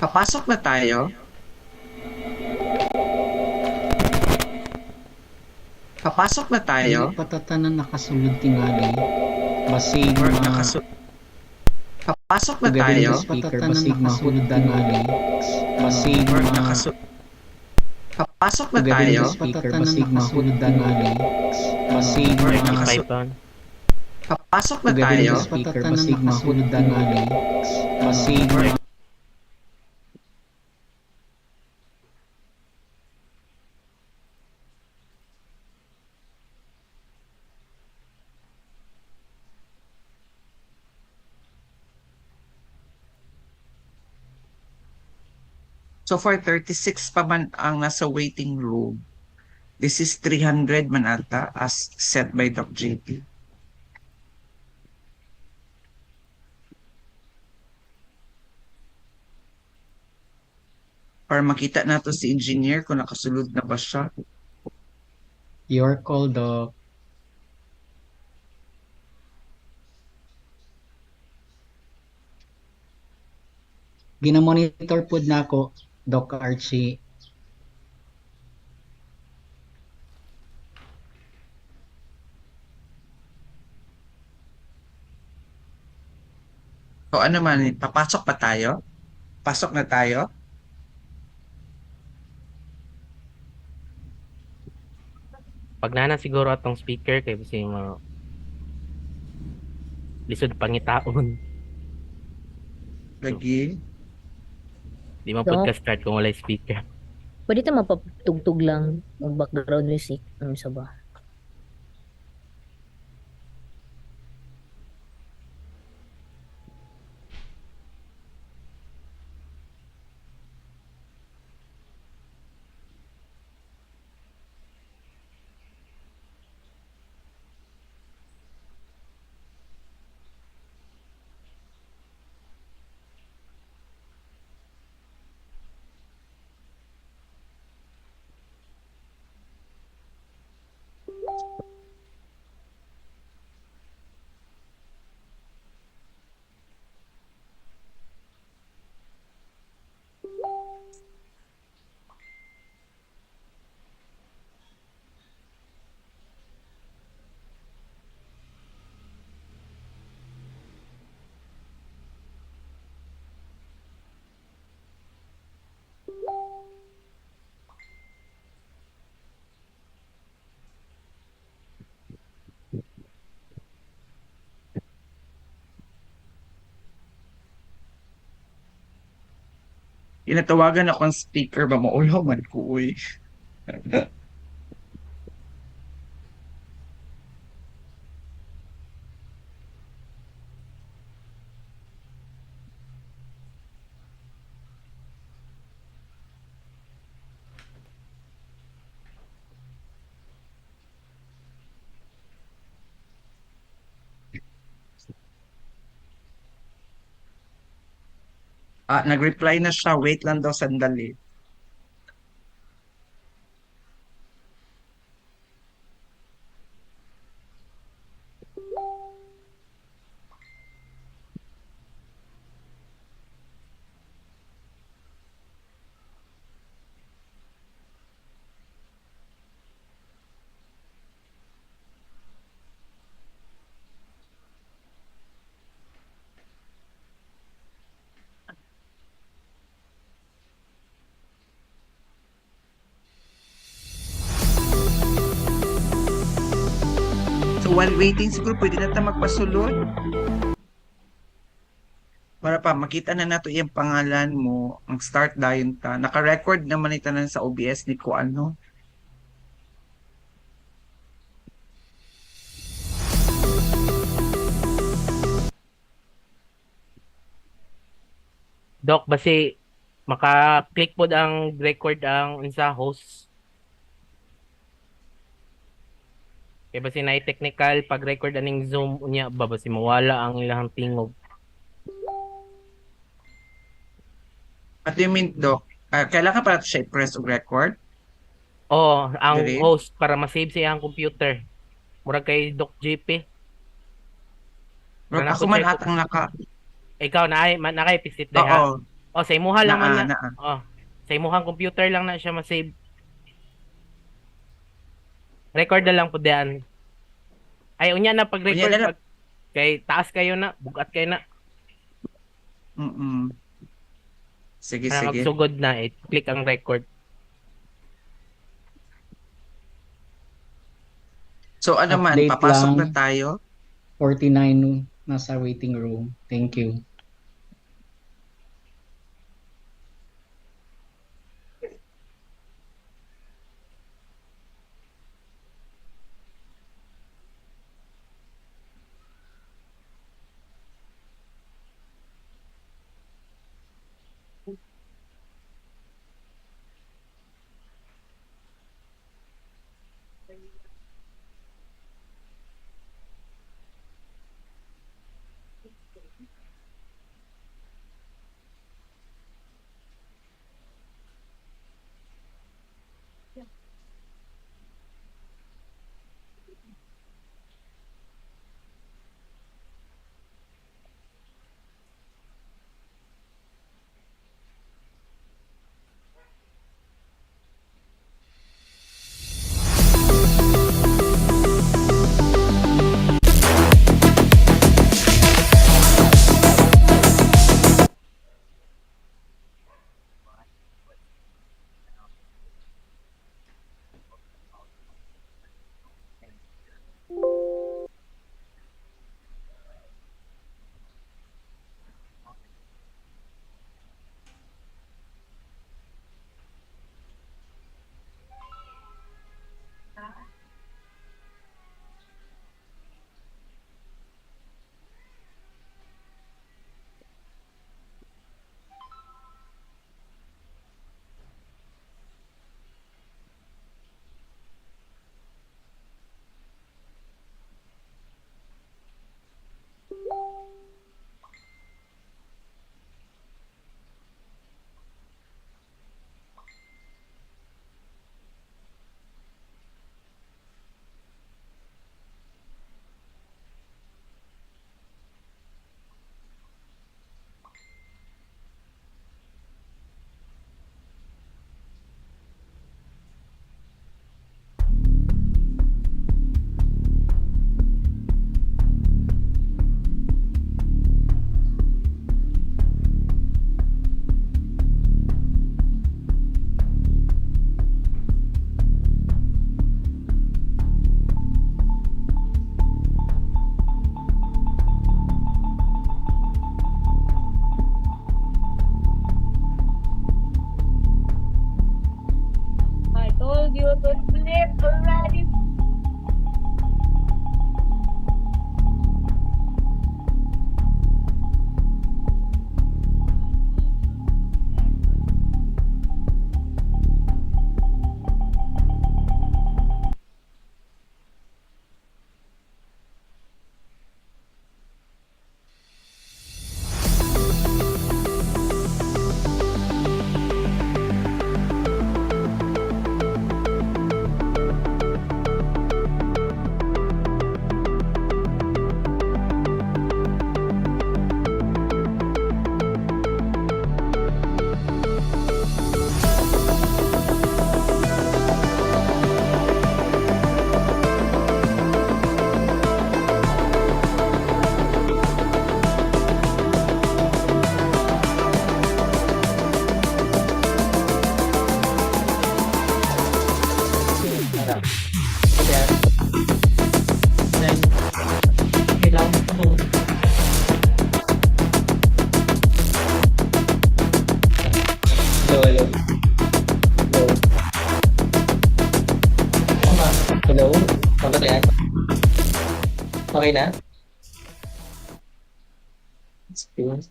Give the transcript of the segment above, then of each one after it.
Papasok na tayo? Papasok na tayo? Dili patatanan nakasulod tingali. Basig Or ma Papasok na pagabil tayo? nga speaker basig mahulog tingali. Basig Or ma Papasok na pagabil tayo? nga speaker basig mahulog tingali. Basig Or ma Papasok na pagabil tayo? nga speaker basig mahulog tingali. Basig Or ma So for 36 pa man ang nasa waiting room. This is 300 man ata as set by Doc JP. Para makita nato si engineer kung nakasulod na ba siya. your call doc. Ginamonitor pud nako Doc Archie. So ano man, papasok pa tayo? Pasok na tayo? Pag nana siguro atong speaker kay kasi mga lisod pangitaon. Lagi. Di man Dok, podcast start kung wala speaker. pwede ito mapatugtog lang ng background music. Ano sa ba? Inatawagan ako ang speaker ba maulaw man ko uy. Nag-reply na siya. Wait lang daw sandali. So while waiting, siguro pwede na tayo magpasulod. Para pa makita na nato yung pangalan mo, mag-start dayon ta. Naka-record naman ito na sa OBS ni ko ano. Doc, basi maka-click pod ang record ang unsa host. Kaya basi na technical pag-record aning Zoom unya ba basi mawala ang ilang tingog. What do you mean, Doc? Kailangan para siya i-press o record? Oh, ang Dili? host para ma-save sa iyang computer. Murag kay Doc JP. Bro, Wala ako ko man check. atang naka... Ikaw na ay pisit day ha. Oo. O sa imuha lang man Naa, na. naa. Oh, sa imuhang computer lang na siya ma-save. Record na lang po diyan. Ay unya na Unya pag-record na na. pag kay taas kayo na, bugat kayo na. Mm-mm. Sige, Para sige. magsugod na, click ang record. So ano man, Update papasok lang, na tayo. 49 nasa waiting room. Thank you. I told you to sleep already. Hello, hello. Hello. Hello. Pagkat yan. Okay na? Experience.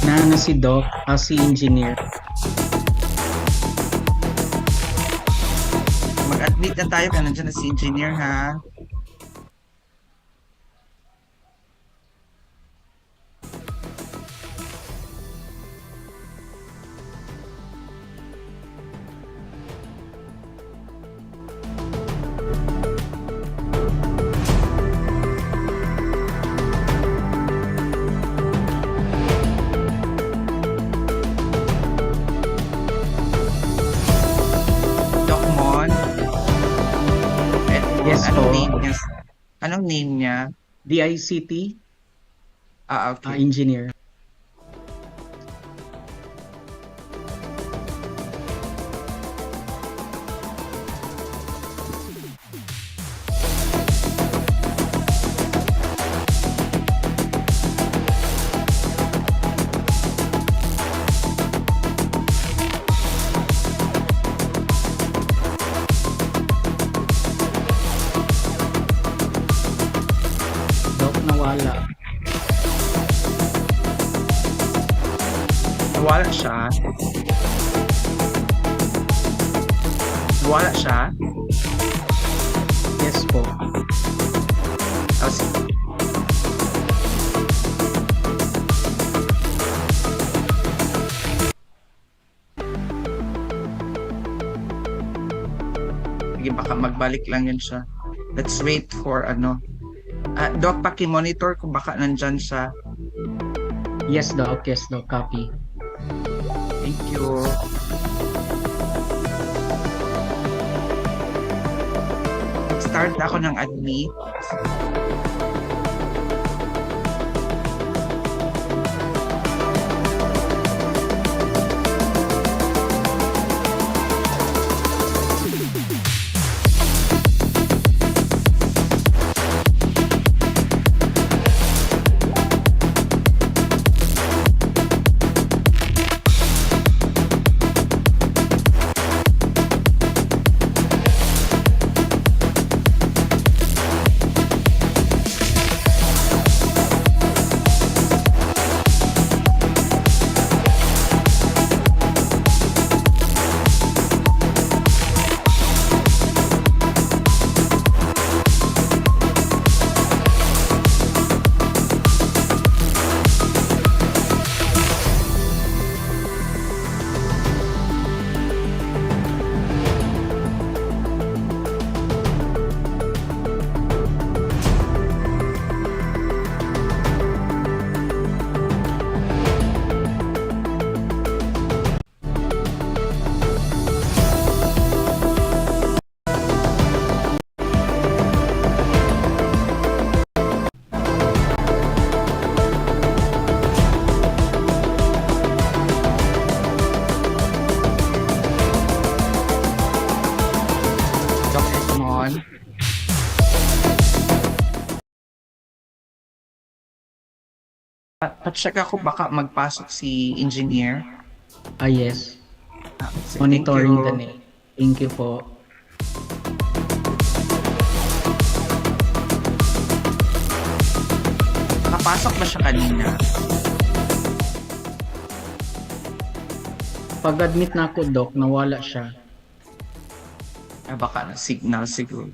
Na si Doc, si engineer. Mag-admit na tayo kaya nandiyan na si engineer ha. Doc Mon. Edmond, Yes anong po. name niya? Anong name niya? DICT, Okay. engineer. Doc, nawala. Nawala siya. Nawala siya. Yes po. Sige. Sige, baka magbalik lang yun siya. Let's wait for ano. Doc, paki-monitor kung baka nandyan siya. Yes, Doc. Yes, Doc. Copy. Thank you. Start na ako ng admit. Doc Edmond. Pa-check ako baka magpasok si engineer. Yes. Sige, Monitoring thank the you. name. Thank you po. Nakapasok ba siya kanina? Pag-admit na ako, Doc, nawala siya. Baka na signal siguro.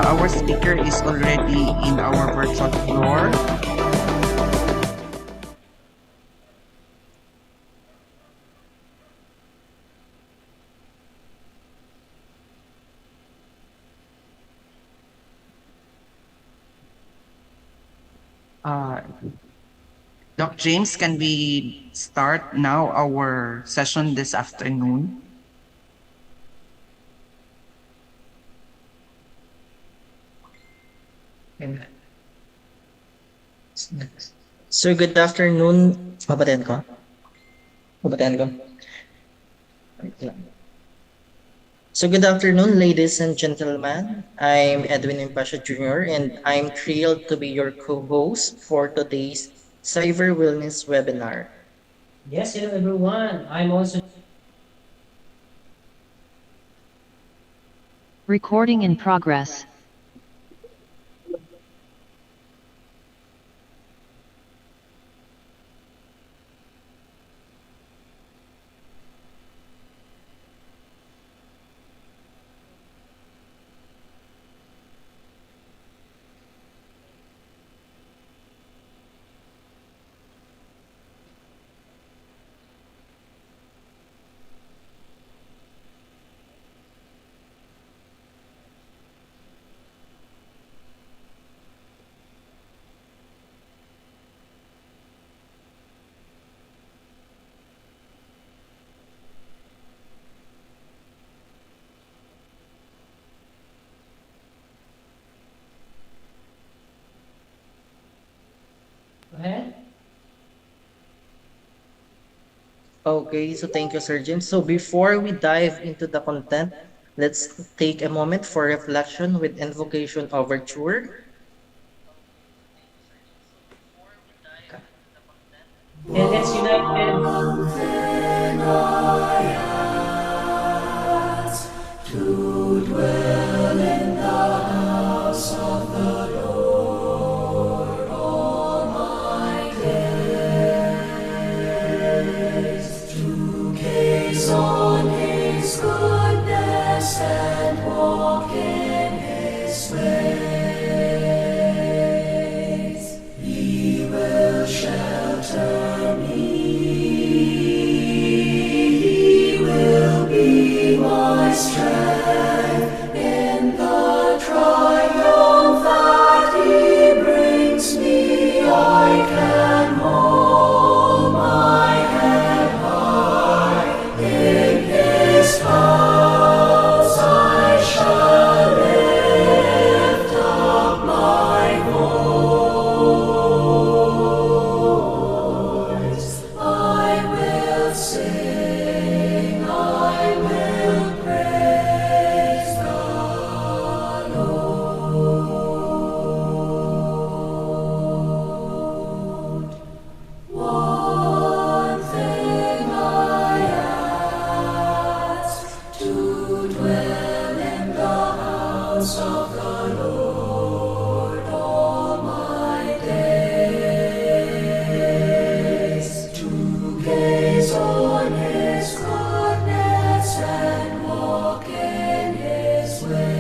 our speaker is already in our virtual floor. Uh, Doc James, can we start now our session this afternoon? Sir, good afternoon. Mabatayan ko? Mabatayan ko? Wait lang. So good afternoon, ladies and gentlemen. I'm Edwin Impasha Jr. and I'm thrilled to be your co-host for today's Cyber Wellness webinar. Yes, hello everyone. I'm also Recording in progress. go ahead. Okay, so thank you, Sir James. So before we dive into the content, let's take a moment for reflection with invocation overture. And let's unite On his goodness and walk in his ways. He will shelter me. He will be my strength in the triumph that he brings me. I can hold my head high. In his house I shall lift up my voice. I will sing, I will praise the Lord. One thing I ask, to dwell in the house of the Lord all my days, to gaze on his goodness and walk in his ways.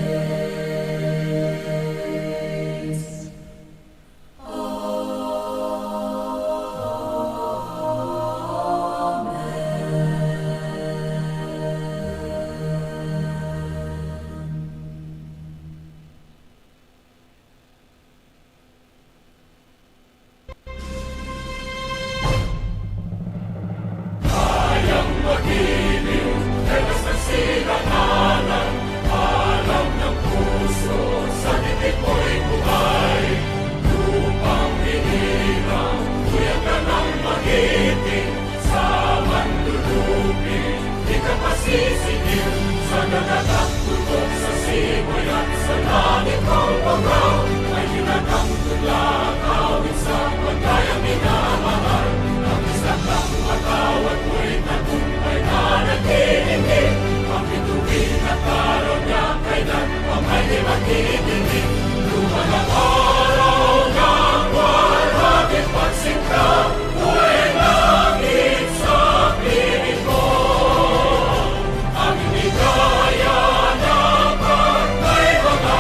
Ang ligaya na pagkay mga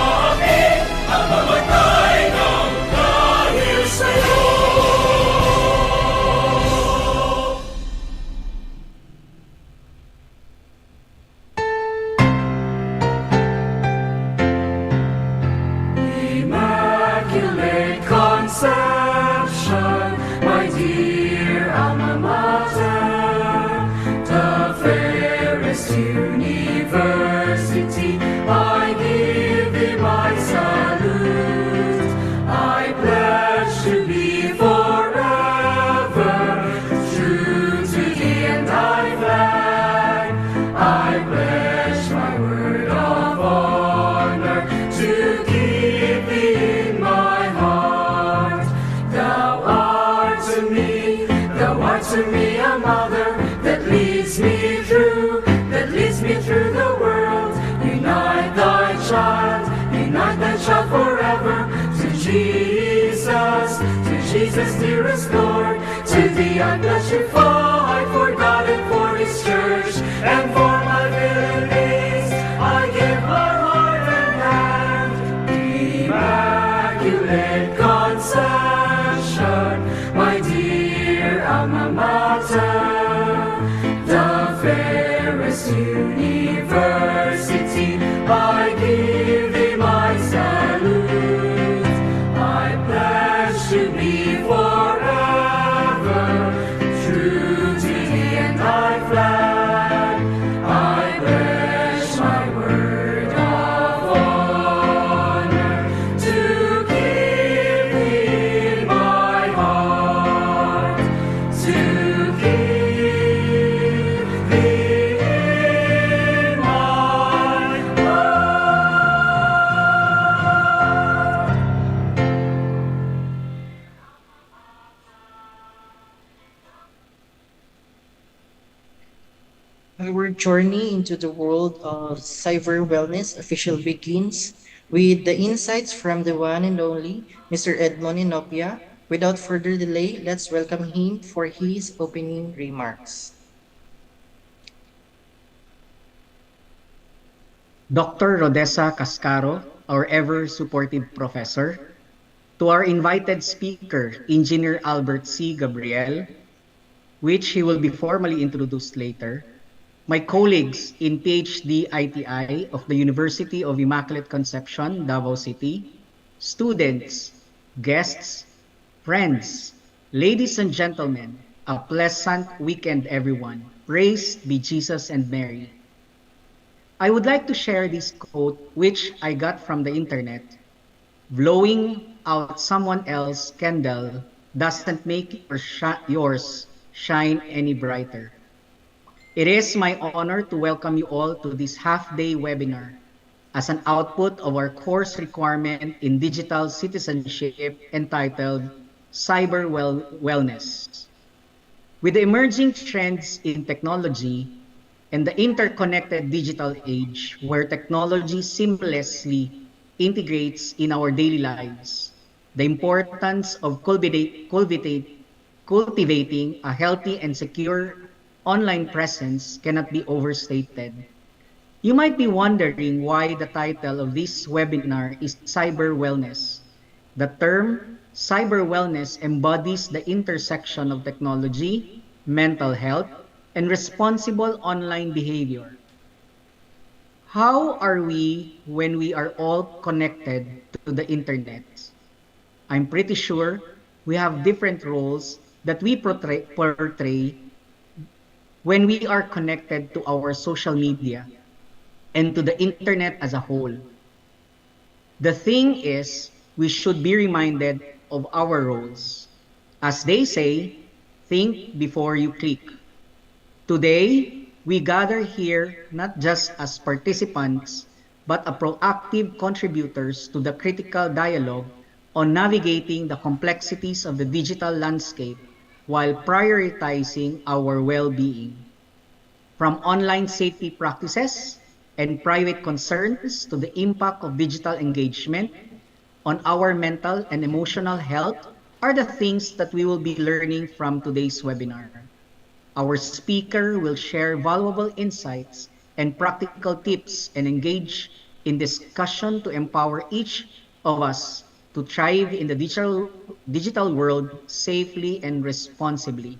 Jesus, dearest Lord, to thee I bless you fight for God and for his church, and for my villainies I give my heart and hand. Immaculate Conception, my dear alma mater, the fairest university, I give thee my salute. I pledge to be forever true to thee and thy flag. I pledge my word of honor to keep thee in my heart, to keep thee in my heart. Our journey into the world of cyber wellness officially begins with the insights from the one and only Mr. Edmond Inopia. Without further delay, let's welcome him for his opening remarks. Dr. Rodessa Cascaro, our ever supportive professor, to our invited speaker, Engineer Albert C. Gabriel, which he will be formally introduced later, my colleagues in PhD ITI of the University of Immaculate Conception, Davao City, students, guests, friends, ladies and gentlemen, a pleasant weekend everyone. Praised be Jesus and Mary. I would like to share this quote which I got from the internet. Blowing out someone else's candle doesn't make yours shine any brighter. It is my honor to welcome you all to this half-day webinar as an output of our course requirement in digital citizenship entitled Cyber Wellness. With the emerging trends in technology and the interconnected digital age where technology seamlessly integrates in our daily lives, the importance of cultivating a healthy and secure online presence cannot be overstated. You might be wondering why the title of this webinar is Cyber Wellness. The term cyber wellness embodies the intersection of technology, mental health, and responsible online behavior. How are we when we are all connected to the internet? I'm pretty sure we have different roles that we portray when we are connected to our social media and to the internet as a whole. The thing is, we should be reminded of our roles. As they say, think before you click. Today, we gather here not just as participants, but as proactive contributors to the critical dialogue on navigating the complexities of the digital landscape while prioritizing our well-being. From online safety practices and private concerns to the impact of digital engagement on our mental and emotional health are the things that we will be learning from today's webinar. Our speaker will share valuable insights and practical tips and engage in discussion to empower each of us to thrive in the digital world safely and responsibly.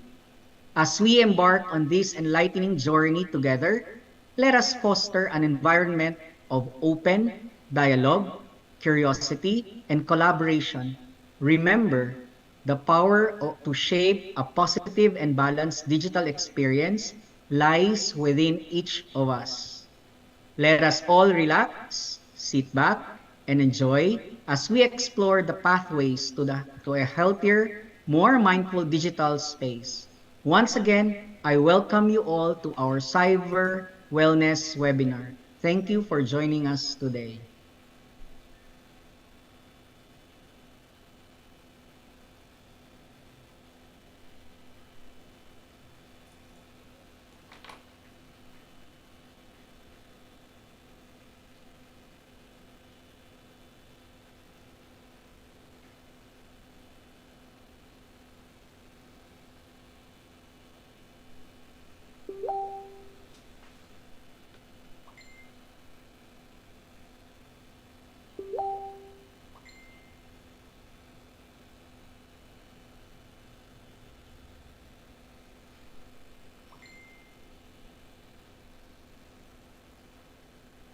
As we embark on this enlightening journey together, let us foster an environment of open dialogue, curiosity, and collaboration. Remember, the power to shape a positive and balanced digital experience lies within each of us. Let us all relax, sit back, and enjoy as we explore the pathways to a healthier, more mindful digital space. Once again, I welcome you all to our Cyber Wellness webinar. Thank you for joining us today.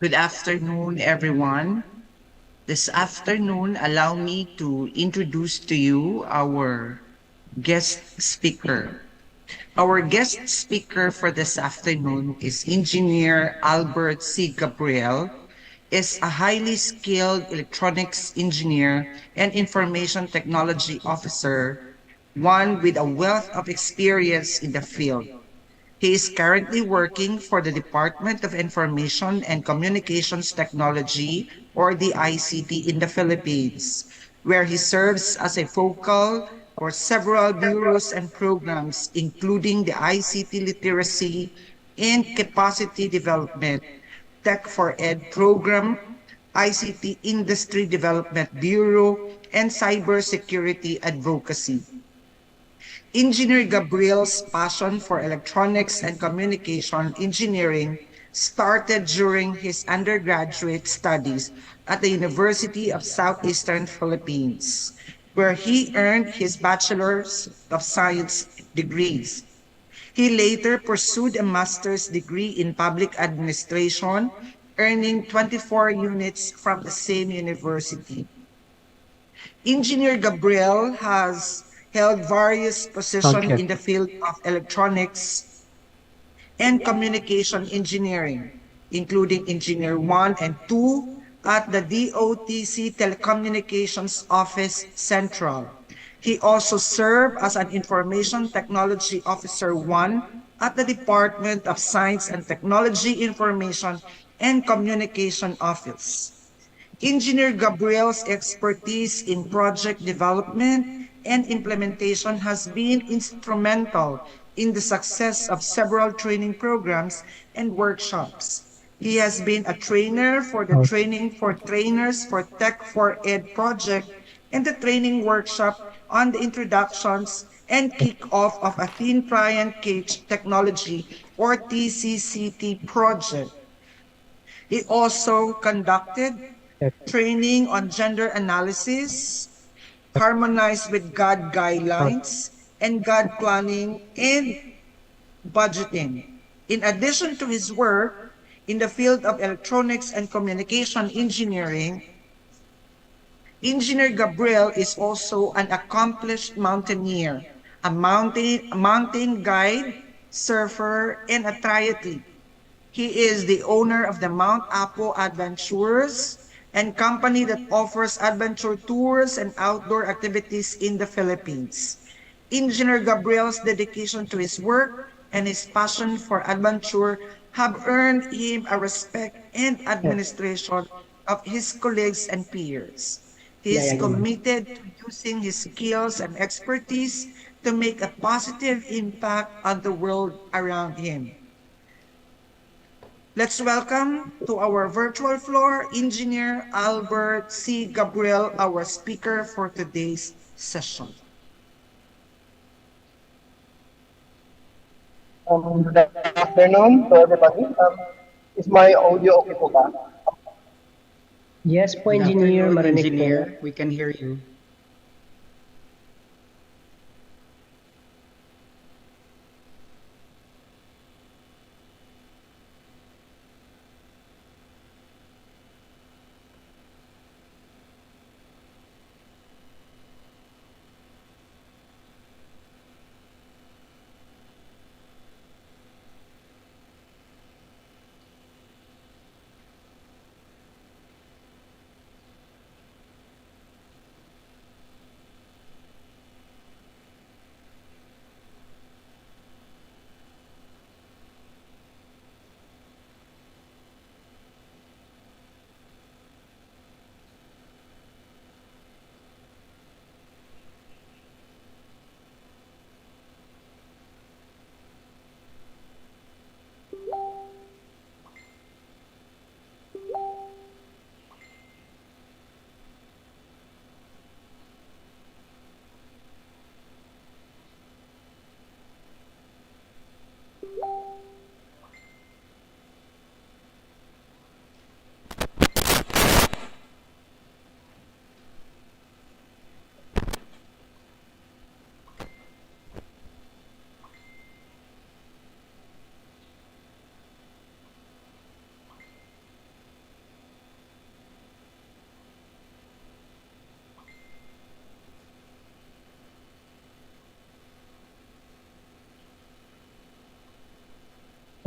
Good afternoon, everyone. This afternoon, allow me to introduce to you our guest speaker. Our guest speaker for this afternoon is Engineer Albert C. Gabriel, is a highly skilled electronics engineer and information technology officer, one with a wealth of experience in the field. He is currently working for the Department of Information and Communications Technology, or the ICT, in the Philippines, where he serves as a focal for several bureaus and programs, including the ICT Literacy and Capacity Development, Tech for Ed program, ICT Industry Development Bureau, and Cybersecurity Advocacy. Engineer Gabriel's passion for electronics and communication engineering started during his undergraduate studies at the University of Southeastern Philippines, where he earned his Bachelor's of Science degrees. He later pursued a master's degree in public administration, earning 24 units from the same university. Engineer Gabriel has held various Sound positions check. in the field of electronics and communication engineering, including Engineer 1 and 2 at the DOTC Telecommunications Office Central. He also served as an Information Technology Officer 1 at the Department of Science and Technology Information and Communication Office. Engineer Gabriel's expertise in project development and implementation has been instrumental in the success of several training programs and workshops. He has been a trainer for the Oh, Training for Trainers for Tech for Ed project and the training workshop on the introductions and kickoff of a thin client cage technology, or TCCT project. He also conducted check. training on gender analysis, harmonized with GOD Sound. guidelines, and GOD planning and budgeting. In addition to his work in the field of electronics and communication engineering, Engineer Gabriel is also an accomplished mountaineer, a mountain guide, surfer, and a triathlete. He is the owner of the Mount Apo Adventures and company that offers adventure tours and outdoor activities in the Philippines. Engineer Gabriel's dedication to his work and his passion for adventure have earned him a respect and Yeah. admiration of his colleagues and peers. He Yeah, is yeah, ganun. committed to using his skills and expertise to make a positive impact on the world around him. Let's welcome to our virtual floor Engineer Albert C. Gabriel, our speaker for today's session. Good afternoon to everybody. Is my audio okay po ba? Yes po, Good engineer. afternoon, Marinig po. engineer. We can hear you.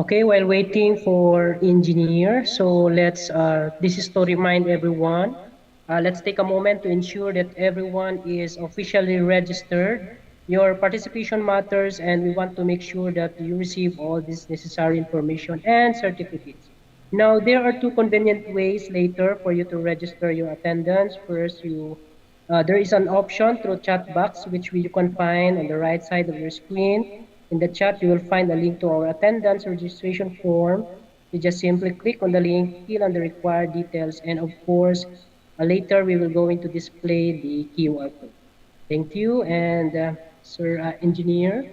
Okay, while waiting for engineer, so this is to remind everyone, let's take a moment to ensure that everyone is officially registered. Your participation matters, and we want to make sure that you receive all this necessary information and certificates. Now, there are two convenient ways later for you to register your attendance. First, there is an option through chat box, which you can find on the right side of your screen. In the chat, you will find a link to our attendance registration form. You just simply click on the link, fill in the required details, and of course, later we will going to display the QR code. Thank you, and Sir Engineer.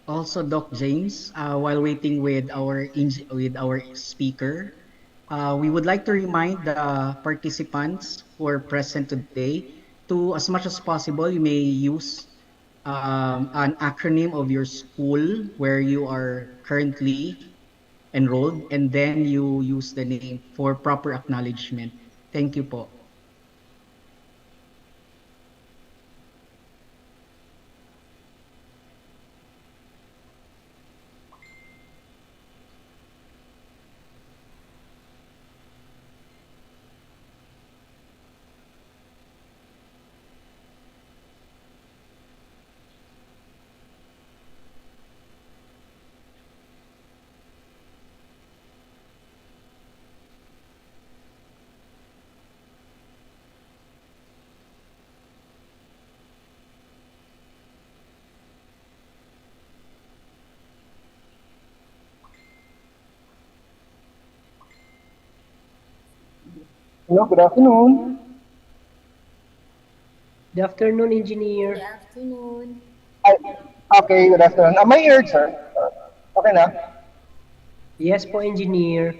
Also, Doc James, while waiting with our speaker, we would like to remind the participants who are present today to, as much as possible, you may use an acronym of your school where you are currently enrolled, and then you use the name for proper acknowledgement. Thank you po. Hello, good afternoon. Good afternoon, Engineer. Afternoon. Hi. Okay, good afternoon. Am I heard, sir? Okay na? Yes po, Engineer.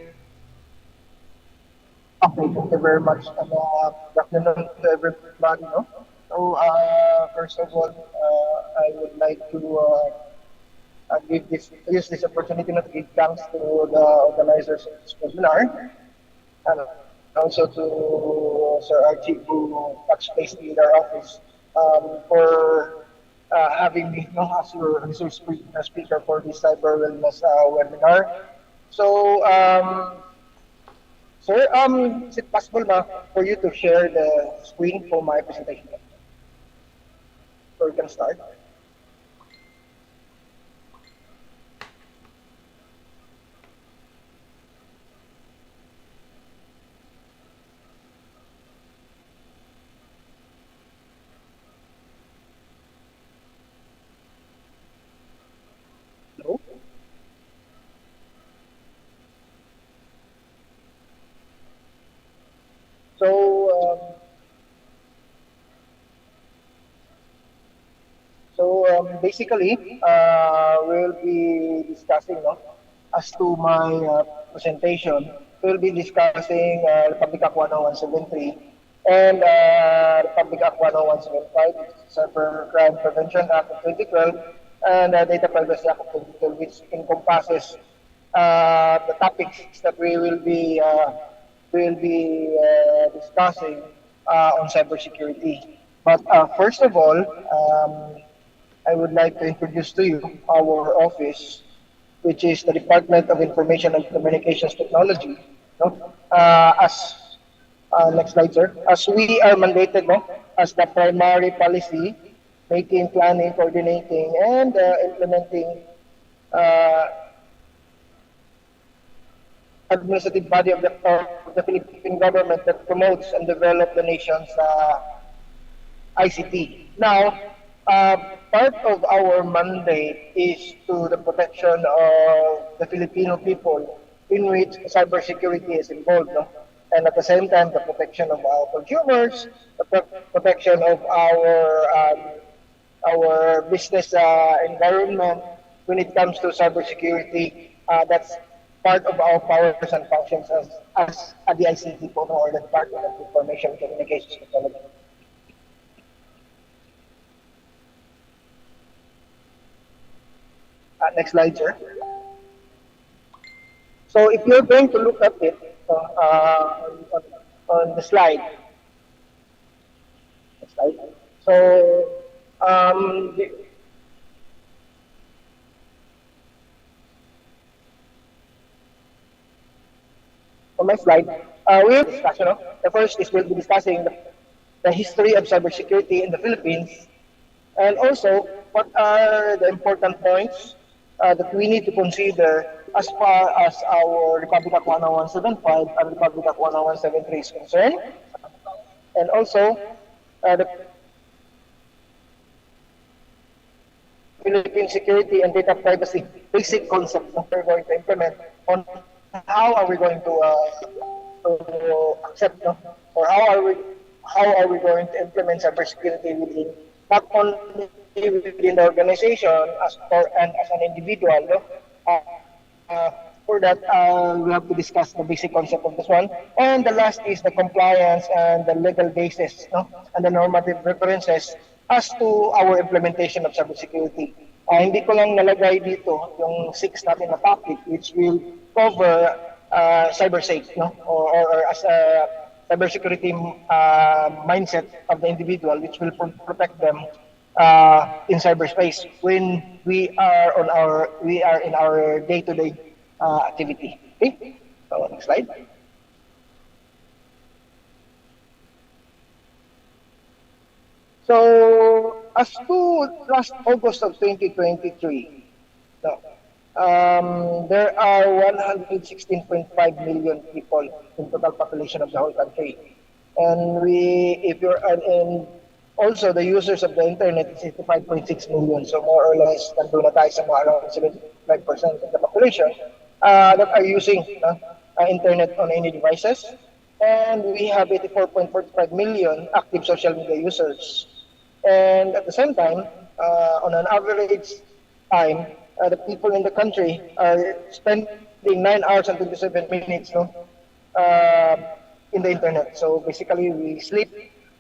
Okay, thank you very much. And, good afternoon to everybody, no? So, first of all, I would like to use this opportunity to give thanks to the organizers of this webinar, and also to Sir Archie who touched base in their office for having me, as your speaker for this cyber wellness webinar. So, sir, is it possible for you to share the screen for my presentation? So we can start. Hello? So, basically, we'll be discussing, no, as to my presentation, we'll be discussing Republic Act 10173 and Republic Act 10175, which is Cyber Crime Prevention Act of 2012, and Data Privacy Act of 2012, which encompasses the topics that we will be discussing on cybersecurity. But first of all, I would like to introduce to you our office, which is the Department of Information and Communications Technology. No? Next slide, sir. As we are mandated, no, as the primary policy, making, planning, coordinating, and implementing uh, administrative body of the Philippine government that promotes and develops the nation's ICT. Now, uh, part of our mandate is to the protection of the Filipino people in which cybersecurity is involved. No? And at the same time, the protection of our consumers, the protection of our business environment when it comes to cybersecurity. That's part of our powers and functions as a DICT po, no, or the Department of Information and Communications Technology. Next slide, sir. So if you're going to look at it on the slide, next slide. So the, on my slide, we will discuss, the first is we'll be discussing the history of cybersecurity in the Philippines, and also what are the important points that we need to consider as far as our Republic Act 10175 and Republic Act 10173 is concerned, and also the Philippine security and data privacy basic concept that we're going to implement on how are we going to accept, no? Or how are we going to implement cybersecurity within not only within the organization and as an individual, no? Uh, for that, we have to discuss the basic concept of this one. And the last is the compliance and the legal basis, no? And the normative references as to our implementation of cybersecurity. Hindi ko lang nalagay dito yung six natin na topic which will cover cybersafe, no? Or as a cybersecurity mindset of the individual, which will protect them in cyberspace when we are in our day-to-day activity. Okay, so next slide. So as to last August of 2023, no, there are 116.5 million people in total population of the whole country. And if you're and also the users of the internet is 85.6 million. So more or less, nandun na tayo sa mga around 75% of the population that are using internet on any devices. And we have 84.45 million active social media users. And at the same time, on an average time, the people in the country are spending 9 hours and 27 minutes, no, in the internet. So basically, we sleep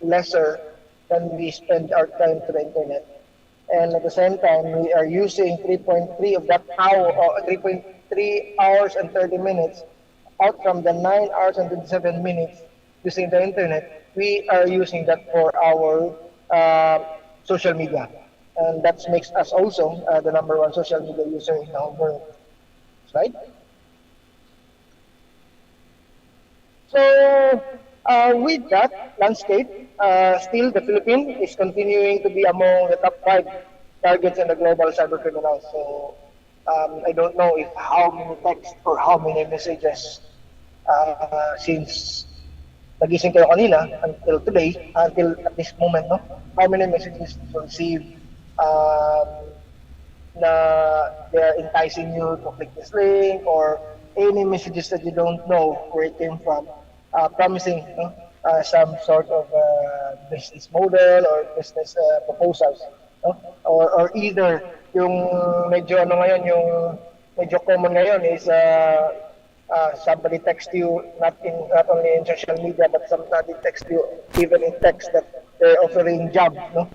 lesser than we spend our time to the internet. And at the same time, we are using 3.3 of that hour, or 3.3 hours and 30 minutes out from the 9 hours and 27 minutes using the internet. We are using that for our social media. And that makes us also the number one social media user in the whole world. Slide. So with that landscape, still the Philippines is continuing to be among the top 5 targets in the global cyber criminals. So I don't know if how many texts or how many messages since nagising kayo kanina until today, until at this moment, no? How many messages you received na they are enticing you to click this link, or any messages that you don't know where it came from, promising, no? Some sort of business model or business proposals, no? Or either yung medyo ano ngayon, yung medyo common ngayon is somebody text you not only in social media, but somebody text you even in text that they're offering job, no?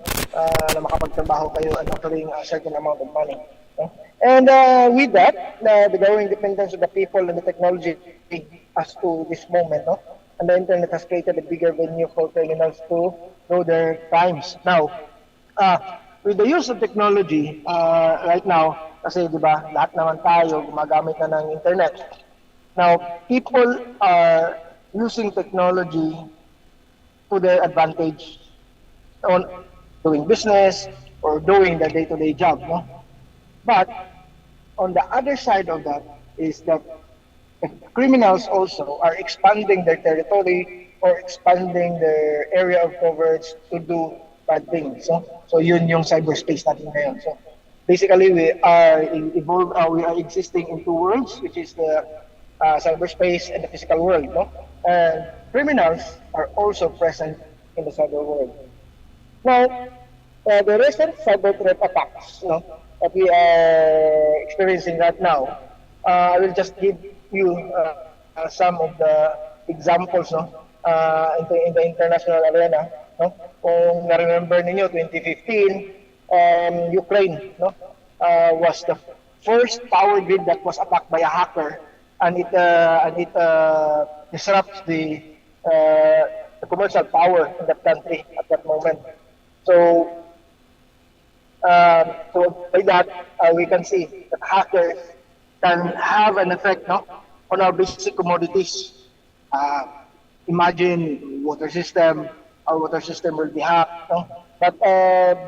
Na makapagtrabaho kayo and offering a certain amount of money, no? And with that, the growing dependence of the people and the technology as to this moment, no? And the internet has created a bigger venue for criminals to do their crimes. Now, with the use of technology right now, kasi di ba, lahat naman tayo gumagamit na ng internet. Now, people are using technology to their advantage on doing business or doing the day-to-day job, no? But on the other side of that is that criminals also are expanding their territory or expanding their area of coverage to do bad things. So yun yung cyberspace natin ngayon. So basically we are we are existing in two worlds, which is the cyberspace and the physical world, no? And criminals are also present in the cyber world. Now, the recent cyber threat attacks, no, that we are experiencing right now, I will just give you some of the examples, no, in the international arena, no. Kung na-remember ninyo, 2015, Ukraine, no, was the first power grid that was attacked by a hacker, and it disrupts the commercial power in that country at that moment. So, so by that, we can see that hackers can have an effect, no, on our basic commodities. Uh, Imagine our water system will be hacked, no? But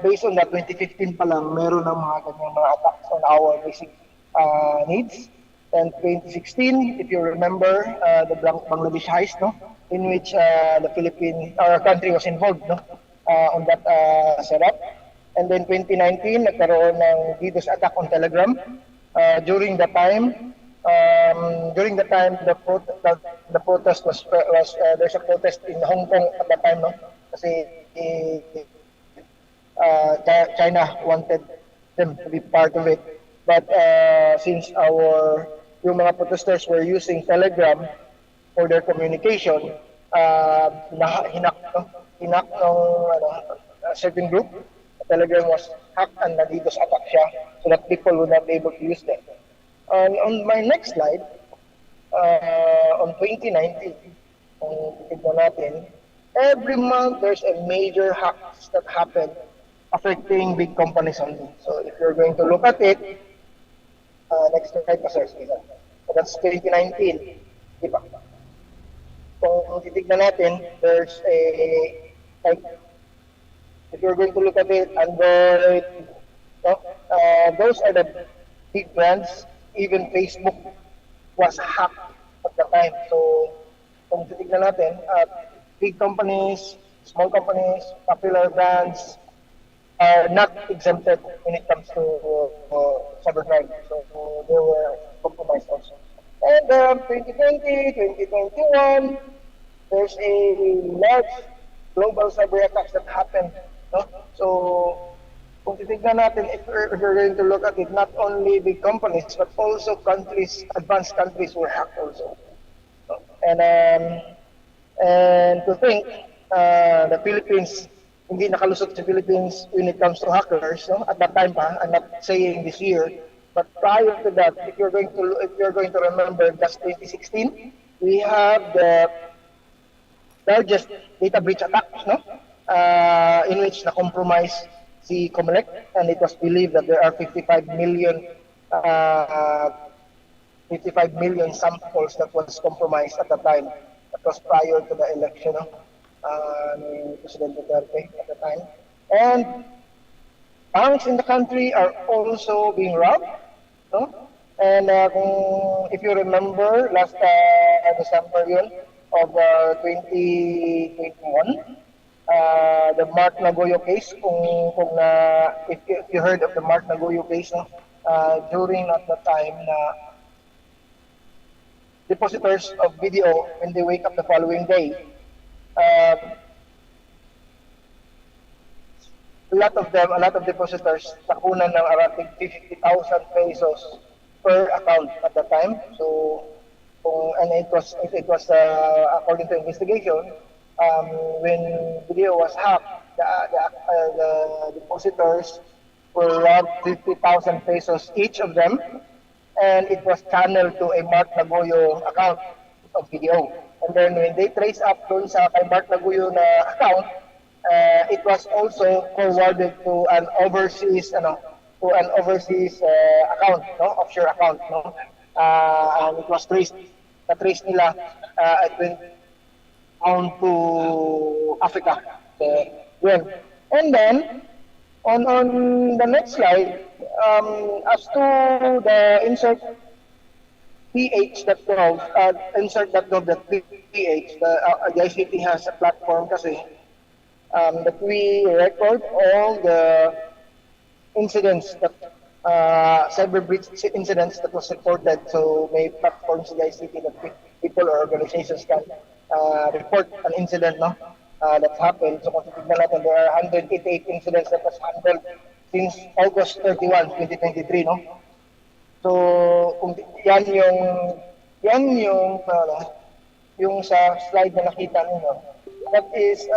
based on that, 2015 pa lang, meron ng mga ganyang mga attacks on our basic needs. And 2016, if you remember, the Bangladesh heist, no, in which our country was involved, no, on that setup. And then 2019, nagkaroon ng DDoS attack on Telegram. During the time, the protest was there's a protest in Hong Kong at that time, no, kasi China wanted them to be part of it. But since yung mga protesters were using Telegram for their communication, hinak ng a certain group. Telegram was hacked and na-DDoS attack siya so that people would not be able to use them. And on my next slide, on 2019, kung titignan natin, every month there's a major hacks that happen affecting big companies only. So if you're going to look at it, next slide pa, sir. So that's 2019. Diba? Kung titignan natin, there's like, if you're going to look at it, Android, no? Those are the big brands. Even Facebook was hacked at the time. So, kung titignan natin, big companies, small companies, popular brands are not exempted when it comes to cybercrime. So, they were compromised also. And 2020, 2021, there's a large global cyber attacks that happened. No? So, kung titignan natin, if we're going to look at it, not only big companies, but also countries, advanced countries were hacked also. No? And to think, the Philippines, hindi nakalusot sa Philippines when it comes to hackers, no? At that time pa, I'm not saying this year, but prior to that, if you're going to remember, just 2016, we have the largest data breach attacks, no? In which na-compromise si Comelec, and it was believed that there are 55 million samples that was compromised at the time. That was prior to the election, no? Ni President Duterte at the time. And banks in the country are also being robbed, no? And if you remember, last December yun, of 2021, the Mark Nagoyo case, if you heard of the Mark Nagoyo case, no? During at the time na depositors of BDO, when they wake up the following day, a lot of depositors nakunan ng around 50,000 pesos per account at the time. So, and it was according to investigation, when video was hacked, the depositors were robbed 50,000 pesos each of them, and it was channeled to a Mark Nagoyo account of video. And then when they trace up dun sa kay Mark Nagoyo na account, it was also forwarded to an overseas account, no, offshore account, no, and it was na-trace nila, it went on to Africa. Yun. And then on the next slide, as to the insert.gov.ph, the ICT has a platform kasi that we record all the incidents that cyber breach incidents that was reported. So may platforms in the ICT that people or organizations can report an incident, no, that happened. So kung titignan natin, there are 188 incidents that was handled since August 31, 2023, no. So kung yan yung yung sa slide na nakita ninyo, that is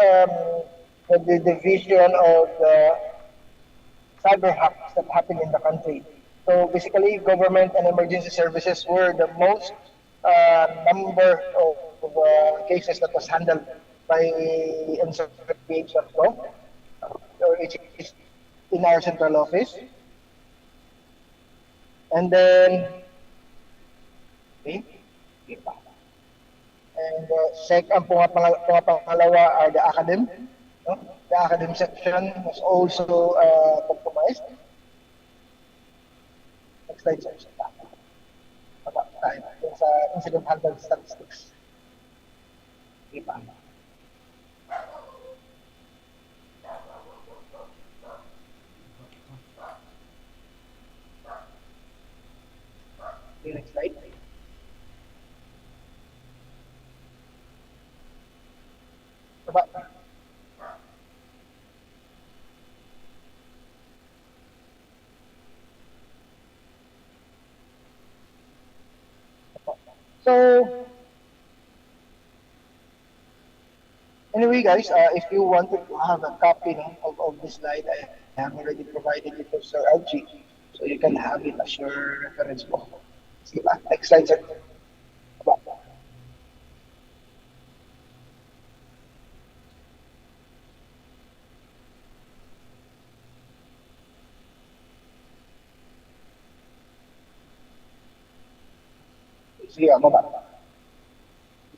the division of the cyber hacks that happened in the country. So basically, government and emergency services were the most number of cases that was handled by NCPH law, which is in our central office. And then, okay, and ang pangalawa are the academic. No? The academic section was also compromised. Next slide, sir. About time. Yung sa incident handled statistics. Iba. Okay, next slide. About so anyway, guys, if you wanted to have a copy, no, of this slide, I have already provided it to Sir LG, so you can have it as your reference book. See ba? Next slide, sir. Ba? Sige, baba.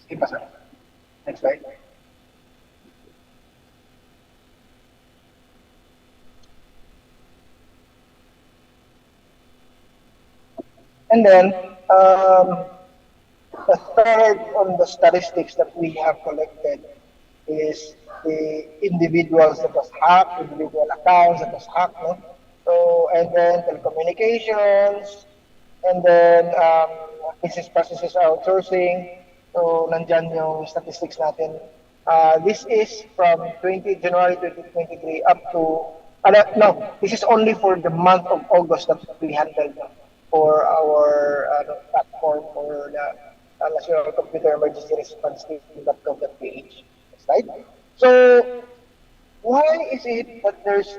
Sige pa, sir. Next slide. And then, the third on the statistics that we have collected is the individuals that was hacked, individual accounts that was hacked, no? So, and then telecommunications, and then business processes outsourcing. So, nandyan yung statistics natin. This is from January 2023 up to, no, this is only for the month of August that we handled, no, for our platform for the National Computer Emergency Response Team.gov.ph. Slide. So, why is it that there's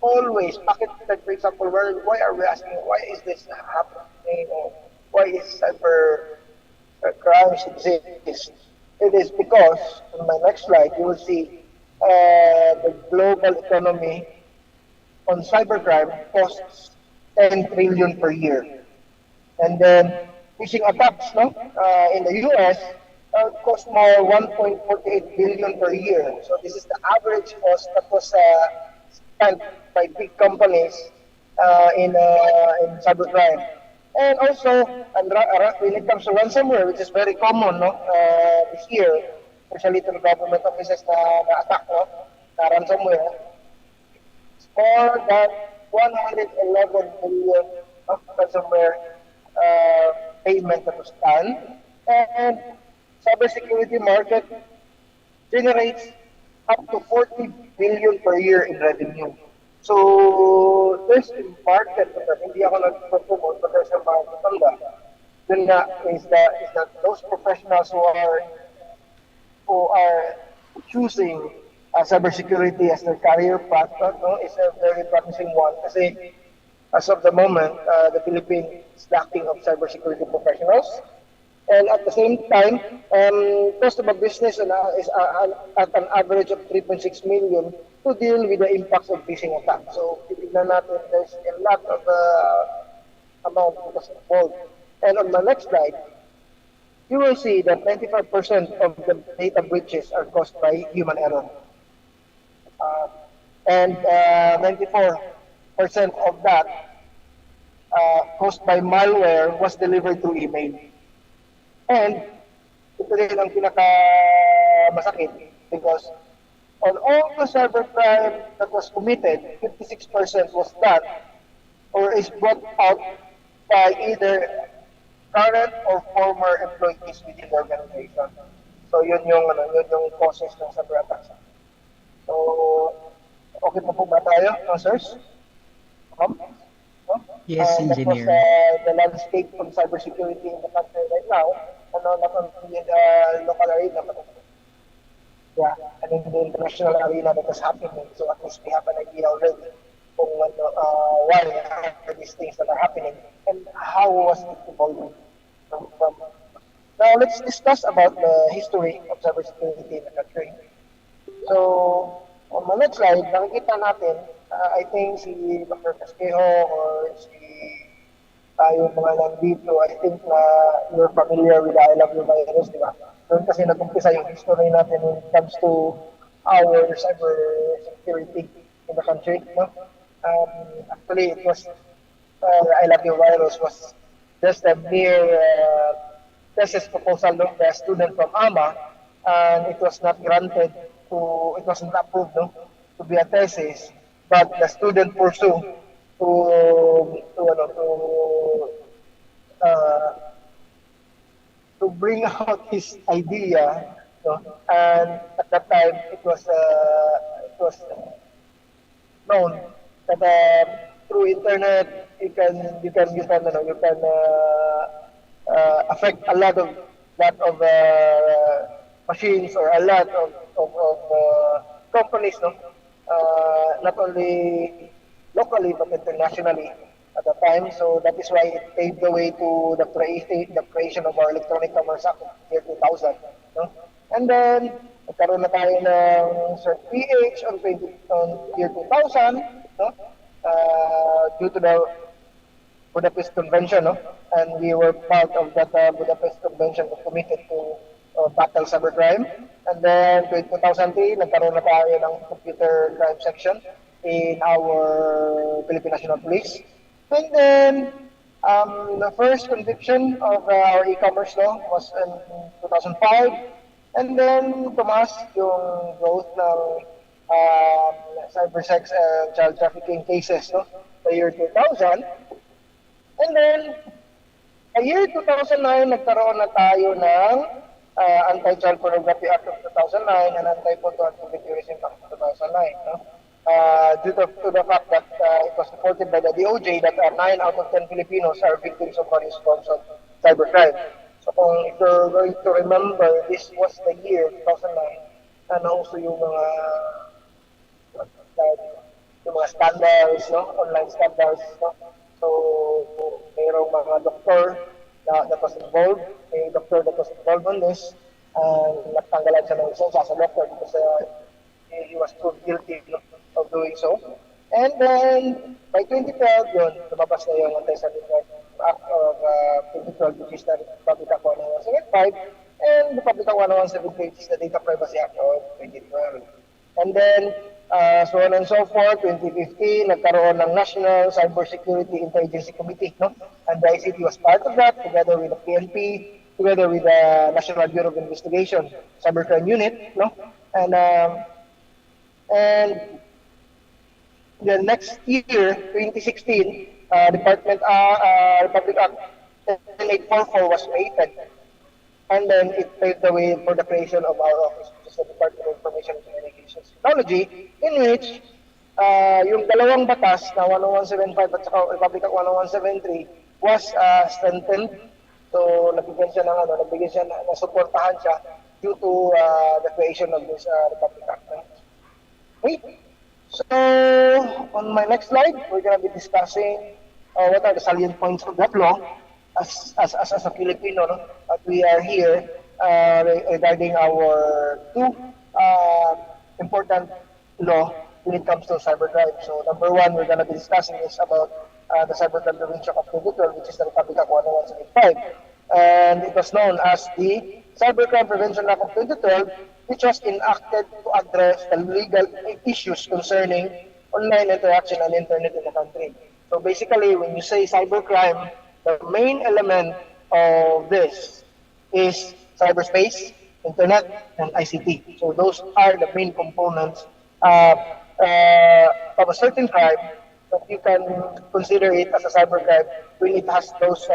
always, like for example, why are we asking, why is this happening, or why is cyber crimes exist? It is because, on my next slide, you will see the global economy on cybercrime costs 10 trillion per year. And then phishing attacks, no, in the US cost more 1.48 billion per year. So this is the average cost that was spent by big companies in cybercrime. And also, when it comes to ransomware, which is very common, no, this year, especially to the government offices na attack, no, na ransomware, more than 111 million of ransomware payment that was done, and cybersecurity market generates up to 40 billion per year in revenue. So there's a market that hindi ako nag-promote, but there's a market on that. Then is that those professionals who are choosing cybersecurity as their career path, no, is a very promising one. Kasi as of the moment, the Philippines is lacking of cybersecurity professionals. And at the same time, cost of a business is at an average of 3.6 million to deal with the impacts of phishing attacks. So, titignan natin, there's a lot of amount that was involved. And on the next slide, you will see that 95% of the data breaches are caused by human error. And 94% of that caused by malware was delivered through email. And ito rin ang pinaka-masakit because On all the cybercrime that was committed, 56% was done or is brought out by either current or former employees within the organization. So yun yung causes ng cyber attacks. So, okay pa po ba tayo, sirs? Ma'am? No? Yes, That was engineer. the landscape of cybersecurity in the country right now. Not only in the local arena, but yeah, and in the international arena that is happening. So at least we have an idea already kung why are these things that are happening and how was it evolving from. Now let's discuss about the history of cybersecurity in the country. So on my next slide, nakikita natin, I think si Dr. Casquejo or si tayo mga nandito, I think na you're familiar with the I Love You virus, di ba? Doon kasi nag-umpisa yung history natin when it comes to our cyber security in the country. No? Actually, it was I Love You virus was just a mere thesis proposal of the student from AMA, and it was not granted to, it wasn't approved no, to be a thesis, but the student pursued uh, to bring out his idea, no? And at that time it was known that through internet you can affect a lot of machines or a lot of companies, no? Not only locally but internationally at the time. So that is why it paved the way to the creation of our Electronic Commerce Act of year 2000. No? And then, nagkaroon na tayo ng Cert PH on year 2000, no? Due to the Budapest Convention, no? And we were part of that Budapest Convention that committed to battle cybercrime. And then, 2003, nagkaroon na tayo ng computer crime section in our Philippine National Police. And then, the first conviction of our e-commerce law was in 2005. And then, tumaas yung growth ng cybersex and child trafficking cases, no? The year 2000. And then, a year 2009, nagkaroon na tayo ng Anti-Child Pornography Act of 2009 and Anti-Photo Activity Act of 2009. No? Due to the fact that it was reported by the DOJ that 9 out of 10 Filipinos are victims of various forms of cybercrime. So if you're going to remember, this was the year 2009 and also yung mga scandals, no? Online scandals, no? So, mayroong mga doktor that was involved, a doctor that was involved on this, and natanggalan siya ng lisensya sa doctor because he was proved guilty of doing so. And then, by 2012, yun, lumabas na yung Anti-Cybercrime Act of 2012, which is the Republic Act 1175, and the Republic Act 1178, which is the Data Privacy Act of 2012. And then, so on and so forth, 2015, nagkaroon ng National Cybersecurity Intelligence Committee, no? And the ICT was part of that, together with the PNP, together with the National Bureau of Investigation, Cybercrime Unit, no? And the next year, 2016, Republic Act 10844 was created. And then it paved the way for the creation of our office, which is the Department of Information and Communications Technology, in which yung dalawang batas na 10175 at saka Republic Act 10173 was strengthened. So nabigyan siya nasuportahan siya due to the creation of this Republic Act. Okay? So on my next slide, we're going to be discussing what are the salient points of that law. As a Filipino, no, we are here regarding our two important law when it comes to cybercrime. So number one, we're going to be discussing is about the Cybercrime Prevention Act of 2012, which is the Republic Act 10175. And it was known as the Cybercrime Prevention Act of 2012, which was enacted to address the legal issues concerning online interaction and internet in the country. So basically, when you say cybercrime, the main element of this is cyberspace, internet, and ICT. So those are the main components uh, of a certain crime that you can consider it as a cybercrime when it has those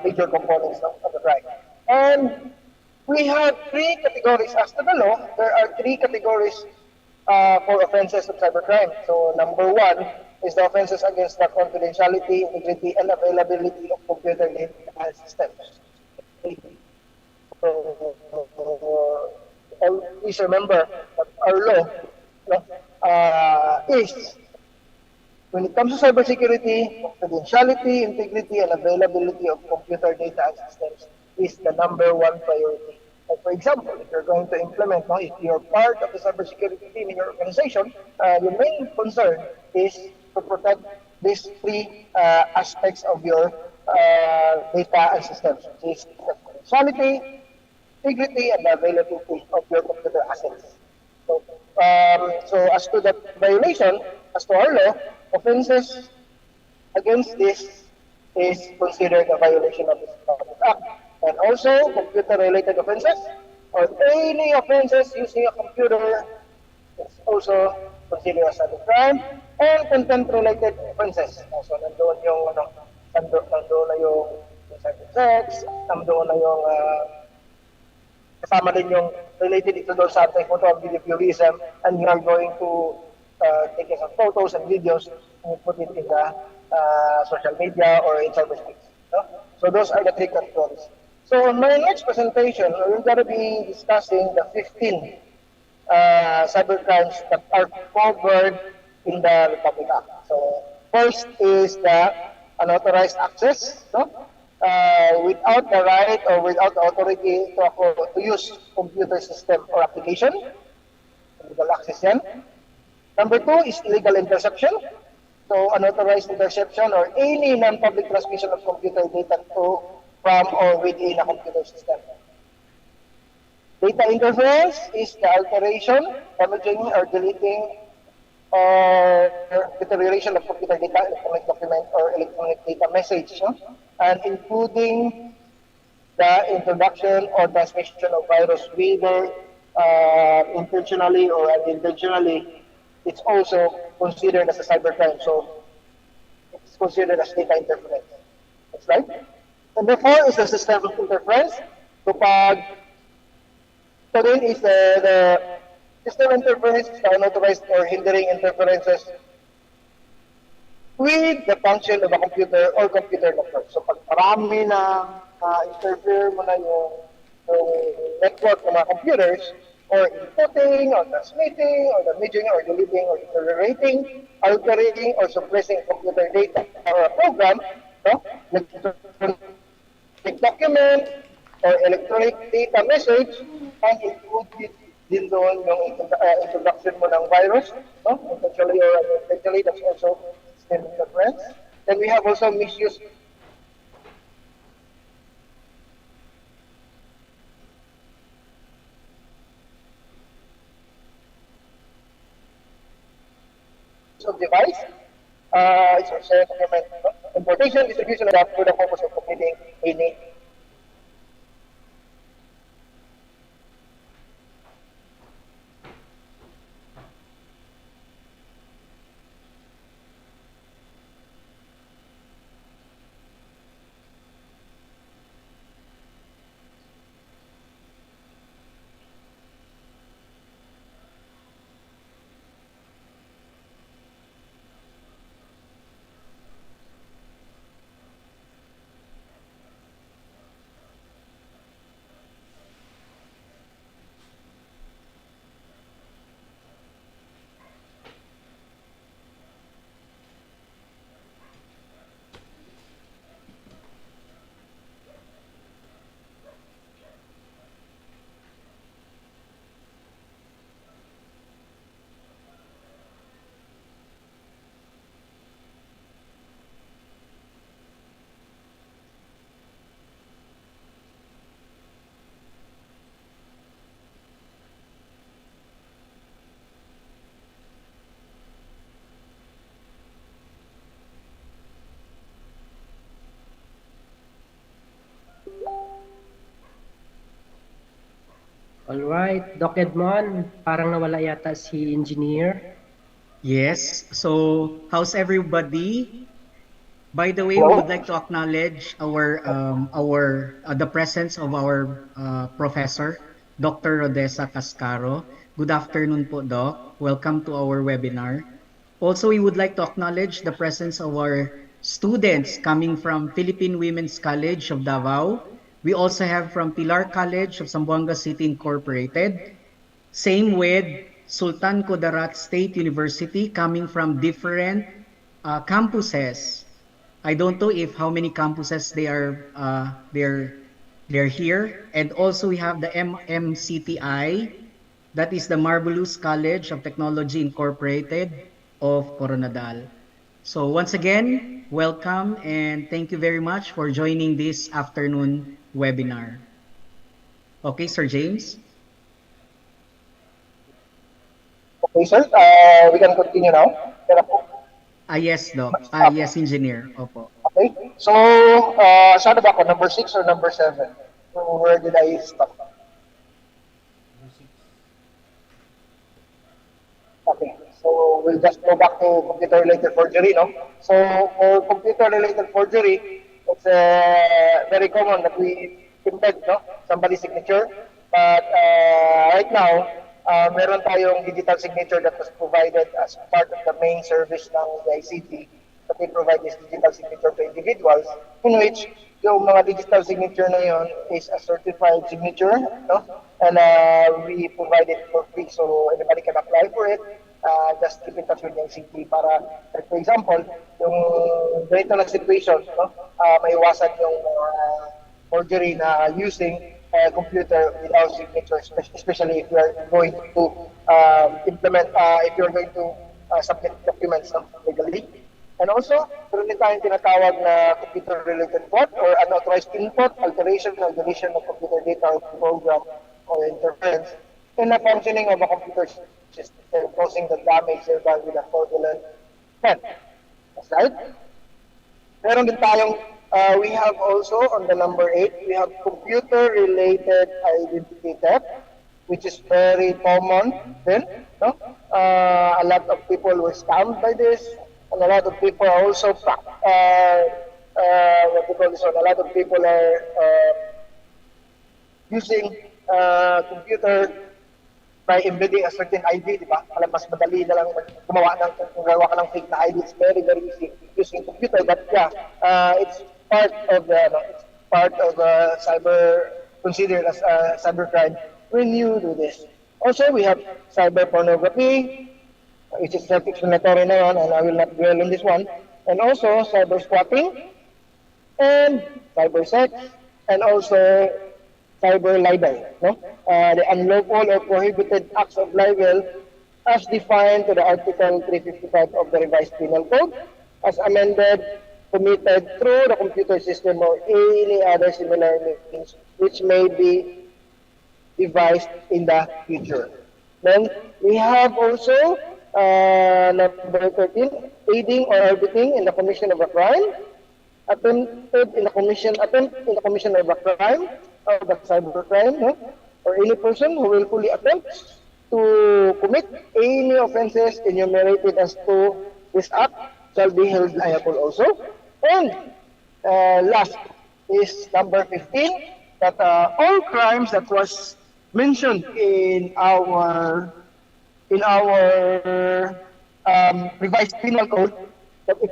major components of the crime. And we have three categories. As to the law, there are three categories for offenses of cybercrime. So number one is the offenses against the confidentiality, integrity, and availability of computer data and systems. Please remember that our law is when it comes to cybersecurity, confidentiality, integrity, and availability of computer data and systems is the number one priority. Like for example, if you're going to implement, no, if you're part of the cybersecurity team in your organization, your main concern is to protect these three aspects of your data and systems, which is confidentiality, integrity, and the availability of your computer assets. So as to the violation, as to our law, offenses against this is considered a violation of the Public Act. And also, computer-related offenses or any offenses using a computer is also considered as a crime. And content-related offenses. So, nandoon yung, nandoon na yung sex, nandoon na yung kasama din yung related ito doon sa anti-photo and video voyeurism, and you are going to take some photos and videos and put it in the social media or in cyberspace. No? So those are the three categories. So in my next presentation, we're going to be discussing the 15 cybercrimes that are covered in the Republic Act. So first is the unauthorized access, no? Without the right or without the authority to use computer system or application. Illegal access yan. Number two is illegal interception. So unauthorized interception or any non-public transmission of computer data to, from, or within a computer system. Data interference is the alteration, damaging, or deleting or deterioration of computer data, electronic document, or electronic data message, no? And including the introduction or transmission of virus, whether intentionally or unintentionally, it's also considered as a cybercrime. So it's considered as data interference. Next slide. Number four is the system of interference. So pag ito din is the system interference is the unauthorized or hindering interferences with the function of a computer or computer network. So pag marami na interfere mo na yung network ng mga computers, or inputting, or transmitting, or damaging, or deleting, or deteriorating, altering, or suppressing computer data or a program, no? Electronic document, or electronic data message, and include din doon yung introduction mo ng virus, no? Intentionally or unintentionally, that's also system interference. Then we have also misuse of device. It's also importation, distribution of that for the purpose of committing any Alright, Doc Edmond, parang nawala yata si engineer. Yes. So, how's everybody? By the way, we would Hello? like to acknowledge our the presence of our professor, Dr. Rodessa Cascaro. Good afternoon po, Doc. Welcome to our webinar. Also, we would like to acknowledge the presence of our students coming from Philippine Women's College of Davao. We also have from Pilar College of Zamboanga City Incorporated. Same with Sultan Kudarat State University coming from different campuses. I don't know if how many campuses they're here. And also we have the MCTI, that is the Marvelous College of Technology Incorporated of Coronadal. So once again, welcome and thank you very much for joining this afternoon webinar. Okay, Sir James? Okay, sir. We can continue now. Kaya na po. Yes, Doc. Okay. Yes, Engineer. Opo. Okay. So, saan na ba ako? Number 6 or number 7? Where did I stop? Okay. So, we'll just go back to computer-related forgery, no? So, for computer-related forgery, it's very common that we embed, no? Somebody's signature. But right now, meron tayong digital signature that was provided as part of the main service ng the ICT, that they provide this digital signature to individuals, in which yung mga digital signature na yon is a certified signature, no? And we provide it for free, so anybody can apply for it. Just keep in touch with the ICT para, like for example, yung ganito na situation, no? Maiwasan yung forgery na using computer without signature, especially if you are going to if you're going to submit documents, no, legally. And also, meron din tayong tinatawag na computer-related fault or unauthorized input, alteration, or deletion of computer data or program or interference in the functioning of a computer system, causing the damage thereby with a fraudulent intent. That's right. Meron din tayong, we have also on the number 8, we have computer-related identity theft, which is very common then. No? A lot of people were scammed by this, and a lot of people are also, what we call this one, a lot of people are using computer by embedding a certain ID, di ba? Alam, mas madali na lang gumawa ng, kung gawa ka ng fake na ID, it's very, very easy using computer. But yeah, it's part of the, it's part of cyber, considered as cybercrime when you do this. Also, we have cyber pornography, which is self-explanatory na yun, and I will not dwell on this one. And also, cyber squatting, and cyber sex, and also cyber libel, no? The unlawful or prohibited acts of libel as defined to the Article 355 of the Revised Penal Code, as amended, committed through the computer system or any other similar means which may be devised in the future. Then we have also number 13, aiding or abetting in the commission of a crime, attempt in the commission of a crime or the cyber crime, no? Or any person who willfully attempts to commit any offenses enumerated as to this act shall be held liable also. And last is number 15, that all crimes that was mentioned in our revised penal code, that if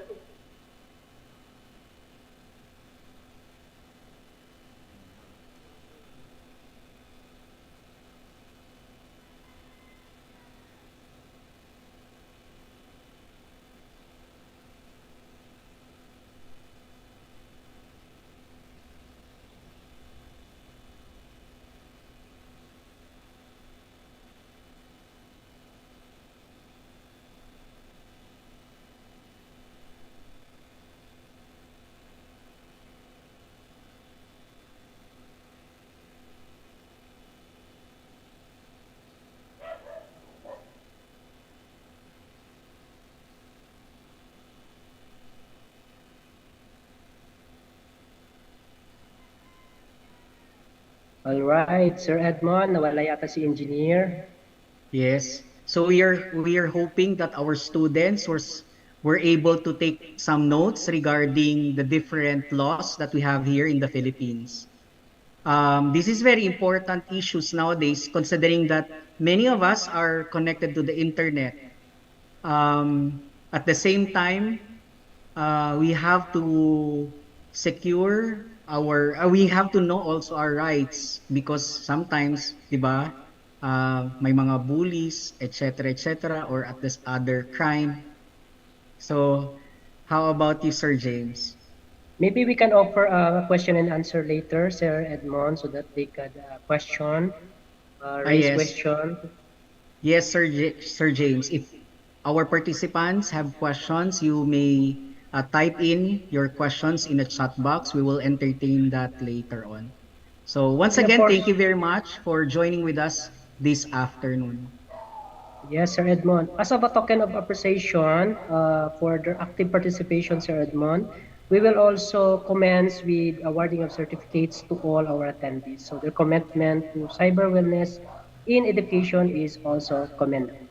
All right, Sir Edmond, nawala yata si engineer. Yes. So we are hoping that our students were able to take some notes regarding the different laws that we have here in the Philippines. This is very important issues nowadays, considering that many of us are connected to the internet. At the same time, we have to secure we have to know also our rights because sometimes, 'di ba, may mga bullies, etc., or at this other crime. So, how about you, Sir James? Maybe we can offer a question and answer later, Sir Edmond, so that they could question, raise Yes. question. Yes, Sir James. If our participants have questions, you may type in your questions in the chat box. We will entertain that later on. So once And of again, course, thank you very much for joining with us this afternoon. yes, Sir Edmond. As of a token of appreciation for their active participation, Sir Edmond, we will also commence with awarding of certificates to all our attendees. So their commitment to cyber wellness in education is also commendable.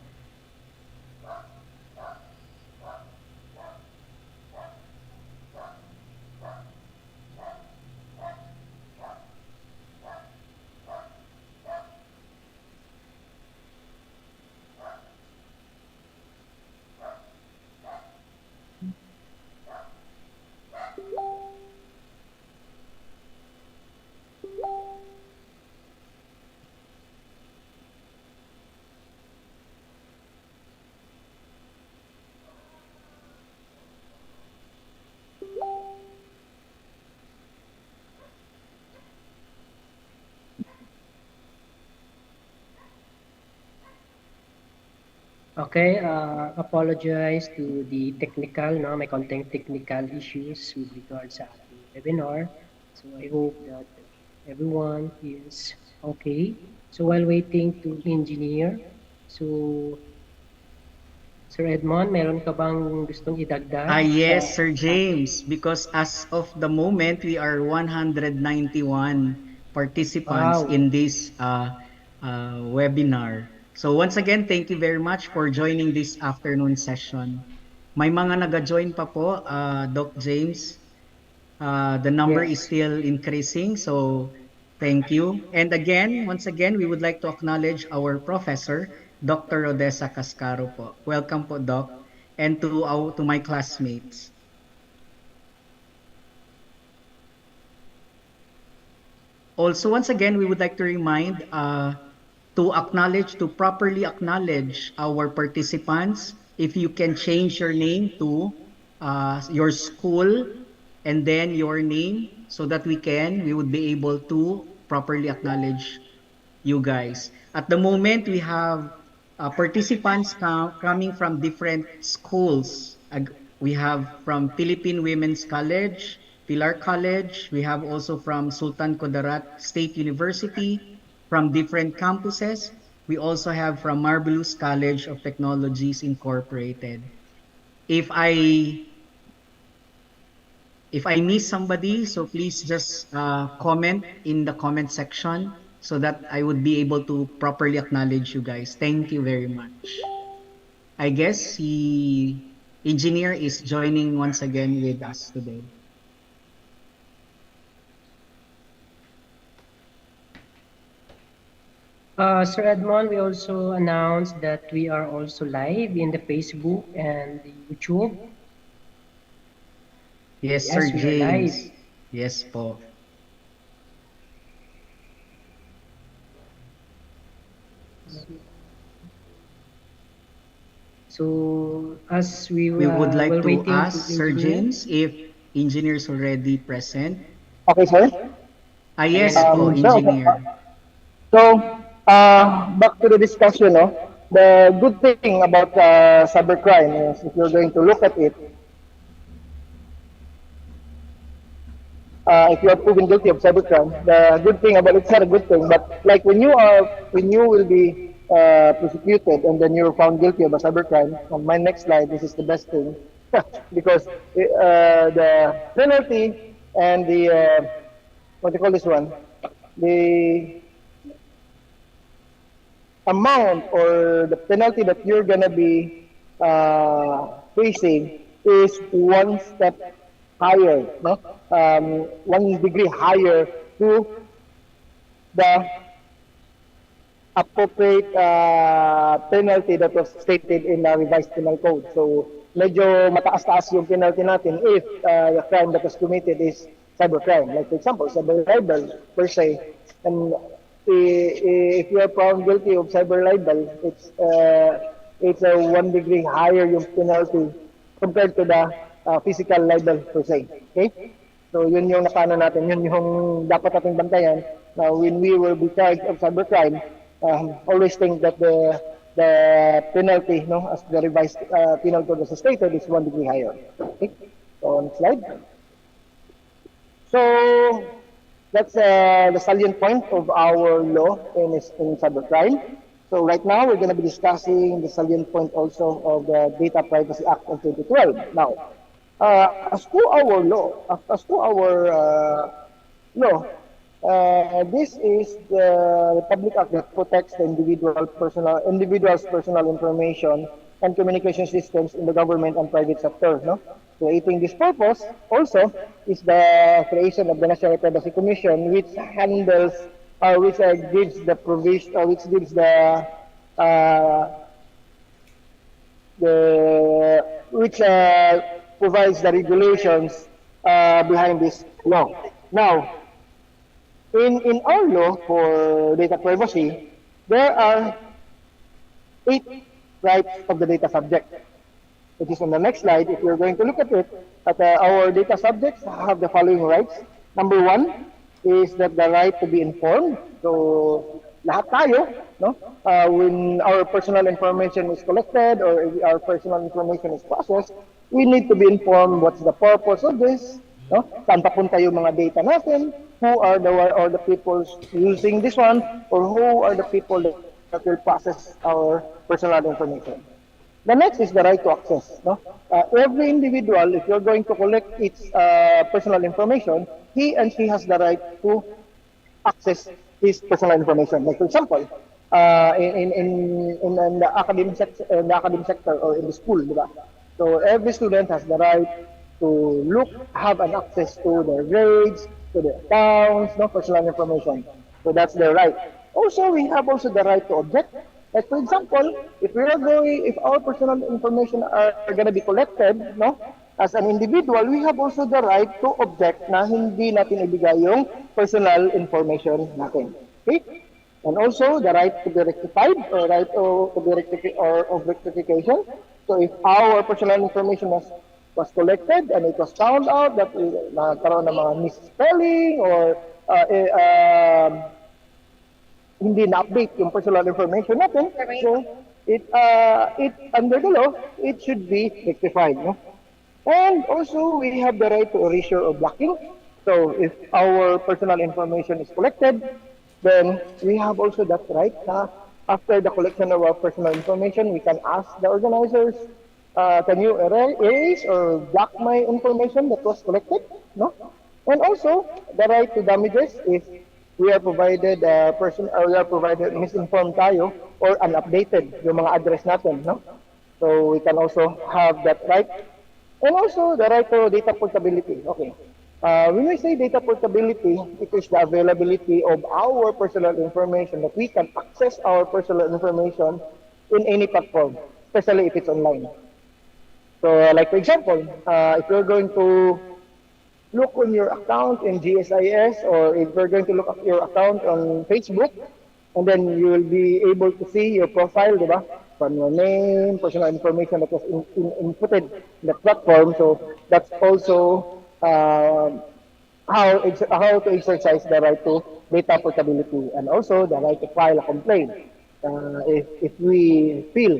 Okay, apologize to the technical, no, may konting technical issues with regards sa ating webinar. So I hope that everyone is okay. So while waiting to engineer, so Sir Edmond, meron ka bang gustong idagdag sa Yes, Sir ating... James, because as of the moment, we are 191 participants Wow, in this webinar. So once again, thank you very much for joining this afternoon session. May mga nag-join pa po, Doc James. The number is yes. still increasing, so thank you. And again, once again, we would like to acknowledge our professor, Dr. Rodessa Cascaro po. Welcome po, Doc, and to my classmates. Also, once again, we would like to remind to properly acknowledge our participants. If you can change your name to your school and then your name so that we would be able to properly acknowledge you guys. At the moment, we have participants coming from different schools. We have from Philippine Women's College, Pilar College. We have also from Sultan Kudarat State University, from different campuses. We also have from Marvelous College of Technologies Incorporated. If I miss somebody, so please just comment in the comment section so that I would be able to properly acknowledge you guys. Thank you very much. I guess the engineer is joining once again with us today. Sir Edmond, we also announced that we are also live in the Facebook and the YouTube. Yes, Yes, Sir we are live. James. Yes po. So as we We would were like to waiting to ask Sir engineer, James if engineer is already present. Okay, sir. ayan Yes na po. po, Sir, okay. engineer. So, back to the discussion, no? The good thing about cybercrime is if you're going to look at it, if you are proven guilty of cybercrime, the good thing about it's not a good thing, but like when you will be prosecuted and then you're found guilty of a cybercrime, on my next slide, this is the best thing because the penalty and the what do you call this one? the amount or the penalty that you're gonna be facing is one step higher, no? 1 degree higher to the appropriate penalty that was stated in the revised penal code. So medyo mataas-taas yung penalty natin if the crime that was committed is cybercrime. Like for example, cyber libel per se. And if you are found guilty of cyber libel, it's a 1 degree higher yung penalty compared to the physical libel per se. Okay? So yun yung nakano natin, yun yung dapat nating bantayan. Now when we will be charged of cybercrime, always think that the penalty, no, as the revised penal code was stated, is 1 degree higher. Okay? So next slide. So that's the salient point of our law in cybercrime. So right now we're going to be discussing the salient point also of the Data Privacy Act of 2012. Now, as to our law, this is the public act that protects the individual's personal information and communication systems in the government and private sector. No, creating this purpose also is the creation of the National Privacy Commission, which handles, which gives the provision, which gives the which provides the regulations behind this law. Now, in our law for data privacy, there are 8 rights of the data subject. It is on the next slide. If you're going to look at it, our data subjects have the following rights. Number 1 is that the right to be informed. So, lahat tayo, no? When our personal information is collected or if our personal information is processed, we need to be informed what's the purpose of this, no? Saan papunta yung mga data natin, who are the people using this one, or who are the people that will process our personal information. The next is the right to access. No? Every individual, if you're going to collect its personal information, he and she has the right to access his personal information. Like for example, in the academic sector or in the school, diba? So every student has the right to have an access to their grades, to their accounts, no, personal information. So that's their right. Also, we have also the right to object. Like for example, if our personal information are going to be collected, no, as an individual, we have also the right to object na hindi natin ibigay yung personal information natin. Okay? And also the right to be rectified or right to be of rectification. So if our personal information was collected and it was found out that nagkaroon ng mga misspelling or hindi na-update yung personal information natin, so it under the law, it should be rectified. No? And also, we have the right to erasure or blocking. So if our personal information is collected, then we have also that right na after the collection of our personal information, we can ask the organizers, can you erase or block my information that was collected? No? And also, the right to damages if we are provided misinformed tayo or unupdated yung mga address natin, no? So we can also have that right. And also the right to data portability. Okay. When we say data portability, it is the availability of our personal information, that we can access our personal information in any platform, especially if it's online. So like for example, if you're going to look on your account in GSIS, or if you're going to look at your account on Facebook, and then you will be able to see your profile, diba? From your name, personal information that was inputted in the platform. So that's also how to exercise the right to data portability, and also the right to file a complaint if we feel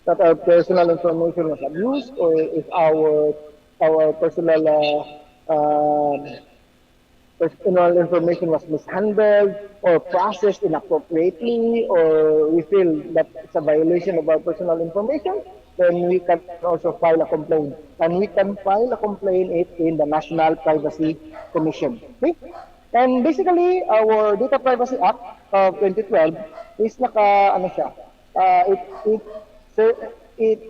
that our personal information was abused, or if our personal information was mishandled or processed inappropriately, or we feel that it's a violation of our personal information, then we can also file a complaint. And we can file a complaint in the National Privacy Commission. Okay? And basically, our Data Privacy Act of 2012 is ano siya, it, it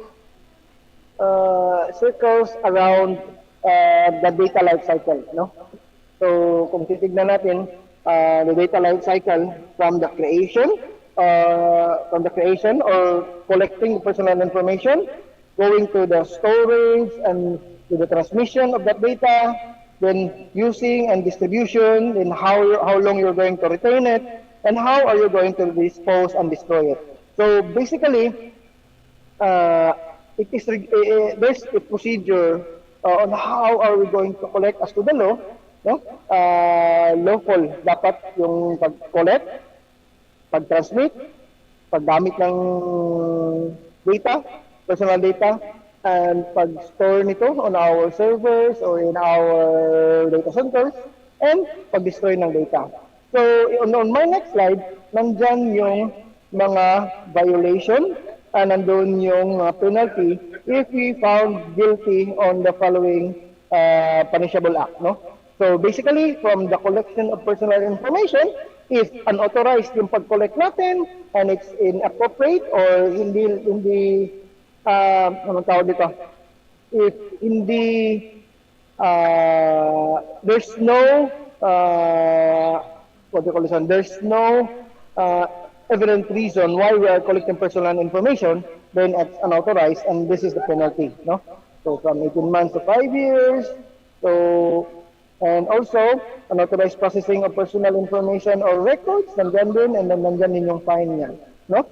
circles around the data life cycle, no? So kung titignan natin the data life cycle from the creation or collecting personal information, going to the storage and to the transmission of that data, then using and distribution, then how long you're going to retain it, and how are you going to dispose and destroy it. So basically, uh, there's a procedure on how are we going to collect as to the law, no? Lawful dapat yung pag-collect, pag-transmit, paggamit ng data, personal data, and pag-store nito on our servers or in our data centers, and pag-destroy ng data. So, on my next slide, nandyan yung mga violation, nandun yung penalty if we found guilty on the following punishable act, no? So basically, from the collection of personal information, if unauthorized yung pag-collect natin and it's inappropriate or hindi anong tawag dito? If hindi there's no what do you call this one? There's no evident reason why we are collecting personal information, then it's unauthorized, and this is the penalty, no? So from 18 months to 5 years. So and also unauthorized processing of personal information or records, nandyan din, and then nandyan din yung fine niya, no?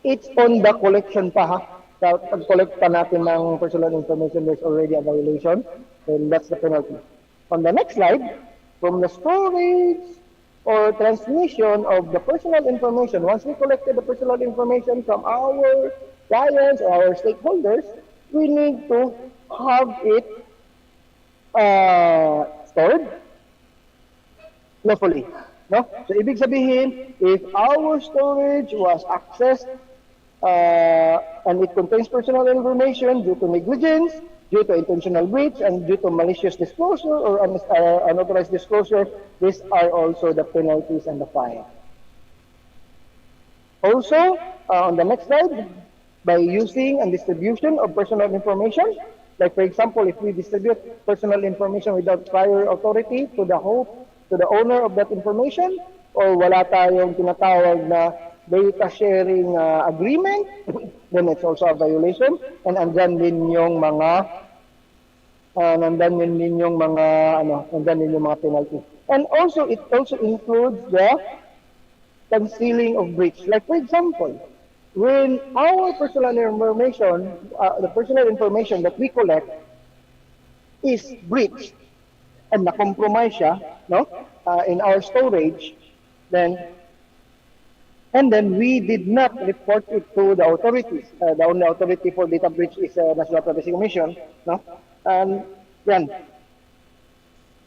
It's on the collection pa, ha? Pag-collect pa natin ng personal information, there's already a violation, then that's the penalty. On the next slide, from the storage or transmission of the personal information, once we collected the personal information from our clients or our stakeholders, we need to have it stored lawfully, no? So ibig sabihin, if our storage was accessed and it contains personal information due to negligence, due to intentional breach, and due to malicious disclosure or unauthorized disclosure, these are also the penalties and the fine. Also, on the next slide, by using and distribution of personal information, like for example, if we distribute personal information without prior authority to the owner of that information, or wala tayong tinatawag na data sharing agreement, then it's also a violation. And andyan din yung mga nandyan din yung mga penalty. And also, it also includes the concealing of breach. Like for example, when our personal information, the personal information that we collect is breached and na-compromise siya, no, in our storage, then we did not report it to the authorities. The only authority for data breach is National Privacy Commission, no? And yan,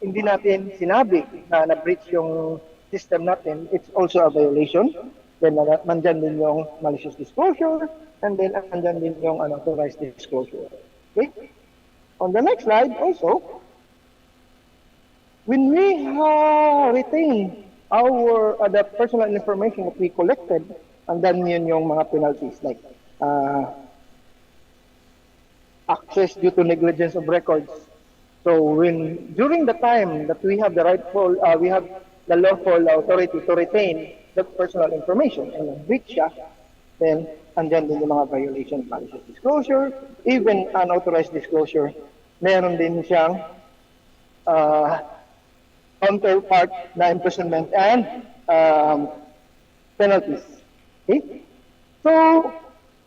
hindi natin sinabi na na-breach yung system natin, it's also a violation. Then nandyan din yung malicious disclosure, and then nandyan din yung unauthorized disclosure. Okay? On the next slide also, when we retain our the personal information that we collected, and then yun yung mga penalties like access due to negligence of records. So when during the time that we have the we have the lawful authority to retain the personal information and breach siya, then andyan din yung mga violation of malicious disclosure, even unauthorized disclosure. Meron din siyang counterpart na imprisonment and penalties. Okay? So,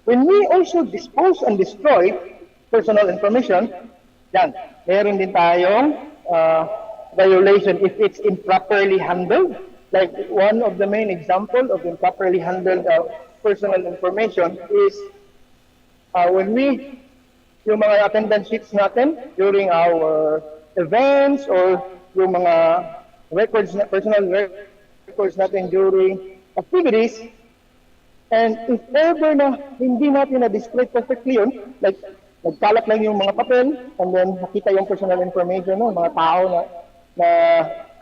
when we also dispose and destroy personal information, yan, meron din tayong violation if it's improperly handled. Like one of the main example of improperly handled personal information is when yung mga attendance sheets natin during our events or yung mga personal records natin during activities, and if ever na hindi natin na-display perfectly yun, like nagkalat lang yung mga papel, and then nakita yung personal information ng mga tao na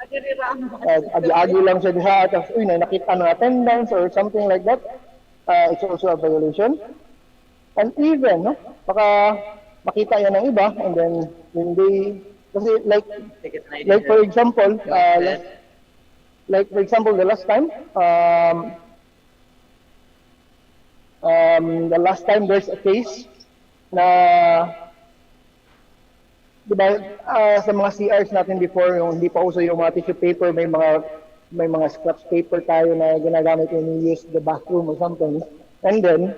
agi-agi lang siya diha at uy, nakita ng attendance or something like that, it's also a violation. And even, no, baka makita yan ng iba and then when they, kasi like for example, the last time, the last time there's a case na, di ba, sa mga CRs natin before, yung hindi pa uso yung mga tissue paper, may mga scratch paper tayo na ginagamit when we use the bathroom or something. And then,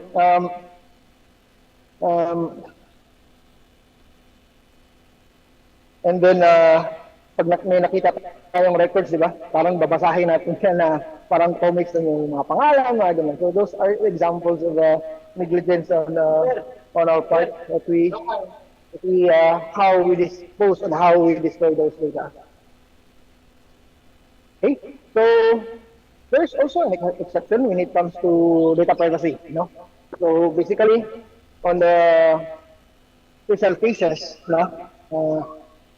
pag may nakita tayong records, di ba? Parang babasahin natin yan na parang comics na yung mga pangalan, mga ganun. So those are examples of negligence on our part that we how we dispose and how we destroy those data. Okay, so there's also an exception when it comes to data privacy. No, so basically on the special cases, no,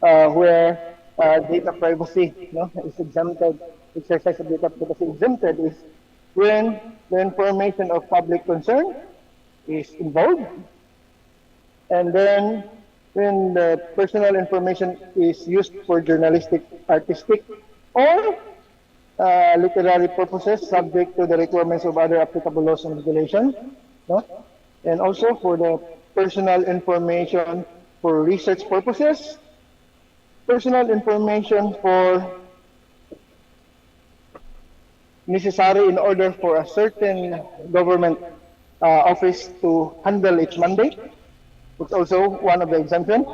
where data privacy, no, is exempted, exercise of data privacy exempted is when the information of public concern is involved, and then when the personal information is used for journalistic, artistic, or literary purposes subject to the requirements of other applicable laws and regulations, no? And also for the personal information for research purposes, personal information for necessary in order for a certain government office to handle its mandate. It's also one of the exemptions.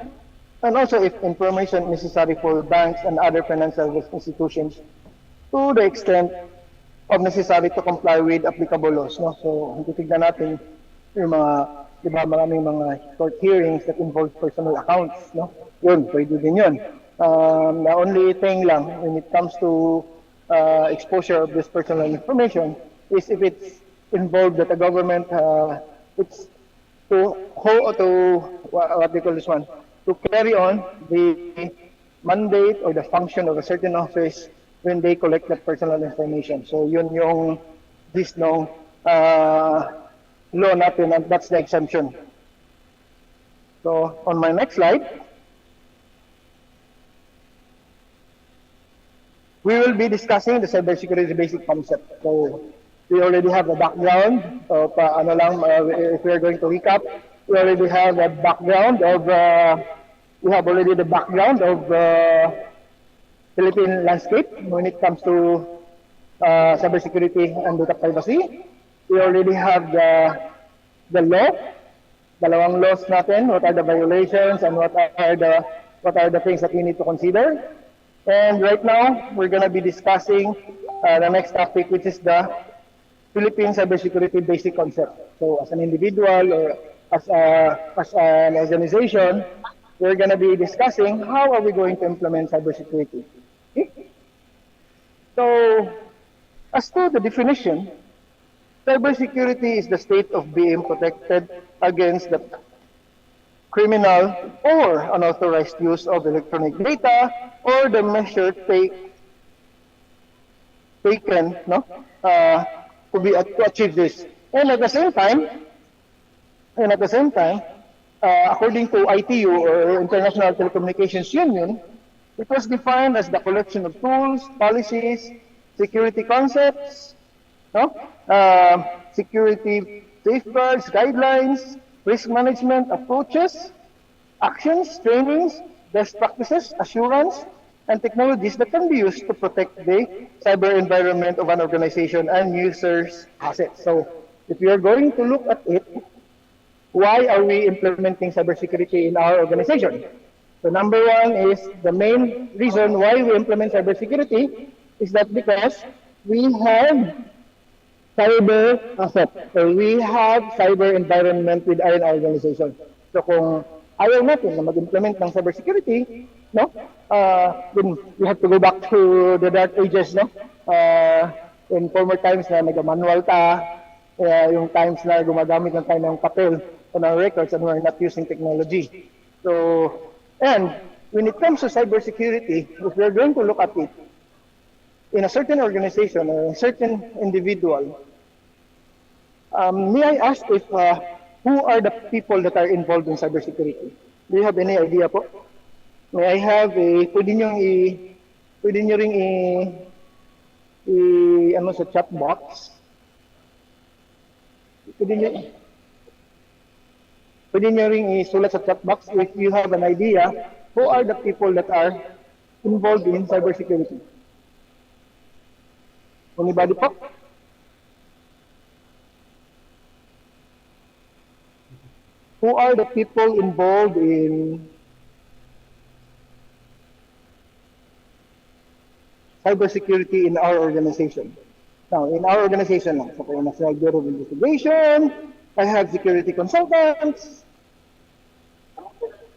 And also if information necessary for banks and other financial institutions to the extent of necessary to comply with applicable laws. No? So, titignan natin yung mga, di ba, maraming mga court hearings that involve personal accounts. No? Yun, pwede din yun. The only thing lang when it comes to exposure of this personal information is if it's involved that the government, it's what they call this one, to carry on the mandate or the function of a certain office when they collect that personal information. So yun yung this law natin, and that's the exemption. So on my next slide, we will be discussing the cybersecurity basic concept. So we already have a background of if we are going to recap, we already have a background of Philippine landscape when it comes to cybersecurity and data privacy. We already have the law, dalawang laws natin, what are the violations and what are the things that we need to consider. And right now, we're going to be discussing the next topic, which is the Philippine cybersecurity basic concept. So as an individual or as an organization, we're going to be discussing how are we going to implement cybersecurity. Okay? So as to the definition, cybersecurity is the state of being protected against the criminal or unauthorized use of electronic data or the measure taken, no, to achieve this. And at the same time, according to ITU or International Telecommunications Union, it was defined as the collection of tools, policies, security concepts, no, security safeguards, guidelines, risk management approaches, actions, trainings, best practices, assurance, and technologies that can be used to protect the cyber environment of an organization and users' assets. So if we are going to look at it, why are we implementing cybersecurity in our organization? So number one is the main reason why we implement cybersecurity is that because we have cyber asset or we have cyber environment with our organization. So kung ayaw natin na mag-implement ng cybersecurity, no? Then we have to go back to the dark ages, no? In former times na nag-manual yung times na gumagamit ng tayo ng papel on our records and we're not using technology. So, and when it comes to cybersecurity, if we're going to look at it, in a certain organization or a certain individual, may I ask if who are the people that are involved in cybersecurity? Do you have any idea po? May I have pwede nyo ring ano sa chat box? Pwede nyo, pwede nyo ring isulat sa chat box if you have an idea who are the people that are involved in cybersecurity. Anybody po? Who are the people involved in cybersecurity in our organization? Now, in our organization, so kaya National Bureau of Investigation, I have security consultants.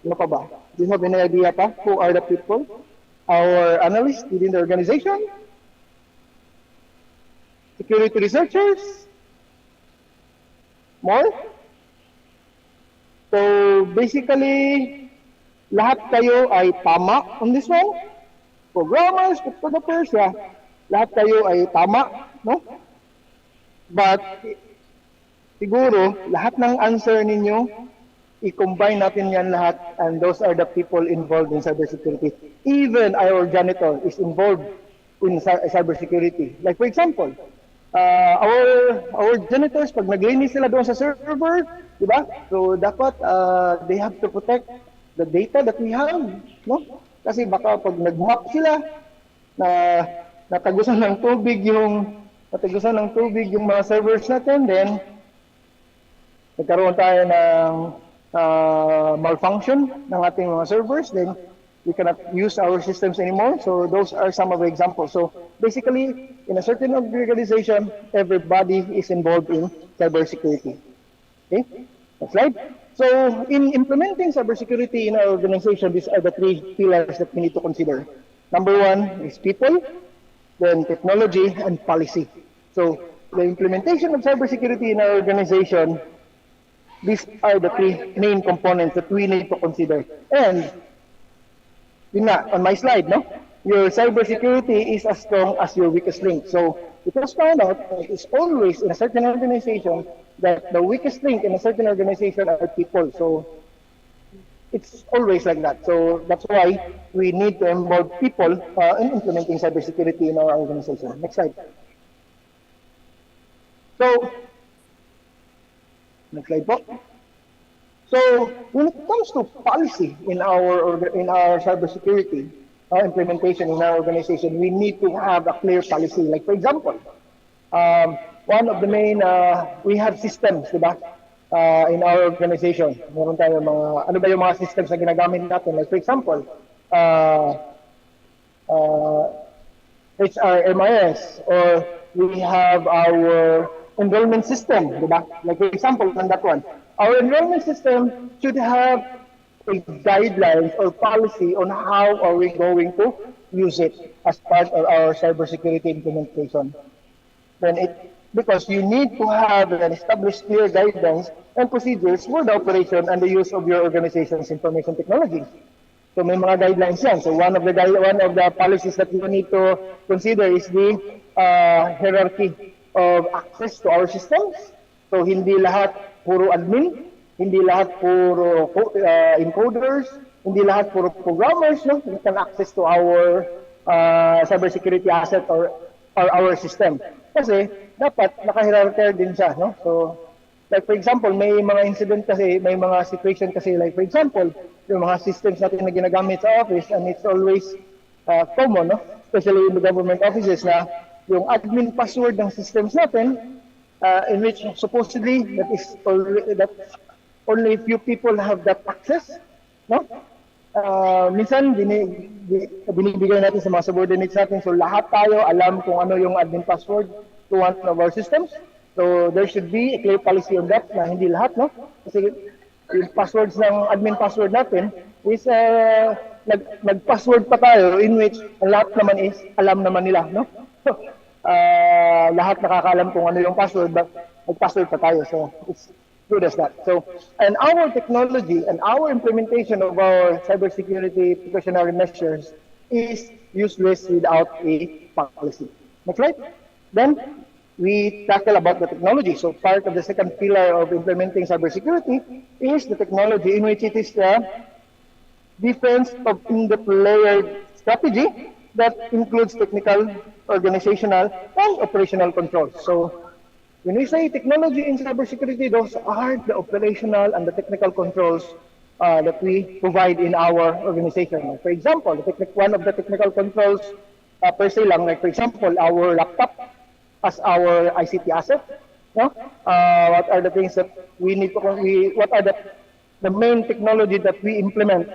Ano pa ba? Do you have any idea pa? Who are the people? Our analysts within the organization? Security researchers? More? So, basically, lahat kayo ay tama on this one. Programmers, cryptographers, lahat kayo ay tama, no? But, siguro, lahat ng answer ninyo, i-combine natin yan lahat, and those are the people involved in cybersecurity. Even our janitor is involved in cybersecurity. Like for example, our janitors, pag naglinis sila doon sa server, di ba? So dapat they have to protect the data that we have, no? Kasi baka pag nag-map sila na natagusan ng tubig yung mga servers natin, then nagkaroon tayo ng malfunction ng ating mga servers, then we cannot use our systems anymore. So those are some of the examples. So basically, in a certain organization, everybody is involved in cybersecurity. Okay, next slide. So in implementing cybersecurity in our organization, these are the three pillars that we need to consider. Number one is people, then technology, and policy. So the implementation of cybersecurity in our organization, these are the three main components that we need to consider. And yun nga, on my slide, no? Your cybersecurity is as strong as your weakest link. So it was found out that it's always in a certain organization that the weakest link in a certain organization are people. So it's always like that. So that's why we need to involve people in implementing cybersecurity in our organization. Next slide. So, next slide po. So when it comes to policy in our cybersecurity implementation in our organization, we need to have a clear policy. Like for example, one of the main we have systems, di ba? In our organization. Meron tayo ano ba yung mga systems na ginagamit natin? Like for example, HRMIS, or we have our enrollment system, di ba? Like for example, on that one. Our enrollment system should have a guidelines or policy on how are we going to use it as part of our cybersecurity implementation. Because you need to have an established clear guidelines and procedures for the operation and the use of your organization's information technology. So may mga guidelines yan. So one of the policies that you need to consider is the hierarchy of access to our systems. So hindi lahat puro admin, hindi lahat puro encoders, hindi lahat puro programmers, no? We can access to our cybersecurity asset or our system. Kasi dapat naka-hierarchy din siya, no? So like for example, may mga incident kasi, may mga situation kasi, like for example, yung mga systems natin na ginagamit sa office, and it's always common, no? Especially in the government offices, na yung admin password ng systems natin, in which supposedly that only few people have that access, no? Minsan binibigay natin sa mga subordinates natin, so lahat tayo alam kung ano yung admin password to one of our systems. So there should be a clear policy on that, na hindi lahat, no? Kasi yung passwords ng admin password natin is nag-password pa tayo, in which ang lahat naman is alam naman nila, no? Lahat nakakaalam kung ano yung password, but mag-password pa tayo. So it's good as that. So, and our technology and our implementation of our cybersecurity precautionary measures is useless without a policy. Next slide. Then we tackle about the technology. So part of the second pillar of implementing cybersecurity is the technology, in which it is the defense of in-depth layered strategy that includes technical, organizational, and operational controls. So when we say technology in cybersecurity, those are the operational and the technical controls that we provide in our organization. For example, one of the technical controls per se lang, like for example, our laptop as our ICT asset. No? What are the things that we need to, what are the main technology that we implement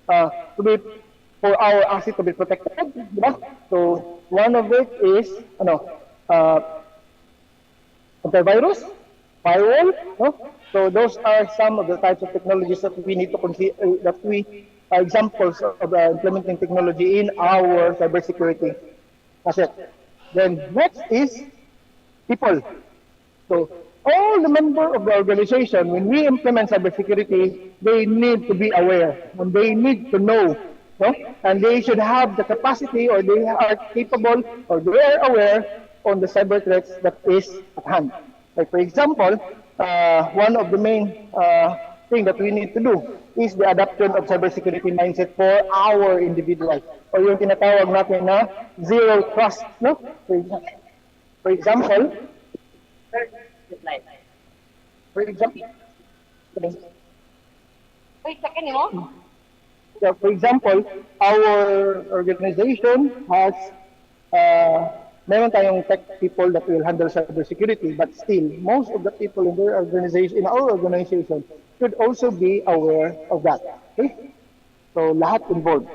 to be for our asset to be protected? Diba? So one of it is uh, antivirus, firewall. No? So those are some of the types of technologies that we need to consider, that we are examples of implementing technology in our cybersecurity asset. Then next is people. So all the member of the organization, when we implement cybersecurity, they need to be aware and they need to know, no? And they should have the capacity, or they are capable, or they are aware on the cyber threats that is at hand. Like for example, one of the main thing that we need to do is the adoption of cybersecurity mindset for our individuals, or yung tinatawag natin na zero trust, no? For example, yeah, for example, our organization has meron tayong tech people that will handle cybersecurity, but still, most of the people in their organization, in our organization, should also be aware of that. Okay? So lahat involved.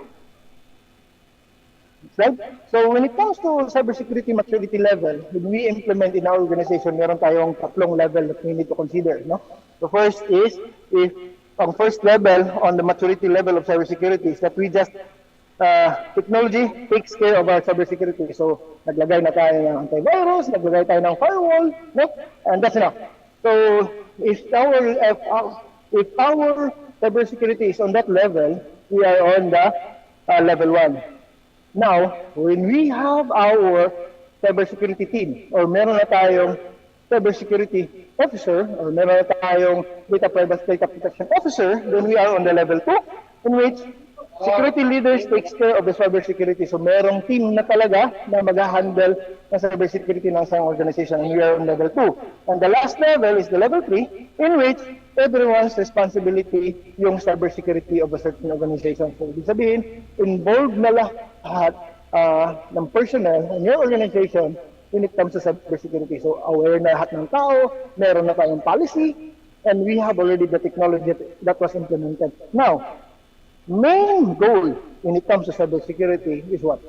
Right? So when it comes to cybersecurity maturity level, when we implement in our organization, meron tayong tatlong level that we need to consider. No? The first is, if ang first level on the maturity level of cybersecurity is that we just, technology takes care of our cybersecurity. So naglagay na tayo ng antivirus, naglagay tayo ng firewall, no? And that's enough. So if our cybersecurity is on that level, we are on the level 1. Now, when we have our cybersecurity team, or meron na tayong cybersecurity officer, or meron na tayong data privacy data protection officer, then we are on the level 2, in which security leaders takes care of the cybersecurity. So merong team na talaga na mag-handle ng cybersecurity ng isang organization, and we are on level 2. And the last level is the level 3, in which everyone's responsibility yung cybersecurity of a certain organization. So ibig sabihin, involved na lahat ng personnel in your organization when it comes to cybersecurity. So aware na lahat ng tao, meron na tayong policy, and we have already the technology that was implemented. Now, main goal when it comes to cybersecurity is what?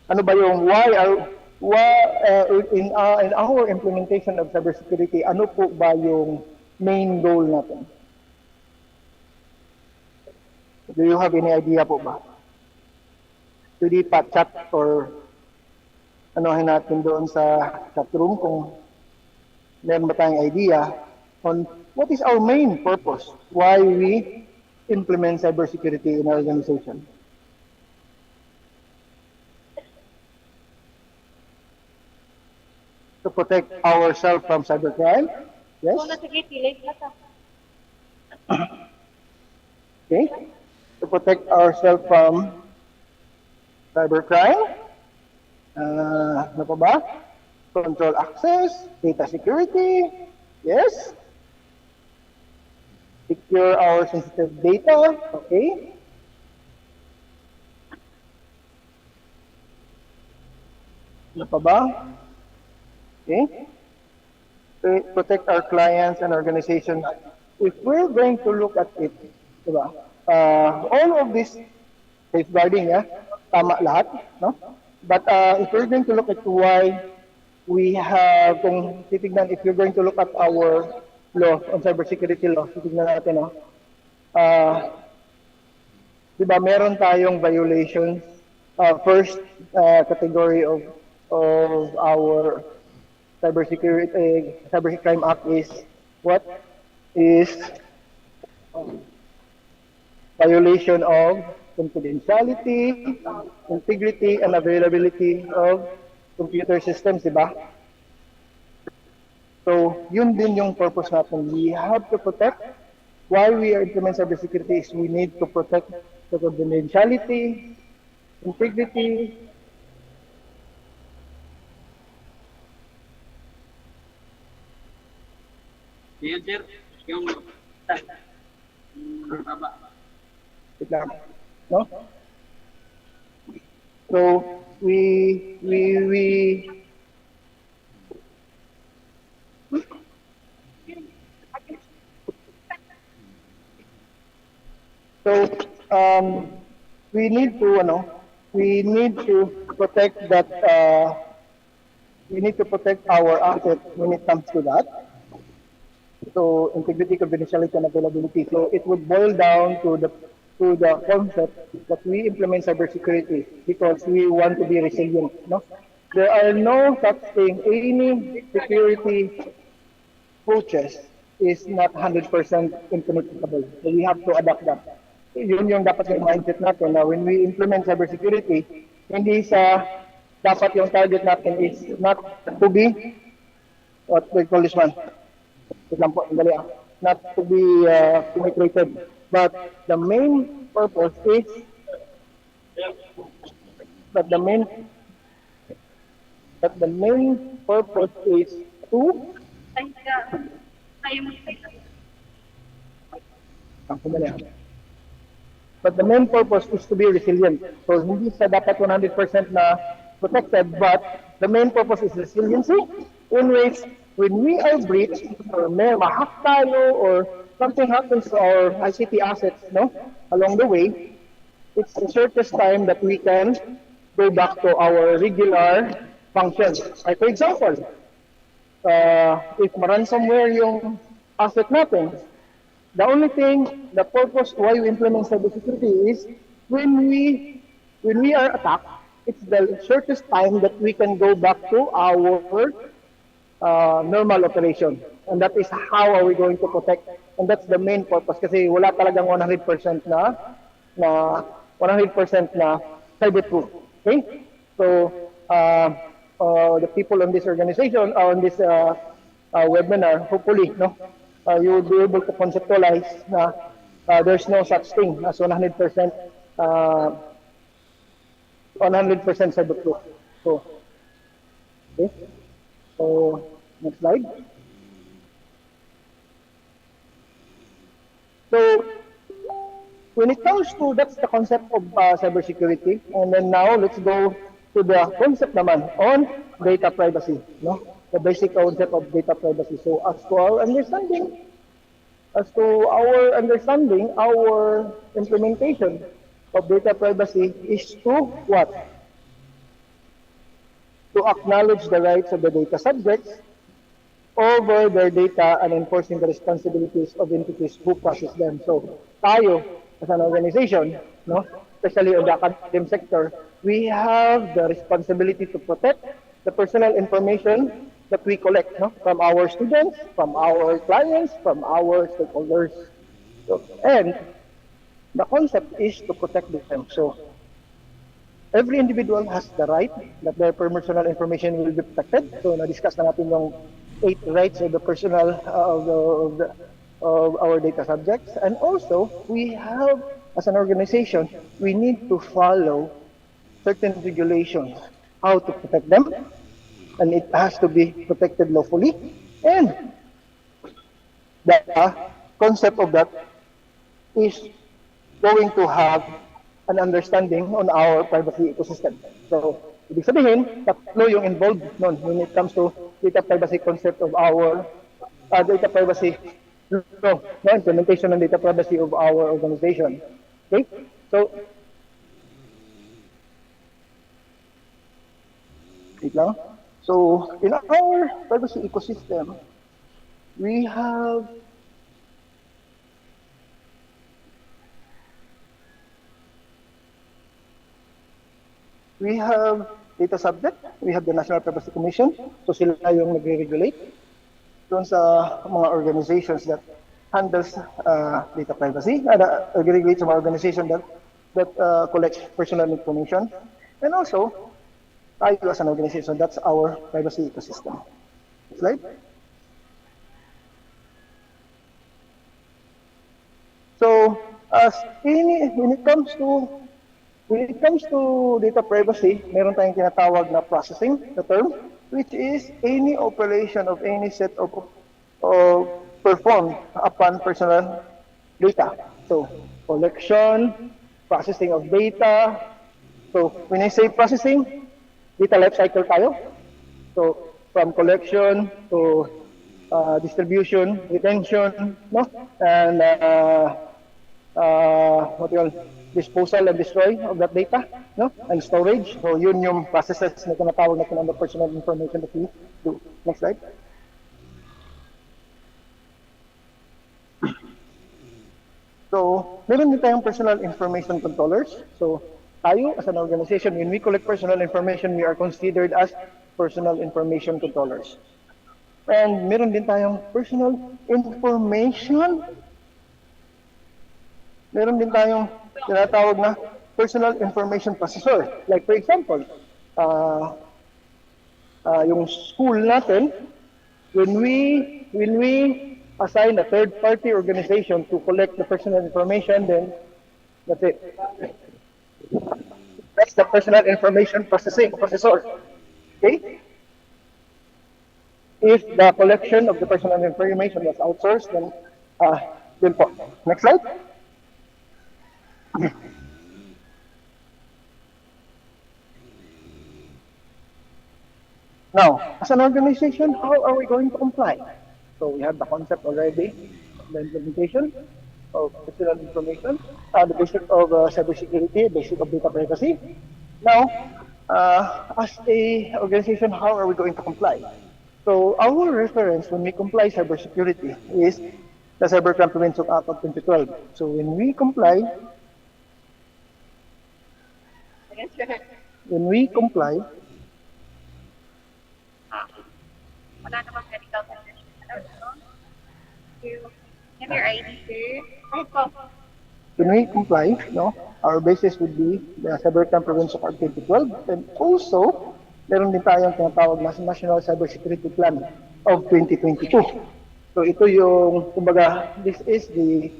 Ano ba yung in our implementation of cybersecurity, ano po ba yung main goal natin? Do you have any idea po ba? Pwede pa chat or anohin natin doon sa chat room kung meron ba tayong idea on what is our main purpose, why we implement cybersecurity in our organization. To protect ourselves from cybercrime. Yes? Okay. To protect ourselves from cybercrime. Ano pa ba? Control access, data security. Yes? Secure our sensitive data. Okay. Ano pa ba? Okay. To protect our clients and organizations. If we're going to look at it, diba? All of this safeguarding, tama lahat, no? But if we're going to look at why we have, kung titignan, if you're going to look at our law, on cybersecurity law, titignan natin, no? Diba, meron tayong violations. First category of our cyber crime act is what? Is violation of confidentiality, integrity, and availability of computer systems, di ba? So, yun din yung purpose natin. We have to protect. Why we implement cybersecurity is we need to protect the confidentiality, integrity, wait lang, no? So, we So, we need to, we need to protect that, we need to protect our asset when it comes to that. So, integrity, confidentiality, and availability. So, it would boil down to the concept that we implement cybersecurity because we want to be resilient. No, there are no such thing. Any security approaches is not 100% impenetrable. So we have to adapt that. Yun yung dapat yung mindset natin na when we implement cybersecurity, hindi sa dapat yung target natin is not to be, what we call this one, wait lang po, dali not to be penetrated. But the main purpose is, but the main purpose is to But the main purpose is to be resilient. So hindi sa dapat 100% na protected, but the main purpose is resiliency in which when we are breached or may mahack tayo or something happens to our ICT assets, no, along the way, it's the shortest time that we can go back to our regular functions. Like for example, if ma-ransomware yung asset natin, the only thing, the purpose why we implement cybersecurity is when we are attacked, it's the shortest time that we can go back to our normal operation. And that is how are we going to protect. And that's the main purpose kasi wala talagang 100% na 100% na cyberproof. Okay? So, the people on this organization, on this webinar, hopefully, no, you will be able to conceptualize na there's no such thing as 100% cyberproof. So, okay. So, next slide. So, when it comes to, that's the concept of cybersecurity. And then now, let's go to the concept naman on data privacy. No? The basic concept of data privacy. So, as to our understanding, our implementation of data privacy is to what? To acknowledge the rights of the data subjects over their data and enforcing the responsibilities of entities who process them. So, tayo, as an organization, no, especially in the academic sector, we have the responsibility to protect the personal information that we collect, no, from our students, from our clients, from our stakeholders. So, and the concept is to protect them. So, every individual has the right that their personal information will be protected. So, na-discuss na natin yung 8 rights of the personal of our data subjects. And also, we have, as an organization, we need to follow certain regulations, how to protect them, and it has to be protected lawfully. And the concept of that is going to have an understanding on our privacy ecosystem. So, ibig sabihin, tatlo yung involved nun when it comes to data privacy concept of our data privacy, no, implementation ng data privacy of our organization. Okay? So, wait lang. So, in our privacy ecosystem, we have data subject, we have the National Privacy Commission, so sila yung nagre-regulate doon sa mga organizations that handles data privacy, regulates sa mga organization that that collects personal information. And also, tayo as an organization, that's our privacy ecosystem. Slide. So, as any, when it comes to data privacy, meron tayong tinatawag na processing, the term, which is any operation of any set of performed upon personal data. So, collection, processing of data. So, when I say processing, data life cycle tayo. So, from collection to distribution, retention, no? And what you call disposal and destroy of that data, no? And storage. So, yun yung processes na tinatawag natin on the personal information that we do. Next slide. So, meron din tayong personal information controllers. So, tayo as an organization, when we collect personal information, we are considered as personal information controllers. And meron din tayong personal information. Meron din tayong tinatawag na personal information processor. Like for example, yung school natin, when we assign a third-party organization to collect the personal information, then that's it. That's the personal information processor. Okay? If the collection of the personal information was outsourced, then po. Next slide. Now, as an organization, how are we going to comply? So we have the concept already, the implementation of personal information, the basic of cybersecurity, basic of data privacy. Now, as a organization, how are we going to comply? So our reference when we comply cybersecurity is the Cybercrime Prevention Act of 2012. So when we comply, wala namang medical condition. You have your ID, sir. Kahit po. when we comply, no, our basis would be the Cybercrime Prevention Act 2012, and also meron din tayong tinatawag na National Cybersecurity Plan of 2022. So ito yung, kumbaga, this is the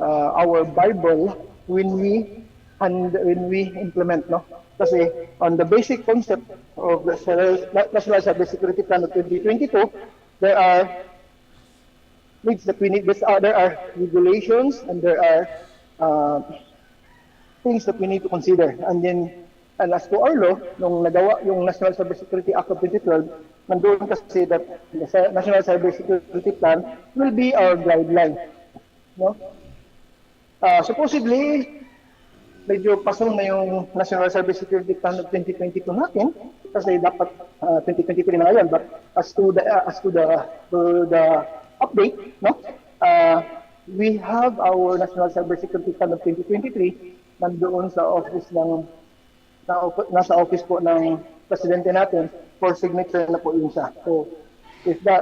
our Bible when we implement, no? Kasi on the basic concept of the National Cybersecurity Plan of 2022, there are needs that we need. There are regulations and there are things that we need to consider. And as to our law, nung nagawa yung National Cybersecurity Act of 2012, nandoon kasi that the National Cybersecurity Plan will be our guideline. No? Supposedly, medyo pasong na yung National Cybersecurity Plan of 2022 natin kasi dapat 2023 na ngayon, but as to the update, no, we have our National Cybersecurity Plan of 2023 nandoon sa office nasa office po ng presidente natin for signature na po yun siya. So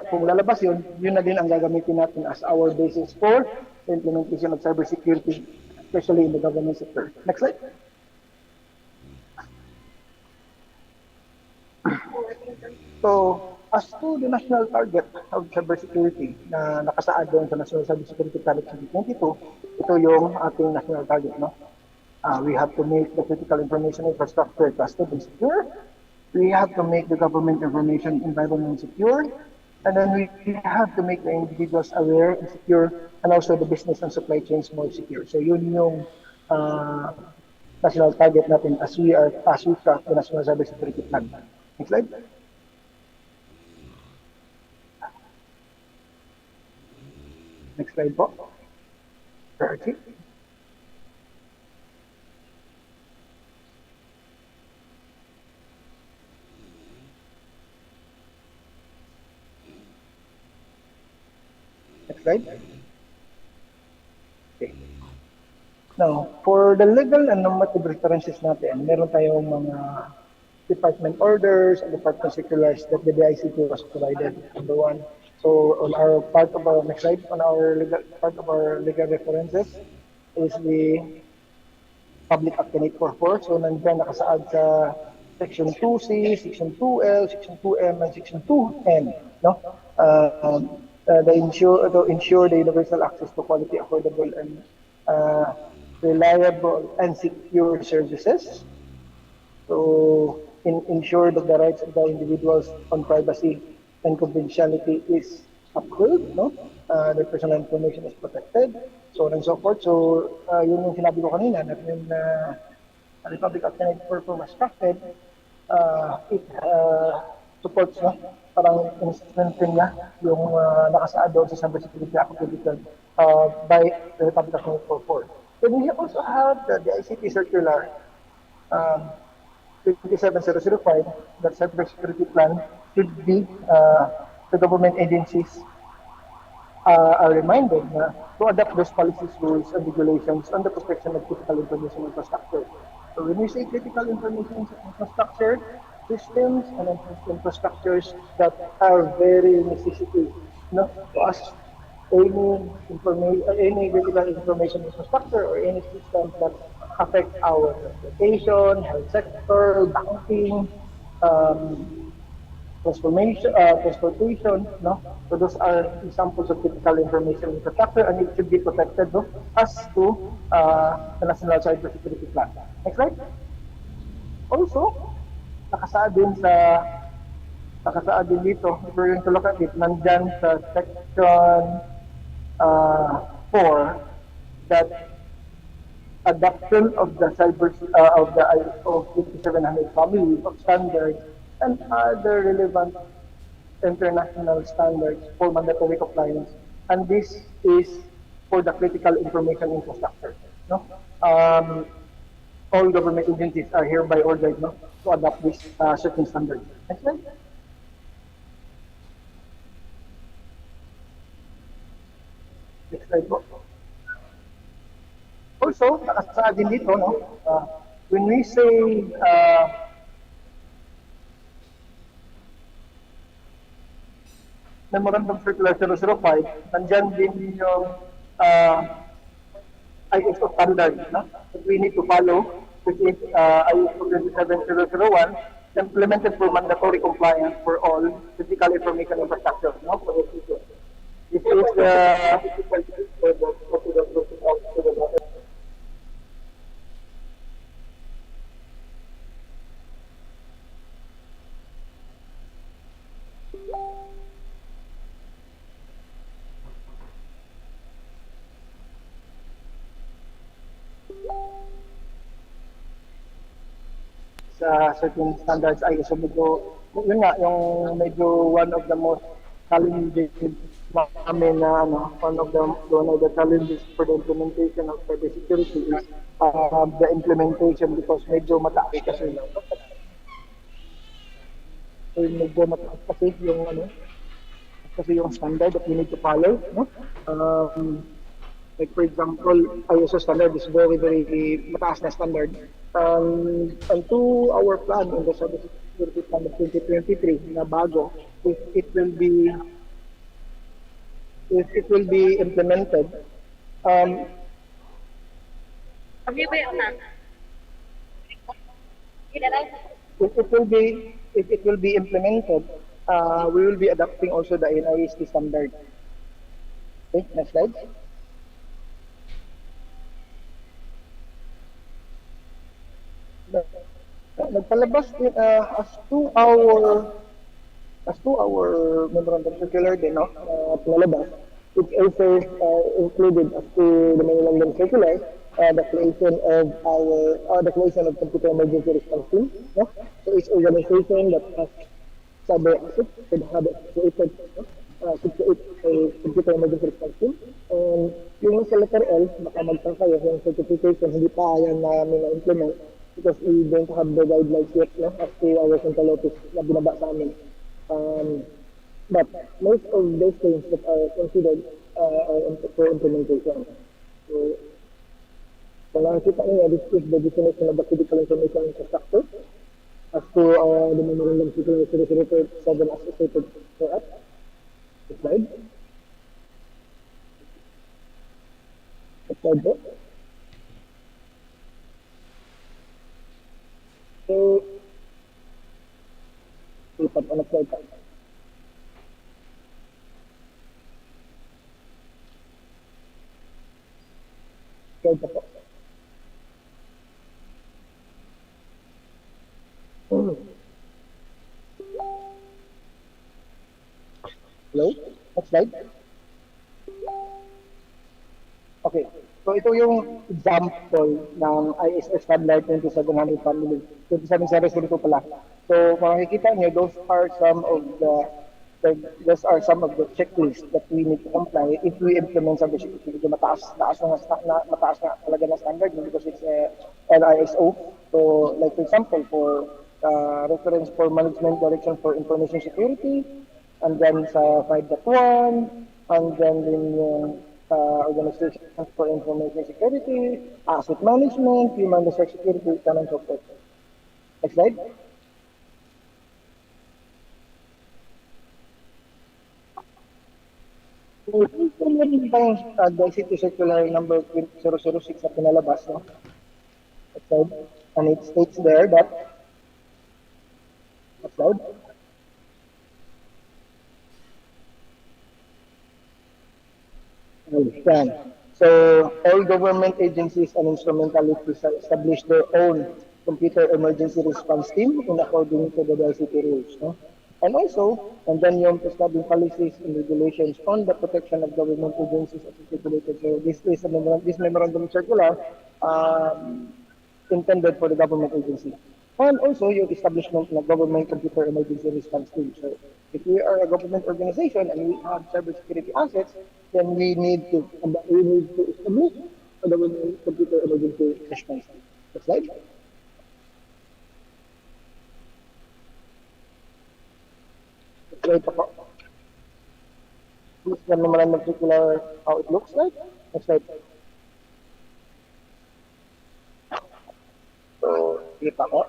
kung lalabas yun na din ang gagamitin natin as our basis for the implementation of cybersecurity, especially in the government sector. Next slide. So, as to the national target of cybersecurity na nakasaad doon sa National Cybersecurity Plan of 2022, ito yung ating national target, no? We have to make the critical information infrastructure trusted and secure. We have to make the government information environment secure. And then we have to make the individuals aware and secure, and also the business and supply chains more secure. So yun yung national target natin as we track the National Cybersecurity Plan. Next slide. Next slide po. Okay. Next slide. Okay. Now, for the legal and normative references natin, meron tayong mga department orders and department circulars that the DICT was provided. Number one. So on our part of our next slide, on our legal part of our legal references is the Public Act 18444. So nandiyan nakasaad sa Section 2C, Section 2L, Section 2M, and Section 2N. No? To ensure the universal access to quality, affordable, and reliable and secure services. To ensure that the rights of the individuals on privacy and confidentiality is upheld, no? Their personal information is protected, so on and so forth. So, yun yung sinabi ko kanina, that when the Republic of Connecticut was structured, it supports, no? Parang in-strengthen niya yung nakasaad doon sa Cybersecurity Act of 2012 by the Republic of Connecticut. Then we also have the ICT circular, um, 27005, that cybersecurity plan should be the government agencies are reminded na to adapt those policies, rules, and regulations on the protection of critical information infrastructure. So when we say critical information infrastructure, systems and infrastructures that are very necessity, no, to us, any critical information infrastructure or any systems that affect our transportation, health sector, banking, um, transportation, no? So those are examples of critical information infrastructure, and it should be protected, no? As to the National Cybersecurity Plan. Next slide. Also, nakasaad din sa nakasaad din dito, if we're going to look at it, nandyan sa section 4 that adoption of the of the ISO 5700 family of standards and other relevant international standards for mandatory compliance, and this is for the critical information infrastructure. No, all government agencies are hereby ordered, no, to adopt this certain standards. Next slide. Next slide po. Also, nakasaad din dito, no, when we say Memorandum Circular 005, nandyan din yung ISO standard, no, that we need to follow, which is ISO 27001, implemented for mandatory compliance for all critical information infrastructure. No, for this is the sa certain standards ay so medyo, yun nga, yung medyo one of the most challenging namin na one of the challenges for the implementation of cybersecurity is the implementation, because medyo mataas kasi medyo mataas kasi yung standard that we need to follow, no? Like for example, ISO standard is very, very mataas na standard. And to our plan in the cybersecurity plan of 2023 na bago, if it will be implemented, if it will be implemented, we will be adopting also the NIST standard. Okay, next slide. Nagpalabas din as to our memorandum circular din, no, pinalabas, it's also included as to the memorandum circular, the creation of computer emergency response team, no? So each organization that has cyber assets should have created, should create a computer emergency response team. And yung sa letter L, baka magkakayo yung certification, hindi pa yan namin na-implement because we don't have the guidelines yet, no, as to our central office na binaba sa amin. But most of those things that are considered are for implementation. So, kung nakikita niyo, this is the definition of the critical information infrastructure as to the memorandum circular 007 associated for us. Next slide. Next slide po. slide po. Slide pa po. Hello? Next slide. Okay. So ito yung example ng ISO standard 2700 family. 27 series dito pala. So kung makikita niyo, those are some of the checklists that we need to comply if we implement cybersecurity. Medyo mataas na talaga na standard because it's an ISO. So like for example, for reference for management direction for information security, and then sa 5.1, and then yung organization for information security, asset management, human resource security, and so forth. Next slide. So, ito meron bang ICT Circular number 20006 na pinalabas, no? Next slide. And it states there that, next slide. Yan. So, all government agencies and instrumentalities establish their own computer emergency response team in according to the ICT rules. No? And also, and then yung prescribing policies and regulations on the protection of government agencies as stipulated. So, this memorandum circular intended for the government agency. And also yung establishment ng government computer emergency response team. So if we are a government organization and we have cybersecurity assets, then we need to establish a government computer emergency response team. Next slide. Next slide po. This is the memorandum circular, how it looks like. Next slide. So, kita ko.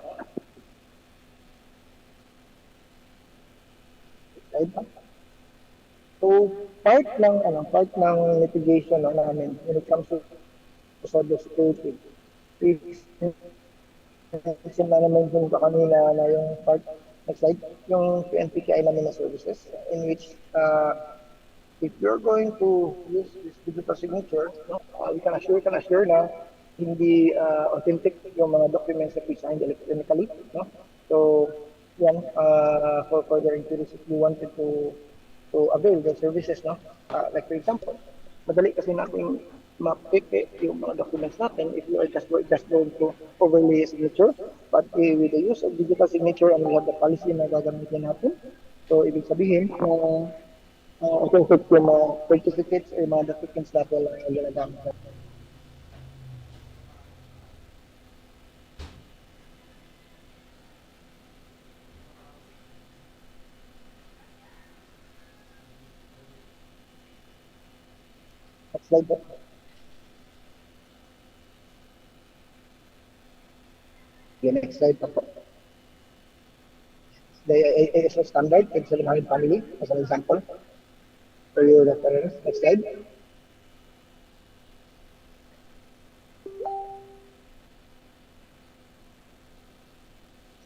So, part ng litigation namin when it comes to cybersecurity is na-mention ko kanina na yung part, next slide, yung PNPKI namin na services in which if you're going to use this digital signature, no, we can assure na hindi authentic yung mga documents that we signed electronically. No? So, yan, for further inquiries, if you wanted to avail the services, no? Like for example, madali kasi natin mapike yung mga documents natin if you are just going to overlay a signature. But with the use of digital signature and we have the policy na gagamitin natin, so ibig sabihin, authentic yung mga certificates or mga documents natin lang yung ginagamit natin. Next slide po. Okay, next slide po. The ISO standard 2700 family as an example for your reference. Next slide.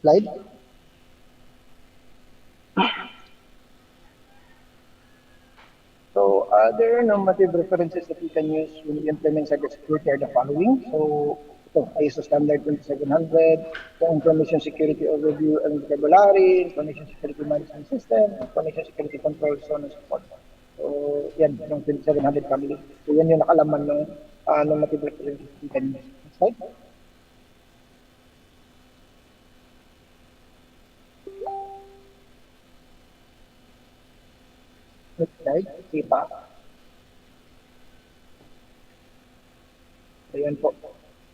Slide. So there are normative references that we can use when we implement cybersecurity are the following. So ito, ISO standard 2700, the information security overview and vocabulary, information security management system, information security control, so on and so forth. So yan, yung 2700 family. So yan yung nakalaman ng normative references we can use. Next slide. Next slide, kita. So yan po.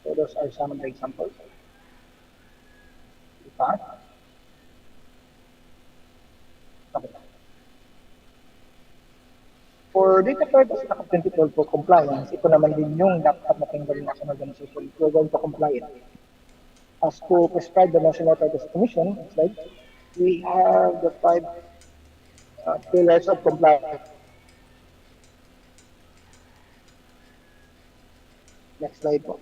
So those are some of the examples. Kita. Okay. For data purpose na content for compliance, ito naman din yung dapat natin gawin as an organization. We're going to comply it. As to prescribe the National Privacy Commission, next slide, we have the 5 pillars of compliance. Next slide po.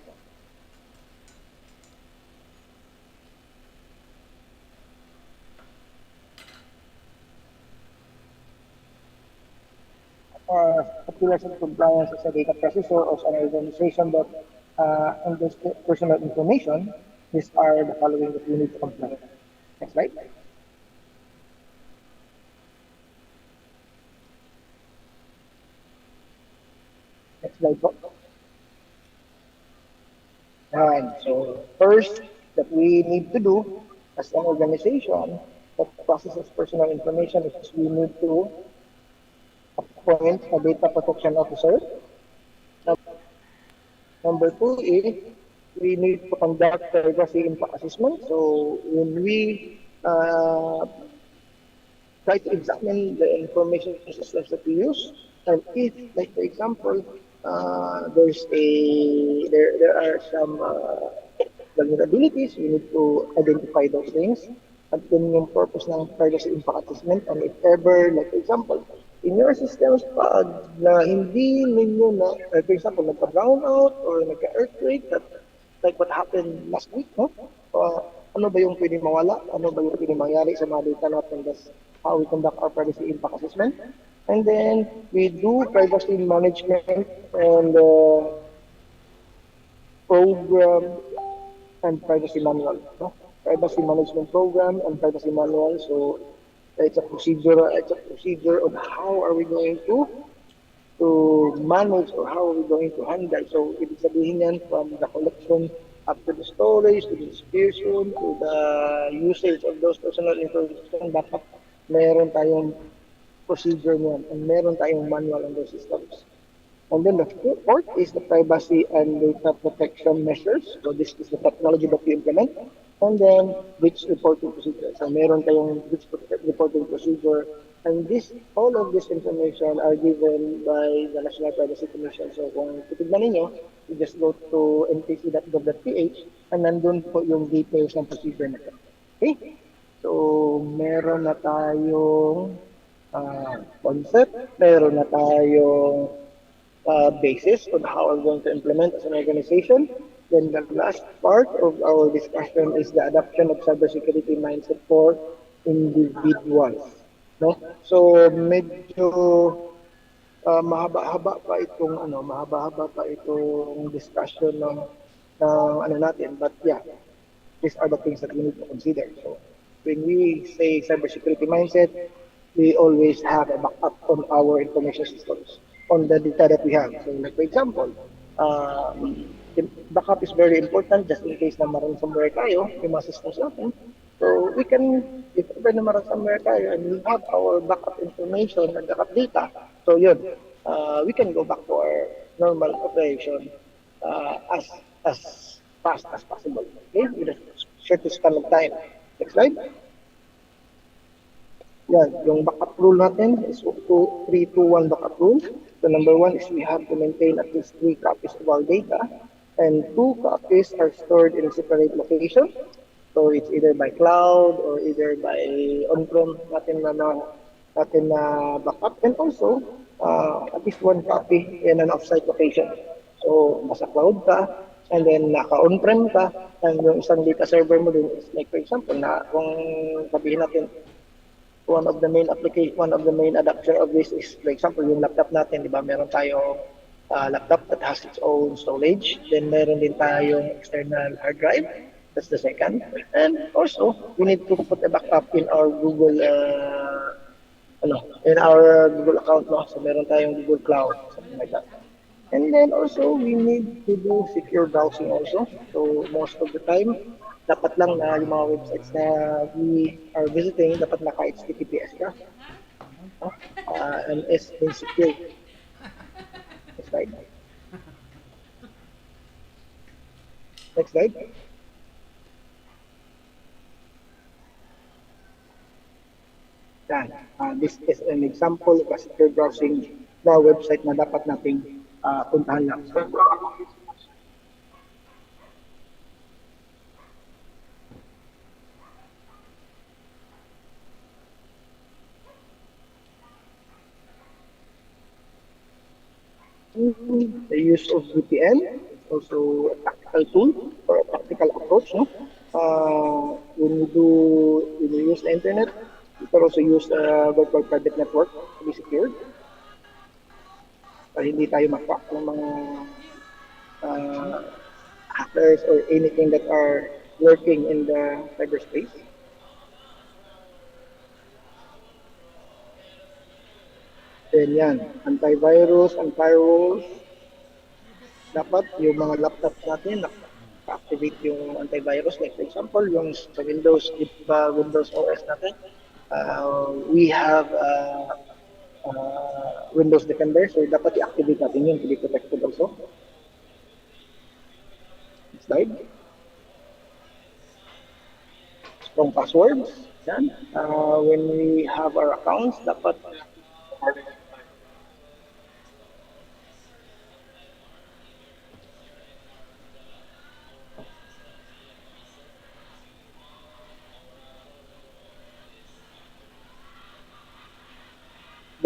pillars of compliance as a data processor or as an organization that handles personal information. These are the following that we need to comply. Next slide. Next slide po. And so first that we need to do as an organization that processes personal information is we need to appoint a data protection officer. Number two is we need to conduct privacy impact assessment. So when we try to examine the information systems that we use, and if, like for example, there are some vulnerabilities, we need to identify those things. At then yung purpose ng privacy impact assessment, and if ever, like for example, in your systems, pag na hindi ninyo na, for example, nagka-brown out or nagka-earthquake, that, like what happened last week, no? Uh, ano ba yung pwede mawala? Ano ba yung pwede mangyari sa mga data natin? That's how we conduct our privacy impact assessment. And then we do privacy management and program and privacy manual. No? Privacy management program and privacy manual. So it's a procedure. It's a procedure on how are we going to manage or how are we going to handle. So ibig sabihin yan from the collection up to the storage, to the distribution, to the usage of those personal information. Dapat meron tayong procedure niyan and meron tayong manual on those systems. And then the fourth is the privacy and data protection measures. So this is the technology that we implement. And then breach reporting procedure. So meron tayong breach reporting procedure. And this, all of this information are given by the National Privacy Commission. So kung titignan ninyo, you just go to ntc.gov.ph and nandun po yung details ng procedure na ito. Okay? So meron na tayong concept, meron na tayong basis on how we're going to implement as an organization. Then the last part of our discussion is the adoption of cybersecurity mindset for individuals. No? So medyo mahaba-haba pa itong mahaba-haba pa itong discussion ng ano natin. But yeah, these are the things that we need to consider. So when we say cybersecurity mindset, we always have a backup on our information systems, on the data that we have. So like for example, backup is very important just in case na ma-ransomware tayo, yung mga systems natin. So we can, if ever na ma-ransomware tayo and we have our backup information and backup data, so yun, we can go back to our normal operation as fast as possible, okay, with a shortest span of time. Next slide. Yan, yung backup rule natin is 3-2-1 backup rule. So number one is we have to maintain at least 3 copies of our data, and 2 copies are stored in a separate location. So it's either by cloud or either by on-prem natin na backup, and also at least 1 copy in an off-site location. So nasa cloud ka, and then naka-on-prem ka, and yung isang data server mo din is like for example na kung sabihin natin one of the main adapter of this is, for example, yung laptop natin, di ba? Meron tayong laptop that has its own storage. Then meron din tayong external hard drive. That's the second. And also, we need to put a backup in our Google, in our Google account, no? So meron tayong Google Cloud, something like that. And then also, we need to do secure browsing also. So most of the time, dapat lang na yung mga websites na we are visiting, dapat naka-HTTPS ka. And is secure. Next slide. Next slide. Yan. This is an example of a secure browsing na website na dapat nating puntahan lang. So, the use of VPN is also a practical tool or a practical approach. No? When you use the internet, you can also use a virtual private network to be secured. para hindi tayo ma-track ng mga uh, hackers or anything that are lurking in the cyberspace. Then yan, antivirus and firewalls. Dapat yung mga laptops natin naka-activate yung antivirus. Like for example, yung sa Windows, di ba Windows OS natin, we have Windows Defender. So dapat i-activate natin yun to be protected also. Next slide. Strong passwords. Yan. When we have our accounts, dapat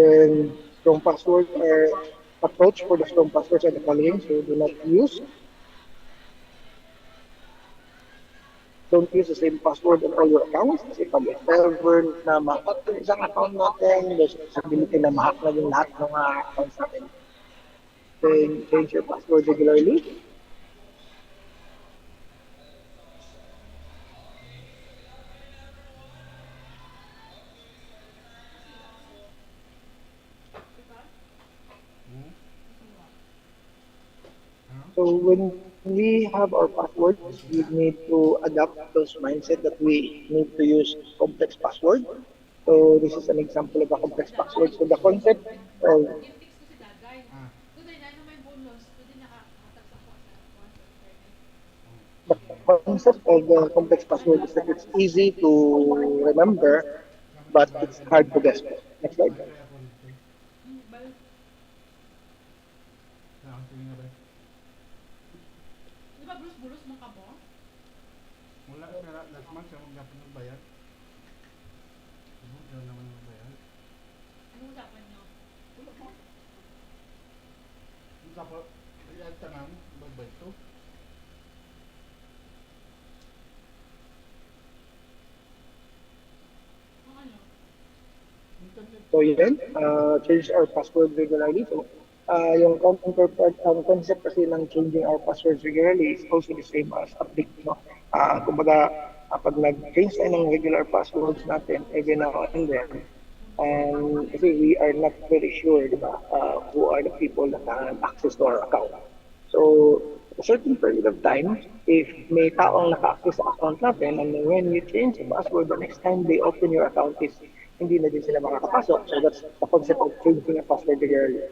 then strong passwords are approach for the strong passwords are the following. So do not use don't use the same password on all your accounts. Kasi pag if ever na ma-hack yung isang account natin, there's a possibility na ma-hack na yung lahat ng accounts natin. Then change your password regularly. So when we have our passwords, we need to adapt those mindset that we need to use complex password. So this is an example of a complex password. So the concept of the complex password is that it's easy to remember, but it's hard to guess. Next slide. So yun, change our password regularly. So yung counterpart, ang concept kasi ng changing our passwords regularly is also the same as update. No? Kumbaga, pag nag-change tayo ng regular passwords natin every now and then, and kasi we are not very sure, di ba, who are the people that have access to our account. So, a certain period of time, if may taong naka-access sa account natin, and then when you change the password, the next time they open your account is hindi na din sila makakapasok. So that's the concept of changing a password regularly.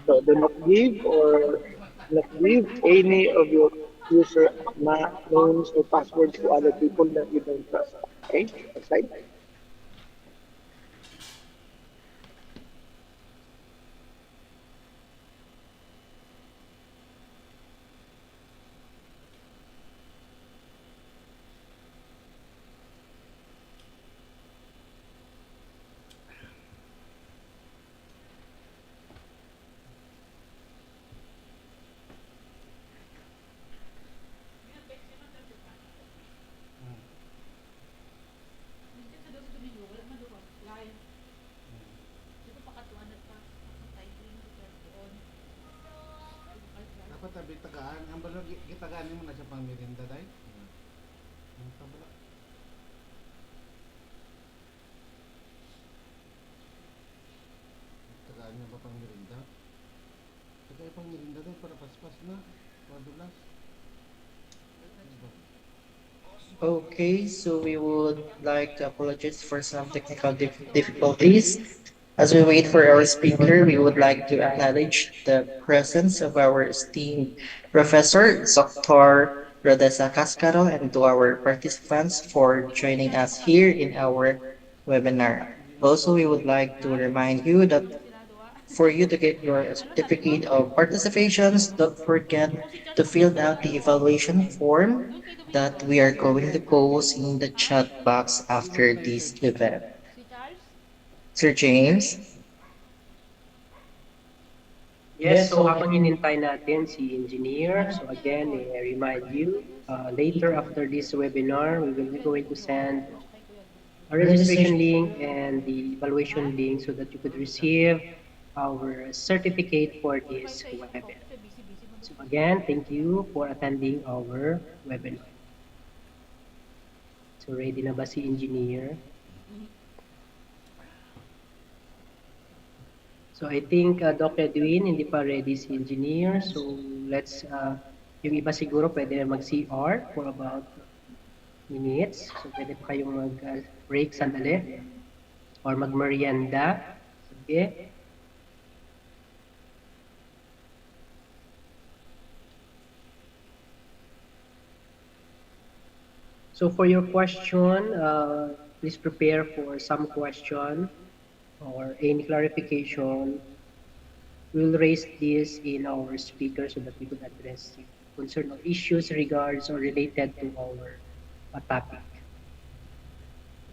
So do not give or not give any of your user names or passwords to other people that you don't trust. Okay, next slide. Dapat tabi tagaan. Ang balo gitagaan mo na sa pangmerinda day. Ang tabla. Tagaan niya ba pangmerinda? Tagay pangmerinda day para paspas na. Padulas. Okay, so we would like to apologize for some technical difficulties. As we wait for our speaker, we would like to acknowledge the presence of our esteemed Professor Dr. Rodessa Cascaro and to our participants for joining us here in our webinar. Also, we would like to remind you that for you to get your certificate of participations, don't forget to fill out the evaluation form that we are going to post in the chat box after this event. Sir James? Yes, so habang hinintay natin si Engineer, so again, I remind you, later after this webinar, we will be going to send a registration link and the evaluation link so that you could receive our certificate for this webinar. So again, thank you for attending our webinar. So ready na ba si Engineer? So I think Doc Edwin, hindi pa ready si Engineer. So let's, yung iba siguro pwede na mag-CR for about minutes. So pwede pa kayong mag-break sandali or mag-merienda. Sige. So for your question, please prepare for some question or any clarification. We'll raise this in our speaker so that we could address concern or issues regards or related to our topic.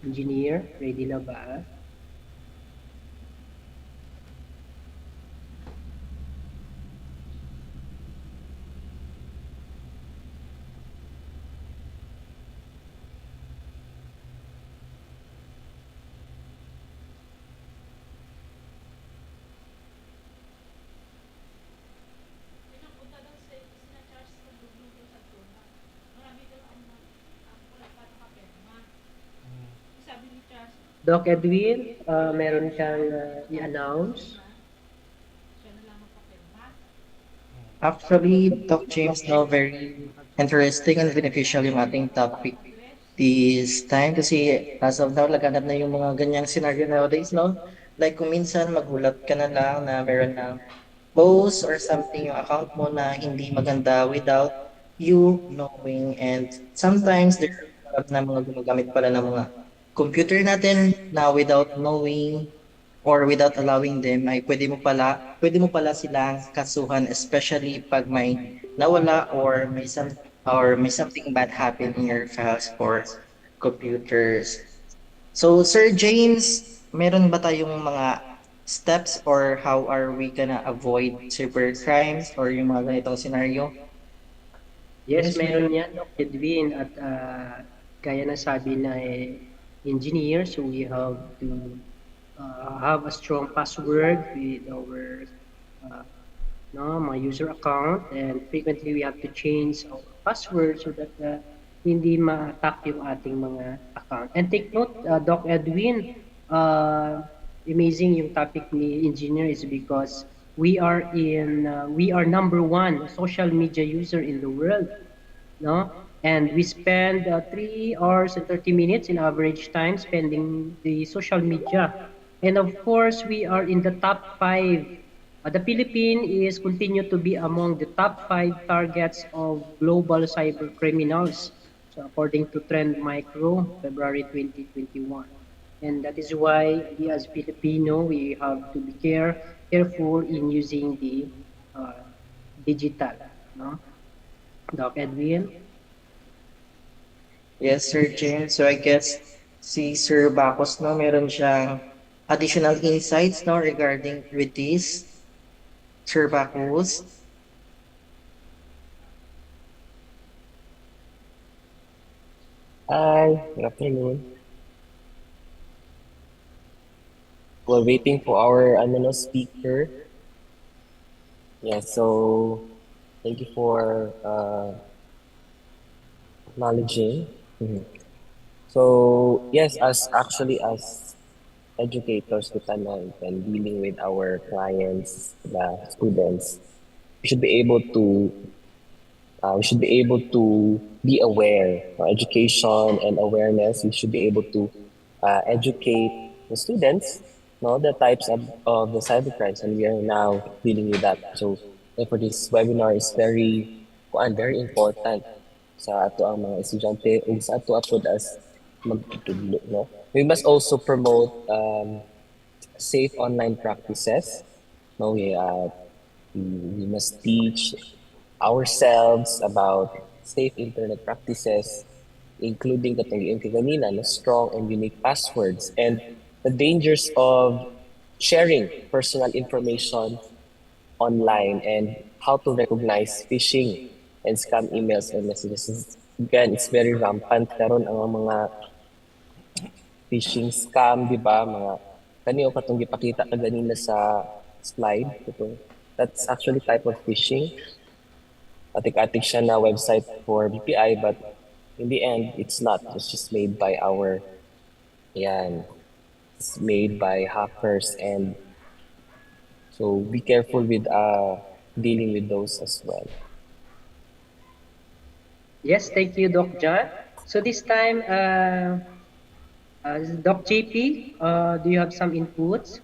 Engineer, ready na ba? Doc Edwin, meron kang i-announce? Actually, Doc James, no, very interesting and beneficial yung ating topic this time kasi as of now, laganap na yung mga ganyang scenario nowadays, no? Like kung minsan magulat ka na lang na meron ng post or something yung account mo na hindi maganda without you knowing, and sometimes there are na mga gumagamit pala ng mga computer natin na without knowing or without allowing them ay pwede mo pala silang kasuhan, especially pag may nawala or may something bad happen in your files for computers. So Sir James, meron ba tayong mga steps or how are we gonna avoid cyber crimes or yung mga ganitong scenario? Yes, meron yan, Doc Edwin. At kaya na sabi na engineer, so we have to have a strong password with our my user account, and frequently we have to change our password so that hindi ma-attack yung ating mga account. And take note, Doc Edwin, amazing yung topic ni engineer is because we are number one social media user in the world, no? And we spend 3 hours and 30 minutes in average time spending the social media. And of course, we are in the top 5. The Philippines is continue to be among the top 5 targets of global cyber criminals. So according to Trend Micro, February 2021. And that is why we as Filipino, we have to be careful in using the digital, no? Doc Edwin? Yes, Sir James. So I guess si Sir Bacos, no, meron siyang additional insights, no, regarding with this. Sir Bacos. Hi, good afternoon. We're waiting for our speaker. Yeah, so thank you for acknowledging. Mhm. So yes, as educators with talent and dealing with our clients, the students, we should be able to be aware for education and awareness. We should be able to educate the students, know the types of the cybercrimes, and we are now dealing with that. So for this webinar is very important sa ato ang mga estudyante ug sa ato apod as magtutudlo, no? We must also promote safe online practices. No, we must teach ourselves about safe internet practices, including katong giingon kanina, na strong and unique passwords, and the dangers of sharing personal information online and how to recognize phishing and scam emails and messages. Again, it's very rampant karon ang mga phishing scam, di ba? Mga kaniyo katong gipakita ka ganina sa slide. Ito. That's actually type of phishing. Atik-atik siya na website for BPI, but in the end, it's not. It's just made by our, yan, it's made by hackers, and so be careful with dealing with those as well. Yes, thank you, Doc John. So this time, Doc JP, do you have some inputs?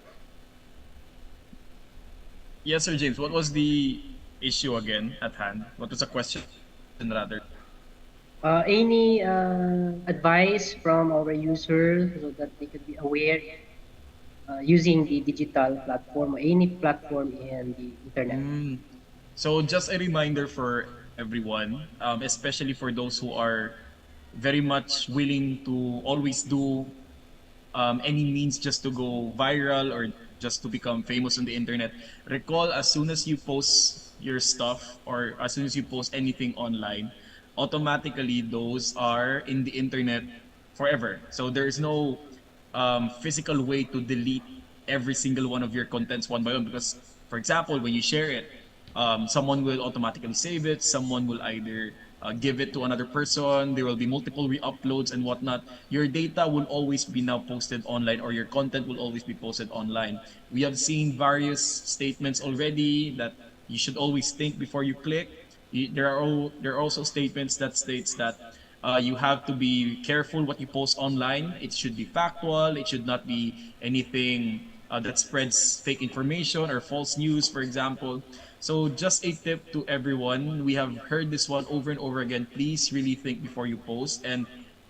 Yes, Sir James. What was the issue again at hand? What was the question rather? Any advice from our users so that they could be aware using the digital platform or any platform in the internet? So just a reminder for everyone, especially for those who are very much willing to always do any means just to go viral or just to become famous on the internet. Recall, as soon as you post your stuff or as soon as you post anything online, automatically those are in the internet forever. So there is no physical way to delete every single one of your contents one by one because, for example, when you share it, someone will automatically save it. Someone will either give it to another person. There will be multiple re-uploads and whatnot. Your data will always be now posted online, or your content will always be posted online. We have seen various statements already that you should always think before you click. There are also statements that states that you have to be careful what you post online. It should be factual. It should not be anything that spreads fake information or false news, for example. So just a tip to everyone. We have heard this one over and over again. Please really think before you post and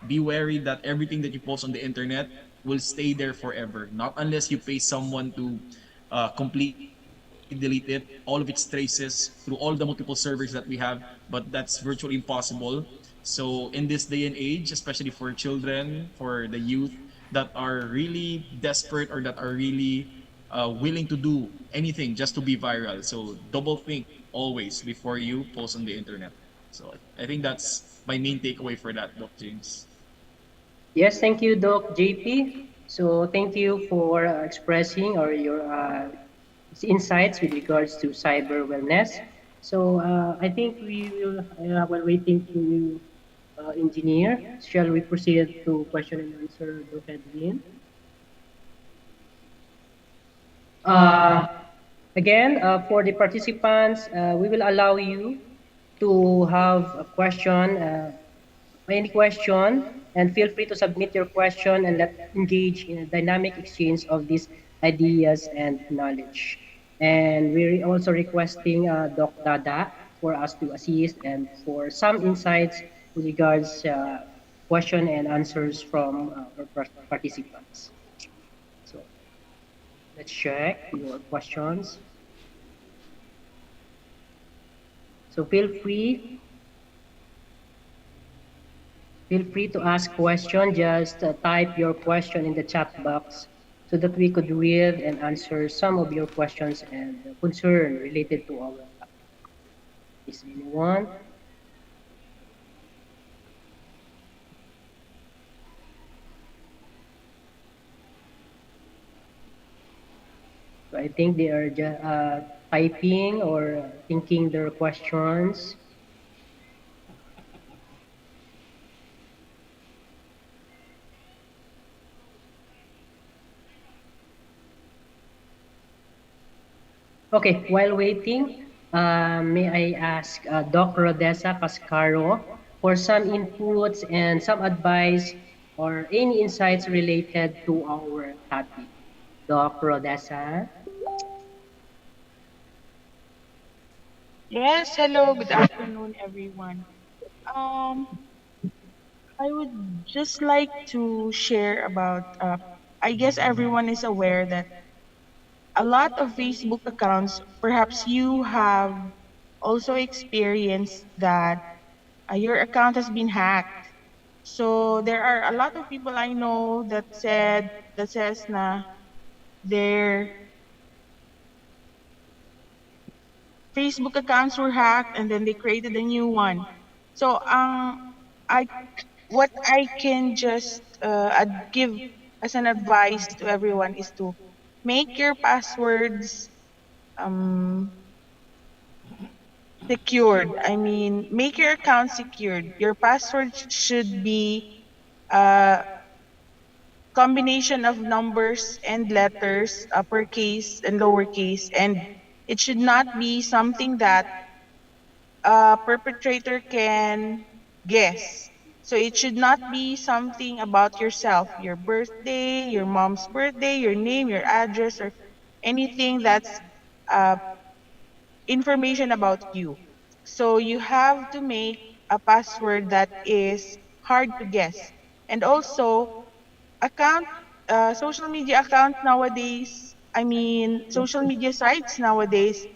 be wary that everything that you post on the internet will stay there forever. Not unless you pay someone to completely delete it, all of its traces through all the multiple servers that we have, but that's virtually impossible. So in this day and age, especially for children, for the youth that are really desperate or that are really willing to do anything just to be viral. So double think always before you post on the internet. So I think that's my main takeaway for that, Doc James. Yes, thank you, Doc JP. So thank you for expressing or your insights with regards to cyber wellness. So I think we will, while waiting to engineer, shall we proceed to question and answer, Doc Edwin? Uh, Again, for the participants, we will allow you to have a question, any question, and feel free to submit your question and let engage in a dynamic exchange of these ideas and knowledge. And we're also requesting Doc Dada for us to assist and for some insights with regards question and answers from our participants. So let's check your questions. So feel free to ask question. Just type your question in the chat box so that we could read and answer some of your questions and concern related to our topic. Is anyone? So I think they are just typing or thinking their questions. Okay, while waiting, may I ask Doc Rodessa Cascaro for some inputs and some advice or any insights related to our topic. Doc Rodessa. Yes, hello, good afternoon, everyone. Um, I would just like to share about, I guess everyone is aware that a lot of Facebook accounts, perhaps you have also experienced that your account has been hacked. So there are a lot of people I know that says na their Facebook accounts were hacked and then they created a new one. So I what I can just give as an advice to everyone is to make your passwords um secured. I mean, make your account secured. Your password should be a combination of numbers and letters, uppercase and lowercase, and it should not be something that a perpetrator can guess. So it should not be something about yourself, your birthday, your mom's birthday, your name, your address, or anything that's uh, information about you. So you have to make a password that is hard to guess. And also, account, social media accounts nowadays, I mean, social media sites nowadays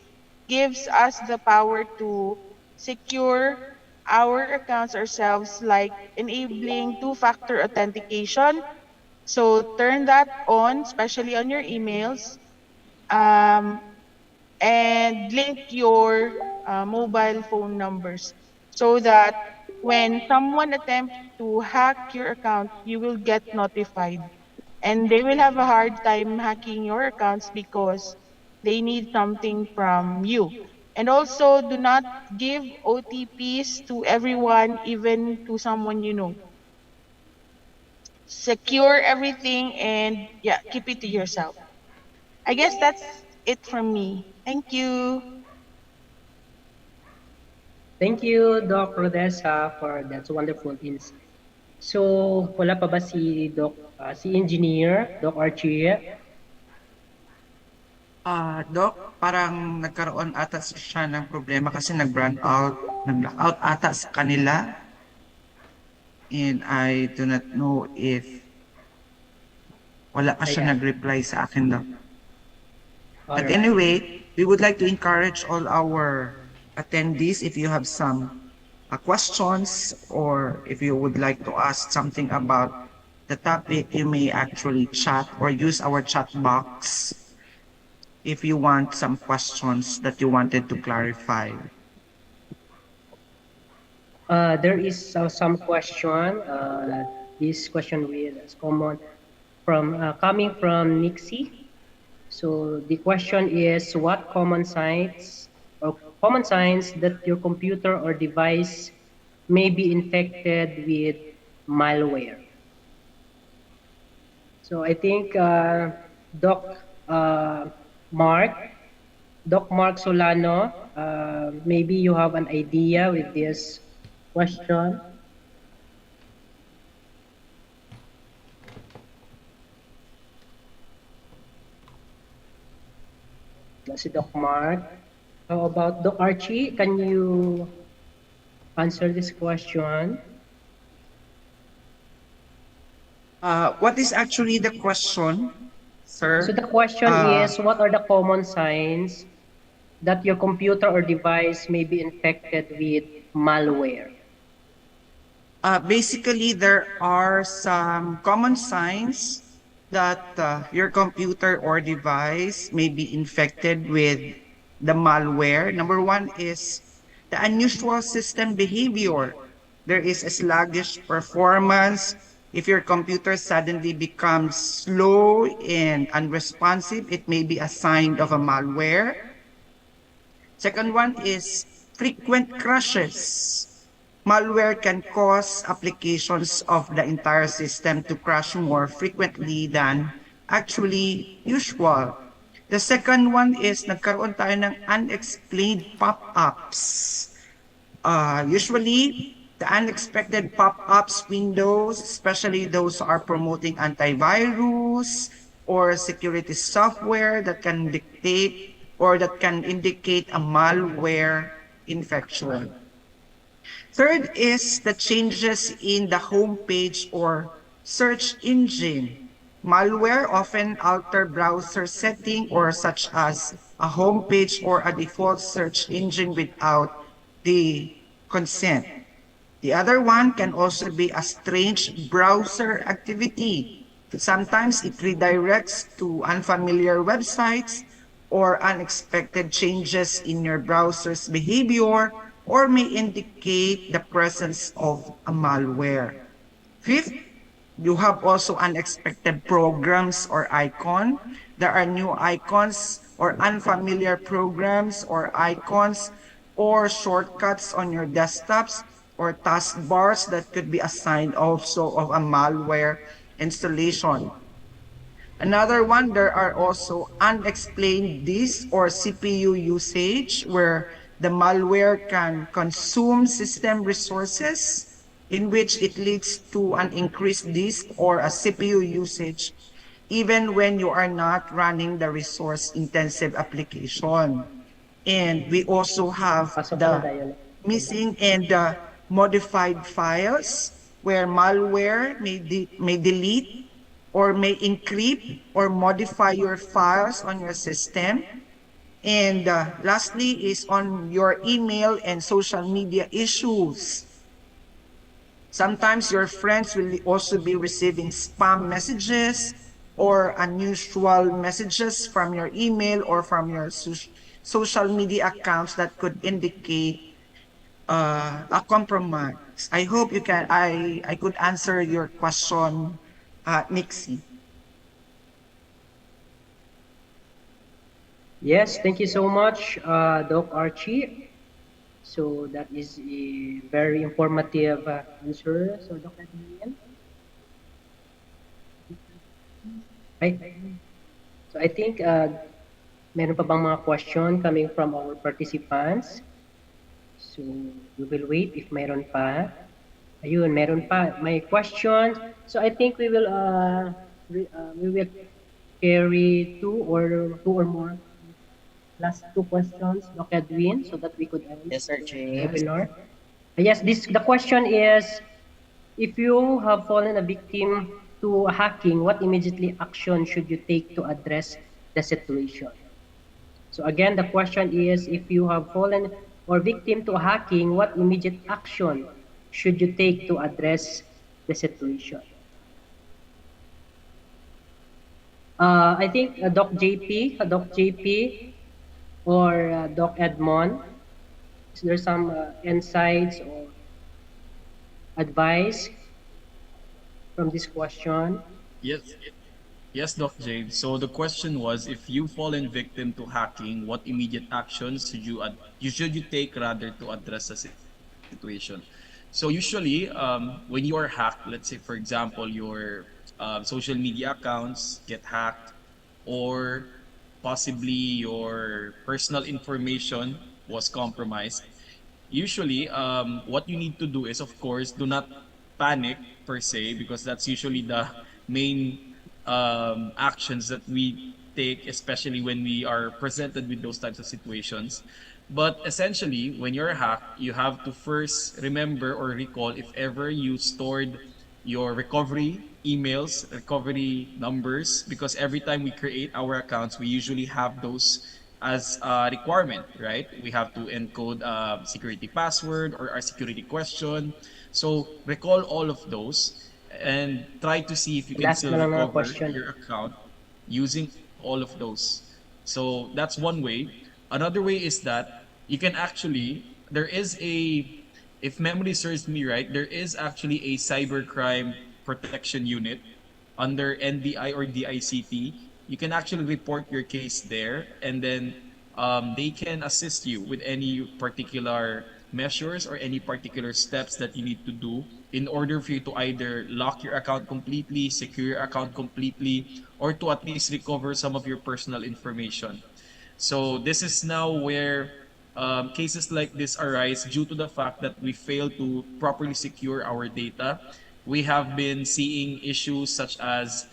gives us the power to secure our accounts ourselves, like enabling two-factor authentication. So turn that on, especially on your emails, um, and link your mobile phone numbers so that when someone attempts to hack your account, you will get notified. And they will have a hard time hacking your accounts because they need something from you. And also, do not give OTPs to everyone, even to someone you know. Secure everything and yeah, keep it to yourself. I guess that's it from me. Thank you. Thank you, Doc Rodessa, for that wonderful insight. So, wala pa ba si Doc, si Engineer, Doc Archie? Doc, parang nagkaroon ata siya ng problema kasi nag-brand out, nag-blackout ata sa kanila. And I do not know if wala pa siya Ayan. nag-reply sa akin, Doc. But Alright. anyway, we would like to encourage all our attendees, if you have some questions or if you would like to ask something about the topic, you may actually chat or use our chat box if you want some questions that you wanted to clarify. There is some question. This question is common from coming from Nixie. So the question is, what common signs that your computer or device may be infected with malware? So I think Doc uh, Mark, Doc Mark Solano, maybe you have an idea with this question. Si Doc Mark. How about Doc Archie? Can you answer this question? What is actually the question, sir? So the question Uh, is, what are the common signs that your computer or device may be infected with malware? Basically, there are some common signs that your computer or device may be infected with the malware. Number one is the unusual system behavior. There is a sluggish performance. If your computer suddenly becomes slow and unresponsive, it may be a sign of a malware. Second one is frequent crashes. Malware can cause applications of the entire system to crash more frequently than actually usual. The second one is nagkaroon tayo ng unexplained pop-ups. Usually, the unexpected pop-ups windows, especially those are promoting antivirus or security software that can dictate or that can indicate a malware infection. Third is the changes in the homepage or search engine. Malware often alter browser setting or such as a homepage or a default search engine without the consent. The other one can also be a strange browser activity. Sometimes it redirects to unfamiliar websites or unexpected changes in your browser's behavior, or may indicate the presence of a malware. Fifth, you have also unexpected programs or icon. There are new icons or unfamiliar programs or icons or shortcuts on your desktops or taskbars that could be a sign also of a malware installation. Another one, there are also unexplained disk or CPU usage where the malware can consume system resources in which it leads to an increased disk or a CPU usage even when you are not running the resource intensive application. And we also have Pasok ka na, the Diane. missing and the modified files where malware may delete or may encrypt or modify your files on your system. And lastly is on your email and social media issues. Sometimes your friends will also be receiving spam messages or unusual messages from your email or from your social media accounts that could indicate a compromise. I hope I could answer your question, Nixie. Yes, thank you so much, Doc Archie. So that is a very informative answer. So, Dr. Adrian, I, so I think meron pa bang mga question coming from our participants? So we will wait if meron pa. Ayun, meron pa. May questions. So I think we will carry two or more last two questions, Doc Edwin, so that we could end Yes, sir, the James. webinar. Yes, the question is, if you have fallen a victim to hacking, what immediately action should you take to address the situation? So again, the question is, if you have fallen or victim to hacking, what immediate action should you take to address the situation? I think Doc JP, or Doc Edmond, is there some insights or advice from this question? Yes. Yes, Doc James. So the question was, if you've fallen victim to hacking, what immediate actions should you take rather to address the situation? So usually, when you are hacked, let's say for example your social media accounts get hacked, or possibly your personal information was compromised. Usually, what you need to do is, of course, do not panic per se, because that's usually the main actions that we take, especially when we are presented with those types of situations. But essentially, when you're hacked, you have to first remember or recall if ever you stored your recovery emails, recovery numbers, because every time we create our accounts, we usually have those as a requirement, right? We have to encode a security password or a security question. So recall all of those and try to see if you can Last still na lang na recover question. your account using all of those. So that's one way. Another way is that you can actually, there is a, if memory serves me right, there is actually a cybercrime protection unit under NBI or DICT. You can actually report your case there, and then they can assist you with any particular measures or any particular steps that you need to do in order for you to either lock your account completely, secure your account completely, or to at least recover some of your personal information. So this is now where cases like this arise due to the fact that we fail to properly secure our data. We have been seeing issues such as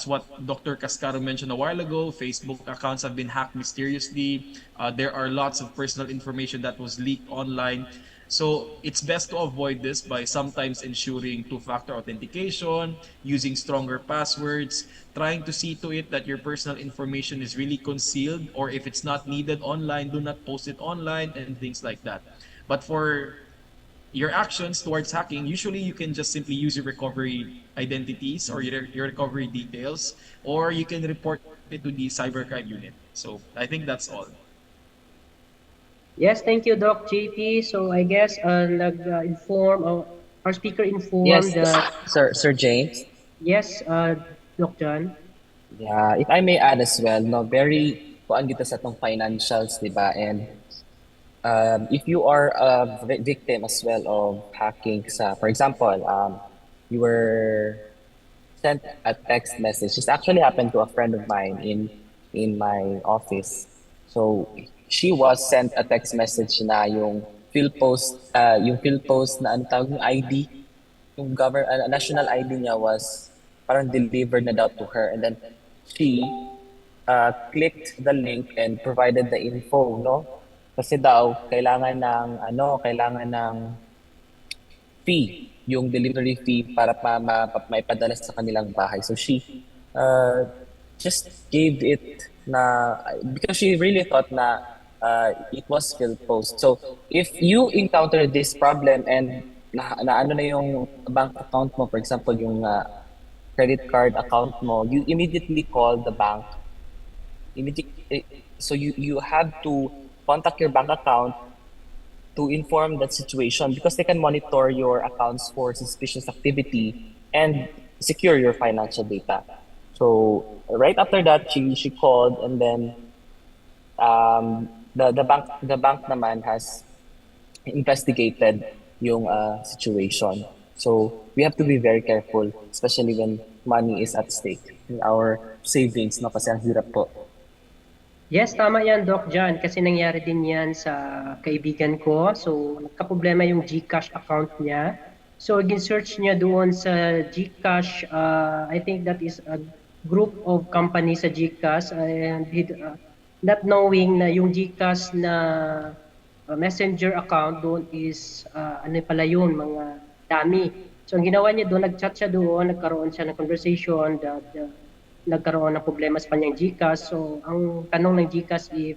what Dr. Cascaro mentioned a while ago. Facebook accounts have been hacked mysteriously. There are lots of personal information that was leaked online. So it's best to avoid this by sometimes ensuring two-factor authentication, using stronger passwords, trying to see to it that your personal information is really concealed, or if it's not needed online, do not post it online and things like that. But for your actions towards hacking, usually you can just simply use your recovery identities or your recovery details, or you can report it to the cybercrime unit. So So I think that's all. Yes, thank you, Doc JP. So I guess nag-inform, our speaker informed Yes, that, Sir James. yes, Doc John. Yeah, if I may add as well, no, very kuan kita sa tong financials, di ba? And if you are a victim as well of hacking sa, for example, you were sent a text message. This actually happened to a friend of mine in my office. So she was sent a text message na yung fill post na ano tawag yung ID, yung national ID niya was parang delivered na daw to her, and then she clicked the link and provided the info, no? Kasi daw kailangan ng fee, yung delivery fee para maipadala sa kanilang bahay. So she uh, just gave it na because she really thought na it was fill post. So if you encounter this problem and na ano na yung bank account mo, for example, yung credit card account mo, you immediately call the bank. So you have to contact your bank account to inform that situation because they can monitor your accounts for suspicious activity and secure your financial data. So right after that, she called, and then the bank naman has investigated yung situation. So we have to be very careful, especially when money is at stake in our savings, no? Kasi ang hirap po. Yes, tama yan, Doc John, kasi nangyari din yan sa kaibigan ko. So, nagka-problema yung GCash account niya. So, gin-search niya doon sa GCash, I think that is a group of companies sa GCash, and not knowing na yung GCash na messenger account doon is, ano pala yun, mga dami. So, ang ginawa niya doon, nag-chat siya doon, nagkaroon siya ng conversation that nagkaroon ng problema sa kanyang GCash. So, ang tanong ng GCash if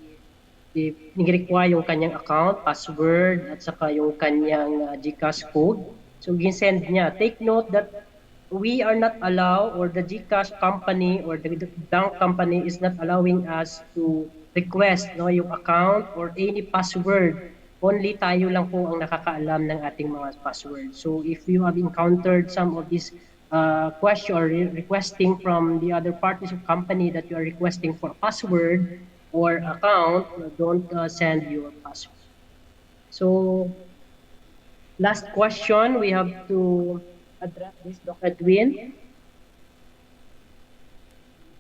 nag-require yung kanyang account, password, at saka yung kanyang GCash code. So, ginsend niya. Take note that we are not allowed, or the GCash company or the bank company is not allowing us to request yung account or any password. Only tayo lang po ang nakakaalam ng ating mga password. So, if you have encountered some of these question or requesting from the other parties of company that you are requesting for password or account, don't send your password. So, last question, we have to address this, Dr. Edwin.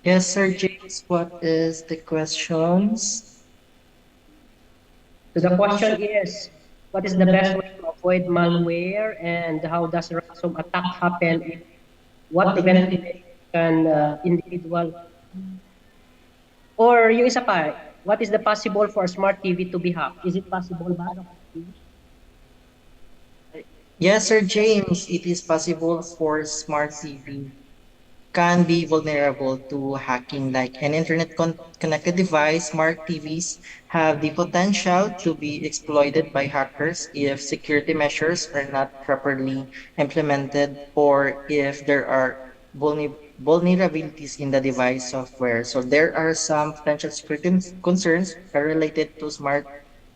Yes, Sir James, what is the questions? So the question is, what is the best way to avoid malware, and how does ransom attack happen? What eventually can individual, or yung isa pa, what is the possible for a smart TV to be hacked? Is it possible ba? Yes, Sir James, it is possible for smart TV can be vulnerable to hacking. Like an internet connected device, smart TVs have the potential to be exploited by hackers if security measures are not properly implemented, or if there are vulnerabilities in the device software. So there are some potential security concerns related to smart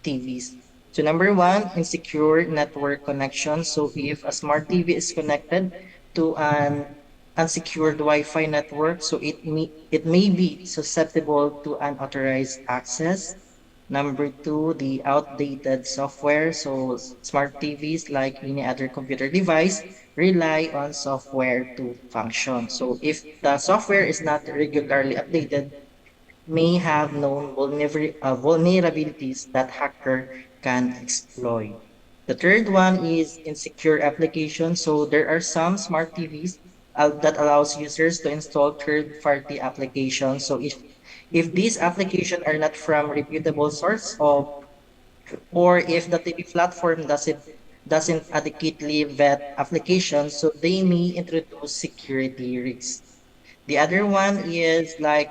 TVs. So number one, insecure network connection. So if a smart TV is connected to an unsecured Wi-Fi network, so it may be susceptible to unauthorized access. Number two, the outdated software. So smart TVs, like any other computer device, rely on software to function. So if the software is not regularly updated, may have known vulnerabilities that hacker can exploit. The third one is insecure applications. So there are some smart TVs that allows users to install third-party applications. So if these applications are not from reputable source of, or if the TV platform doesn't adequately vet applications, so they may introduce security risks. The other one is like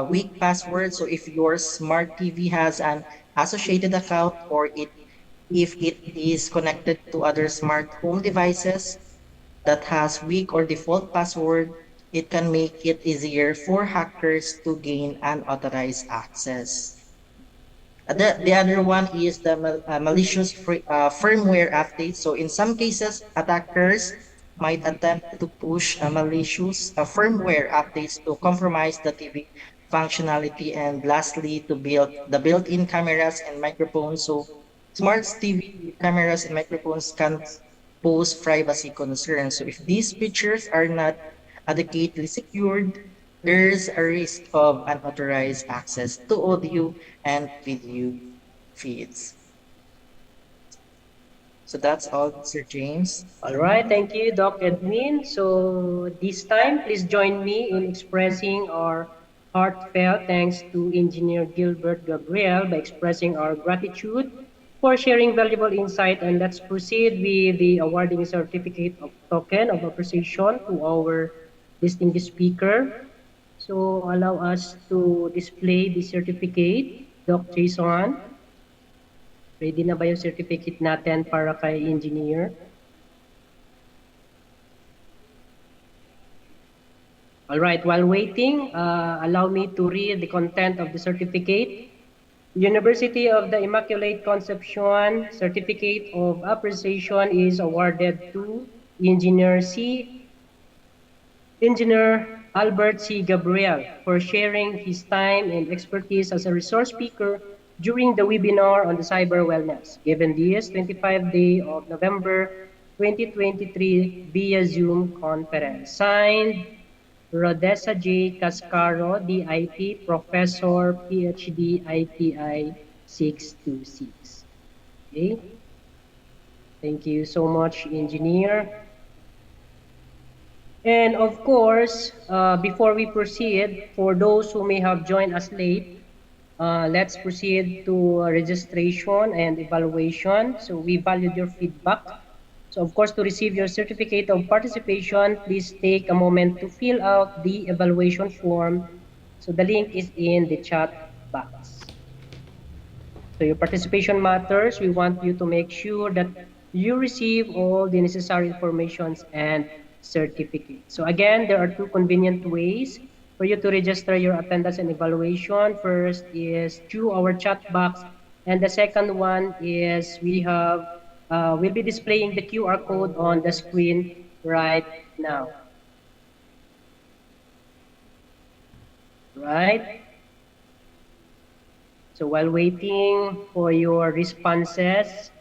weak password. So if your smart TV has an associated account, or if it is connected to other smart home devices that has weak or default password, it can make it easier for hackers to gain unauthorized access. The other one is the malicious firmware update. So in some cases, attackers might attempt to push a malicious firmware updates to compromise the TV functionality, and lastly, to build the built-in cameras and microphones. So smart TV with cameras and microphones can pose privacy concerns. So if these features are not adequately secured, there's a risk of unauthorized access to audio and video feeds. So that's all, Sir James. All right, thank you, Doc Edwin. So this time, please join me in expressing our heartfelt thanks to Engineer Gilbert Gabriel by expressing our gratitude for sharing valuable insight. And let's proceed with the awarding certificate of token of appreciation to our distinguished speaker. So allow us to display the certificate. Doc Jason, ready na ba yung certificate natin para kay engineer? All right, while waiting, allow me to read the content of the certificate. University of the Immaculate Conception Certificate of Appreciation is awarded to Engineer Engineer Albert C. Gabriel for sharing his time and expertise as a resource speaker during the webinar on the cyber wellness, given this 25th day of November 2023 via Zoom conference. Signed, Rodessa J. Cascaro, DIP, Professor, PhD, ITI 626. Okay. Thank you so much, Engineer. And of course, before we proceed, for those who may have joined us late, let's proceed to registration and evaluation. So we valued your feedback. So of course, to receive your certificate of participation, please take a moment to fill out the evaluation form. So the link is in the chat box. So your participation matters. We want you to make sure that you receive all the necessary informations and certificates. So again, there are two convenient ways for you to register your attendance and evaluation. First is through our chat box, and the second one is we'll be displaying the QR code on the screen right now. Right? So while waiting for your responses,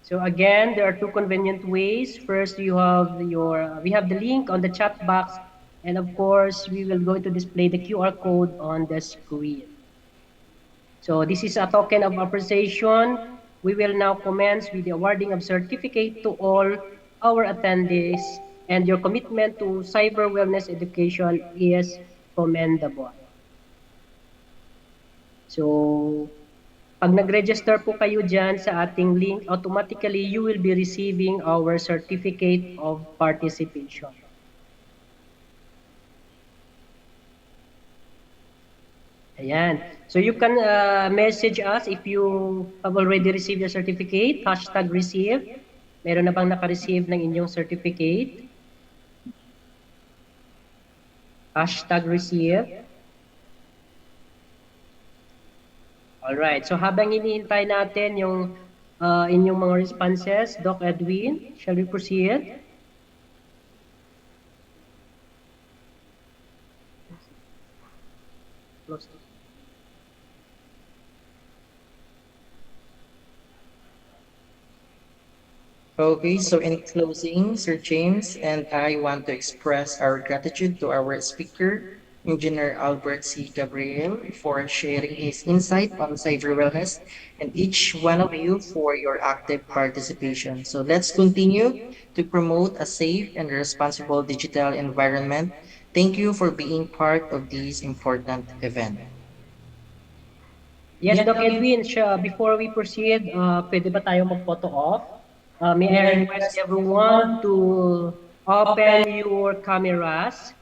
so again, there are two convenient ways. First, we have the link on the chat box, and of course, we will go to display the QR code on the screen. So this is a token of appreciation. We will now commence with the awarding of certificate to all our attendees, and your commitment to cyber wellness education is commendable. So, pag nag-register po kayo dyan sa ating link, automatically you will be receiving our certificate of participation. Ayan. So you can message us if you have already received your certificate, #receive. Meron na bang naka-receive ng inyong certificate? #receive. Alright, so habang hinihintay natin yung inyong mga responses, Doc Edwin, shall we proceed? Close. Okay, so in closing, Sir James and I want to express our gratitude to our speaker, Engineer Albert C. Gabriel, for sharing his insight on cyber wellness, and each one of you for your active participation. So let's continue to promote a safe and responsible digital environment. Thank you for being part of this important event. Yes, Doc Edwin, before we proceed, pwede ba tayo mag-photo off? May I request everyone to open your cameras.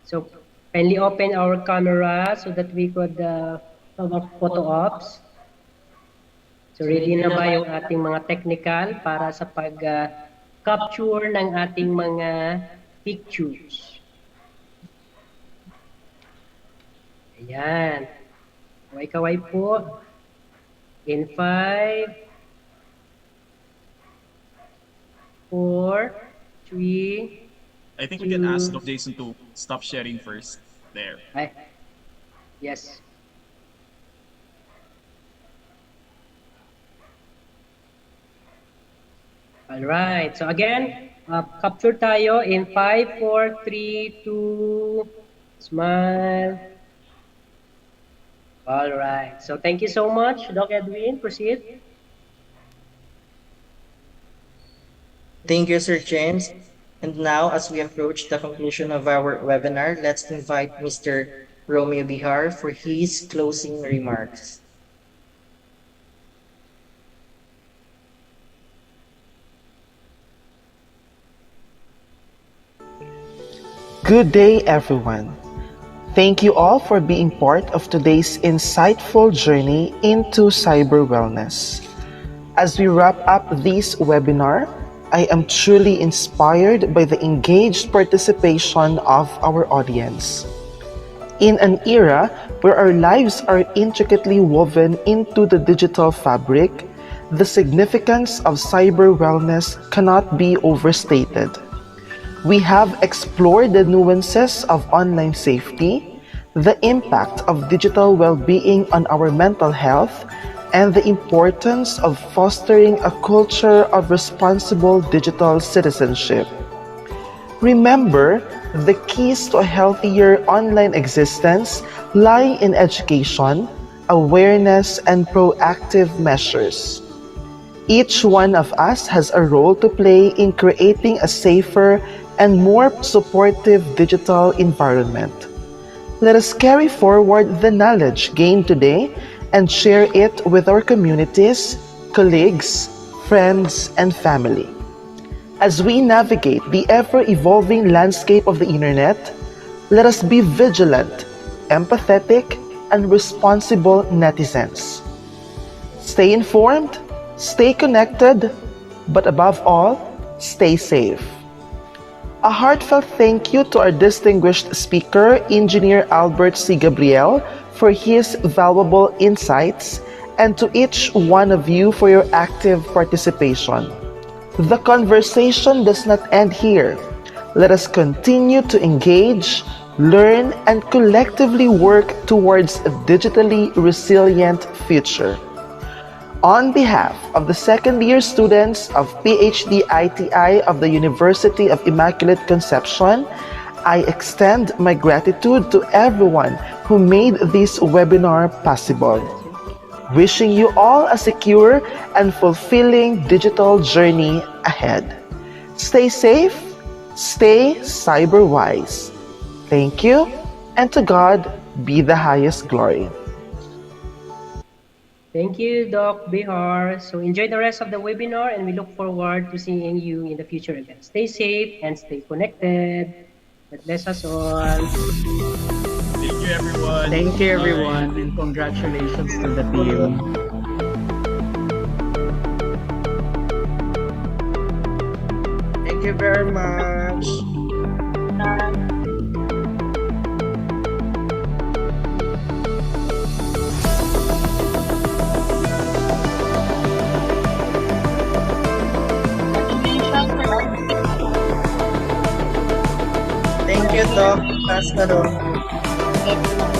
So kindly open our camera so that we could have our photo ops. So ready na ba yung ating mga technical para sa pag-capture ng ating mga pictures? Ayan. Kaway-kaway po. In 5, 4, 3, I think we can ask 2, Doc Jason to stop sharing first. There. ay, yes. Alright. So again, capture tayo in 5, 4, 3, 2, smile. Alright. So thank you so much, Doc Edwin. Proceed. Thank you, Sir James. And now, as we approach the conclusion of our webinar, let's invite Mr. Romeo Bihar for his closing remarks. Good day, everyone. Thank you all for being part of today's insightful journey into cyber wellness. As we wrap up this webinar, I am truly inspired by the engaged participation of our audience. In an era where our lives are intricately woven into the digital fabric, the significance of cyber wellness cannot be overstated. We have explored the nuances of online safety, the impact of digital well-being on our mental health, and the importance of fostering a culture of responsible digital citizenship. Remember, the keys to a healthier online existence lie in education, awareness, and proactive measures. Each one of us has a role to play in creating a safer and more supportive digital environment. Let us carry forward the knowledge gained today and share it with our communities, colleagues, friends, and family. As we navigate the ever-evolving landscape of the internet, let us be vigilant, empathetic, and responsible netizens. Stay informed, stay connected, but above all, stay safe. A heartfelt thank you to our distinguished speaker, Engineer Albert C. Gabriel, for his valuable insights, and to each one of you for your active participation. The conversation does not end here. Let us continue to engage, learn, and collectively work towards a digitally resilient future. On behalf of the second-year students of PhD ITI of the University of Immaculate Conception, I extend my gratitude to everyone who made this webinar possible. Wishing you all a secure and fulfilling digital journey ahead. Stay safe, stay cyber-wise. Thank you, and to God be the highest glory. Thank you, Doc Bihar. So enjoy the rest of the webinar and we look forward to seeing you in the future events. Stay safe and stay connected. God bless us all. Thank you, everyone. Thank you, Bye. everyone, and congratulations to the team. Thank you very much. Thank you, Doc. Pass na ron.